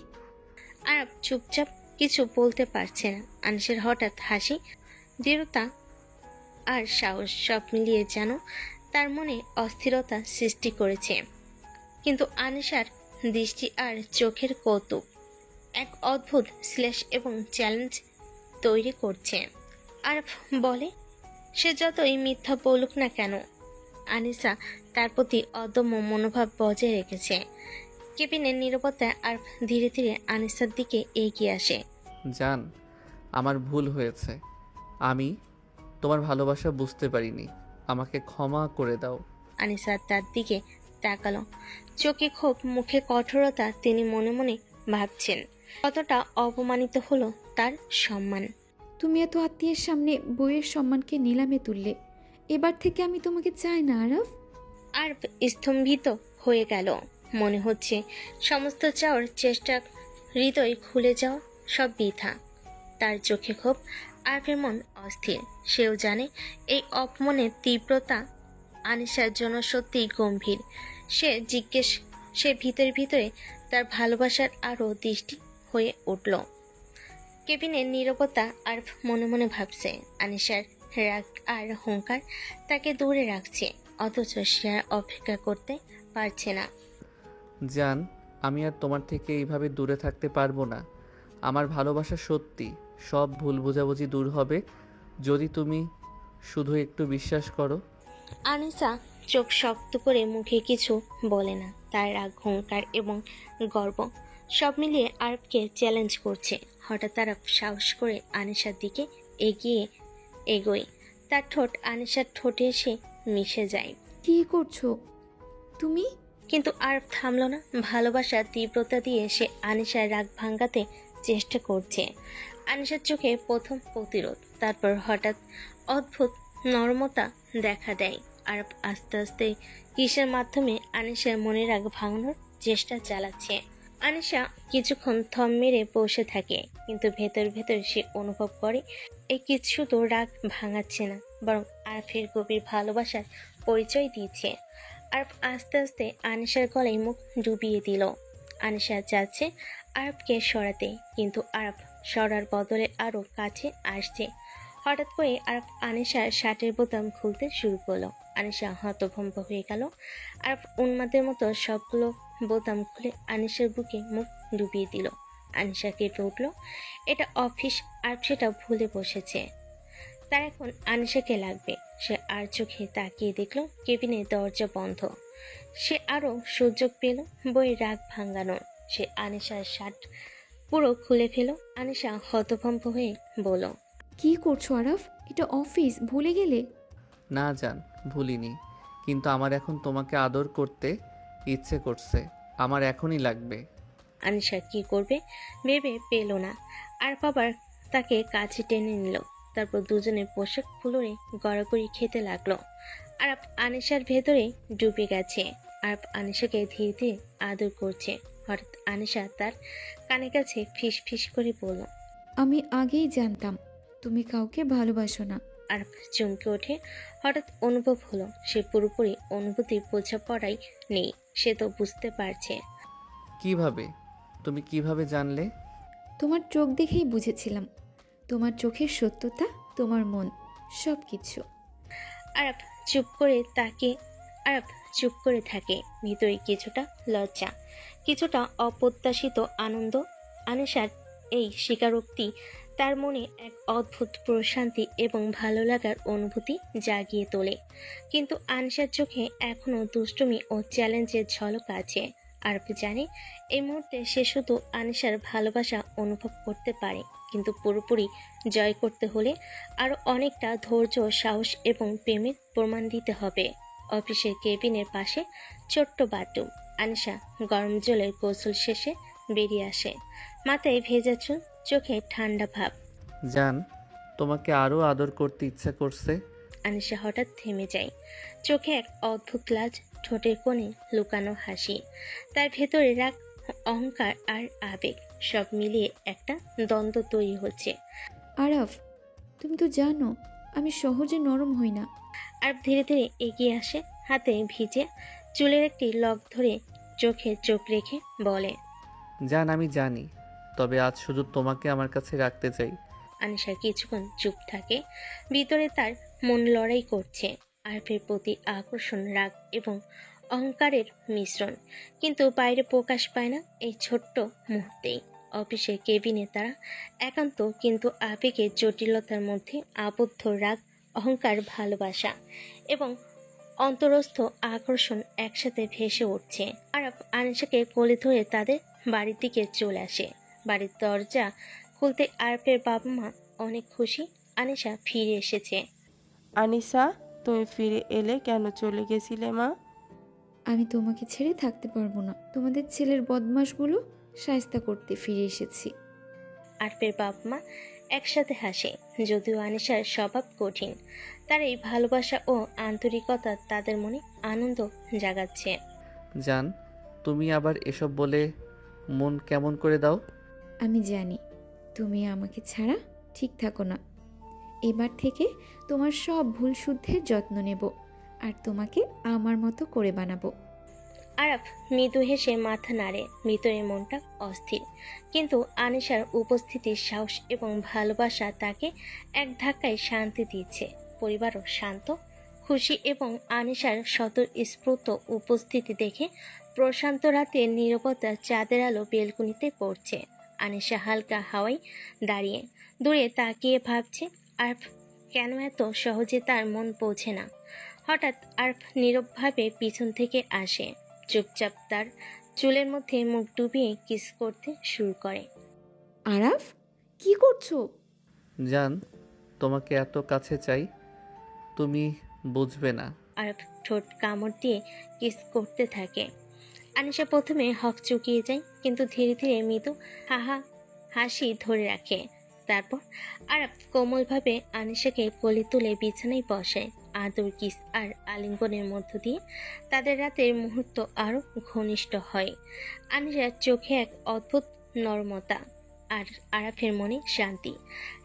Speaker 3: আরব চুপচাপ, কিছু বলতে পারছে না। আনিশার হঠাৎ হাসি, দৃঢ়তা আর সাহস সব মিলিয়ে যেন তার মনে অস্থিরতা সৃষ্টি করেছে। কিন্তু আনিশার দৃষ্টি আর চোখের কৌতুক এক অদ্ভুত শ্লেষ এবং চ্যালেঞ্জ তৈরি করছে। আরফ বলে, সে যতই মিথ্যা বলুক না কেন, আনিসা তার প্রতি অদম্য মনোভাব বজায় রেখেছে। কেবিনের নীরবতায় আরফ ধীরে ধীরে আনিসার দিকে এগিয়ে আসে।
Speaker 1: জান, আমার ভুল হয়েছে। আমি তোমার ভালোবাসা বুঝতে পারিনি। আমাকে ক্ষমা করে দাও।
Speaker 3: আনিসা তার দিকে তাকালো, চোখে ক্ষোভ, মুখে কঠোরতা। তিনি মনে মনে ভাবছেন কতটা অপমানিত হলো তার সম্মান।
Speaker 2: তুমি এত আত্মীয়ের সামনে বইয়ের সম্মানকে নিলামে তুললে। এবার থেকে আমি তোমাকে চাই না আরফ।
Speaker 3: আরফ স্তম্ভিত হয়ে গেল। মনে হচ্ছে সমস্ত চাওয়ার চেষ্টা, হৃদয় খুলে যাওয়া সব বৃথা। তার চোখে ক্ষোভ, আরফের মন অস্থির। সেও জানে এই অপমানের তীব্রতা আনিশার জন্য সত্যিই গম্ভীর। সে ভিতরে ভিতরে তার ভালোবাসার আরও দৃষ্টি হয়ে উঠল। কেবিনের নীরবতা আরফ মনে মনে ভাবছে, আনিশার রাগ আর হুঙ্কার তাকে দূরে রাখছে, অথচ সে আর অপেক্ষা করতে পারছে না।
Speaker 1: জান, আমি আর তোমার থেকে এইভাবে দূরে থাকতে পারবো না। আমার ভালোবাসা সত্যি, সব ভুল বোঝাবুঝি দূর হবে যদি তুমি শুধু একটু বিশ্বাস করো।
Speaker 3: আনিসা চোখ শক্ত করে মুখে কিছু বলে না। তার রাগ, হুঙ্কার এবং গর্ব সব মিলিয়ে আরবকে চ্যালেঞ্জ করছে। হঠাৎ আরব সাহস করে আনিসার দিকে এগোয়। তার ঠোঁট আনিসার ঠোঁটে এসে মিশে যায়।
Speaker 2: কি করছো তুমি?
Speaker 3: কিন্তু আরব থামল না। ভালোবাসার তীব্রতা দিয়ে সে আনিসার রাগ ভাঙাতে চেষ্টা করছে। আনিসার চোখে প্রথম প্রতিরোধ, তারপর হঠাৎ অদ্ভুত নরমতা দেখা দেয়। আরব আস্তে আস্তে কিসের মাধ্যমে আনিসার মনে রাগ ভাঙানোর চেষ্টা চালাচ্ছে। আনিসা কিছুক্ষণ থম মেরে বসে থাকে, কিন্তু ভেতর ভেতর সে অনুভব করে এই কিছু তো রাগ ভাঙাচ্ছে না, বরং আরফের গভীর ভালোবাসার পরিচয় দিচ্ছে। আরফ আস্তে আস্তে আনিসার গলায় মুখ ডুবিয়ে দিল। আনিসা যাচ্ছে আরবকে সরাতে, কিন্তু আরব সরার বদলে আরও কাছে আসছে। হঠাৎ করে আরব আনিসার শার্টের বোতাম খুলতে শুরু করলো। আনিসা হতভম্ব হয়ে গেল। আরব উন্মাদের মতো সবগুলো বোতাম খুলে আনিসার বুকে মুখ ডুবিয়ে দিল। আনিসা কেঁপে উঠল। এটা অফিস, আর সেটা ভুলে বসেছে। তার এখন আনিসাকে লাগবে। সে আর চোখে তাকিয়ে দেখল কেবিনের দরজা বন্ধ। সে আরও সুযোগ পেল বই রাগ ভাঙানোর। সে আনিসার শার্ট পুরো খুলে ফেল। আনিসা হতভম্ব হয়ে বলল,
Speaker 2: কি করছো আরফ? এটা অফিস, ভুলে গেলে?
Speaker 1: না জান, ভুলিনি, কিন্তু আমার এখন তোমাকে আদর করতে ইচ্ছে করছে। আমার এখনই লাগবে।
Speaker 3: আনিশা কি করবে ভেবে পেল না। আর বাবার তাকে কাছে টেনে নিল। তারপর দুজনে পোশাক ফুলরে গড়াগড়ি খেতে লাগলো। আর আনিশার ভেতরে ডুবে গেছে। আর আনিশাকে ধীরে ধীরে আদর করছে। হঠাৎ আনিশা তার কানে কাছে ফিস ফিস করে বলল,
Speaker 2: আমি আগেই জানতাম তুমি কাউকে ভালোবাসো না।
Speaker 3: আর চমকে ওঠে। হঠাৎ অনুভব হলো সে পুরোপুরি অনুভূতি বোঝাপড়াই নেই। সে তো বুঝতে পারছে।
Speaker 1: কিভাবে? তুমি কিভাবে জানলে?
Speaker 2: তোমার চোখ দেখেই বুঝেছিলাম। তোমার চোখের সত্যতা, তোমার মন, সব কিছু।
Speaker 3: আরব চুপ করে থাকে। ভিতরে কিছুটা লজ্জা, কিছুটা অপ্রত্যাশিত আনন্দ। আনিশার এই স্বীকারোক্তি তার মনে এক অদ্ভুত প্রশান্তি এবং ভালো লাগার অনুভূতি জাগিয়ে তোলে। কিন্তু আনিশার চোখে এখনও দুষ্টুমি ও চ্যালেঞ্জের ঝলক আছে। আরব জানে এই মুহূর্তে সে শুধু আনিশার ভালোবাসা অনুভব করতে পারে, কিন্তু পুরোপুরি জয় করতে হলে আরও অনেকটা ধৈর্য, সাহস এবং প্রেমের প্রমাণ দিতে হবে। অফিসের কেবিনের পাশে ছোট্ট বাথরুম। আনিশা গরম জলের গোসল শেষে বেরিয়ে আসে। মাথায় ভেজা চুল, চোখে ঠান্ডা ভাব।
Speaker 1: জান, তোমাকে আরও আদর করতে ইচ্ছা করছে।
Speaker 3: আনিশা হঠাৎ থেমে যায়। চোখে এক অদ্ভুত লাজ, ঠোঁটের কোণে লুকানো হাসি। তার ভেতরে রাগ, অহংকার আর আবেগ সব মিলিয়ে একটা দ্বন্দ্ব তৈরি হচ্ছে।
Speaker 2: আরফ, তুমি তো জানো আমি সহজে নরম হই না।
Speaker 3: আর ধীরে ধীরে এগিয়ে আসে, হাতে ভিজে চুলের একটি লক ধরে চোখে চোখ রেখে বলে,
Speaker 1: জান, আমি জানি, তবে আজ শুধু তোমাকে আমার কাছে রাখতে চাই।
Speaker 3: আনিশা কিছুক্ষণ চুপ থাকে। ভিতরে তার মন লড়াই করছে, আরফের প্রতি আকর্ষণ, রাগ এবং অহংকারের মিশ্রণ, কিন্তু বাইরে প্রকাশ পায় না। এই ছোট্ট মুহূর্তেই অফিসের কেবিনে তারা একান্ত, কিন্তু আবেগের জটিলতার মধ্যে আবদ্ধ। রাগ, অহংকার, ভালোবাসা এবং অন্তরস্থ আকর্ষণ একসাথে ভেসে উঠছে। আরব আনিশাকে কোলে ধরে তাদের বাড়ির দিকে চলে আসে। বাড়ির দরজা খুলতে আরবের বাবা মা অনেক খুশি, আনিশা ফিরে এসেছে।
Speaker 7: আনিসা, তুমি ফিরে এলে, কেন চলে গেছিলে মা?
Speaker 2: আমি তোমাকে ছেড়ে থাকতে পারবো না। তোমাদের ছেলের বদমাশগুলো শায়েস্তা করতে ফিরে এসেছি।
Speaker 3: আরফের বাবা মা একসাথে হাসে। যদিও আনিশার স্বভাব কঠিন, তার এই ভালোবাসা ও আন্তরিকতা তাদের মনে আনন্দ জাগাচ্ছে।
Speaker 1: জান, তুমি আবার এসব বলে মন কেমন করে দাও।
Speaker 2: আমি জানি তুমি আমাকে ছাড়া ঠিক থাকো না। এবার থেকে তোমার সব ভুল শুদ্ধের যত্ন নেব আর তোমাকে আমার মতো করে বানাবো।
Speaker 3: আরফ মৃদু হেসে মাথা নাড়ে। ভিতরে মনটা অস্থির, কিন্তু আনিশার উপস্থিতির সাহস এবং ভালোবাসা তাকে এক ধাক্কায় শান্তি দিচ্ছে। পরিবারও শান্ত, খুশি এবং আনিশার স্বতঃস্ফূর্ত উপস্থিতি দেখে প্রশান্ত রাতের নীরবতা চাঁদের আলো বেলকুনিতে পড়ছে। আনিশা হালকা হাওয়ায় দাঁড়িয়ে দূরে তাকিয়ে ভাবছে, আরফ কেন এত সহজে তার মন পৌঁছে না। হঠাৎ আরফ নীরবভাবে পিছন থেকে আসে, চুপচাপ তার চুলের মধ্যে মুখ ডুবিয়ে কিস করতে শুরু করে।
Speaker 2: আরাফ, কি করছো?
Speaker 1: জান, তোমাকে এত কাছে চাই, তুমি বুঝবে না।
Speaker 3: আরফ ঠোঁট কামড় দিয়ে কিস করতে থাকে। আনিশা প্রথমে হক চুকিয়ে যায়, কিন্তু ধীরে ধীরে মৃদু হাসি ধরে রাখে। তারপর আরফ কোমলভাবে আনিশাকে কোলে তুলে বিছানায় বসায়। আদর, কিস আর আলিঙ্গনের মধ্য দিয়ে তাদের রাতের মুহূর্ত আরো ঘনিষ্ঠ হয়। আনিশার চোখে এক অদ্ভুত নরমতা, আর আরাফের মনে শান্তি।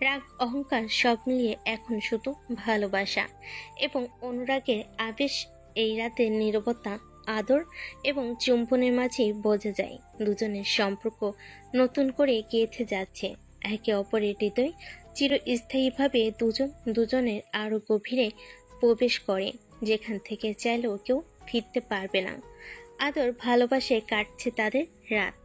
Speaker 3: রাগ, অহংকার সব মিলিয়ে এখন শুধু ভালোবাসা এবং অনুরাগের আবেশ। এই রাতের নীরবতা, আদর এবং চুম্বনের মাঝে বোঝা যায় দুজনের সম্পর্ক নতুন করে গেঁথে যাচ্ছে। একে অপরের হৃদয় চিরস্থায়ীভাবে দুজনের আরো গভীরে প্রবেশ করে, যেখান থেকে চাইলেও কেউ ফিরতে পারবে না। আদর, ভালোবাসায় কাটছে তাদের রাত।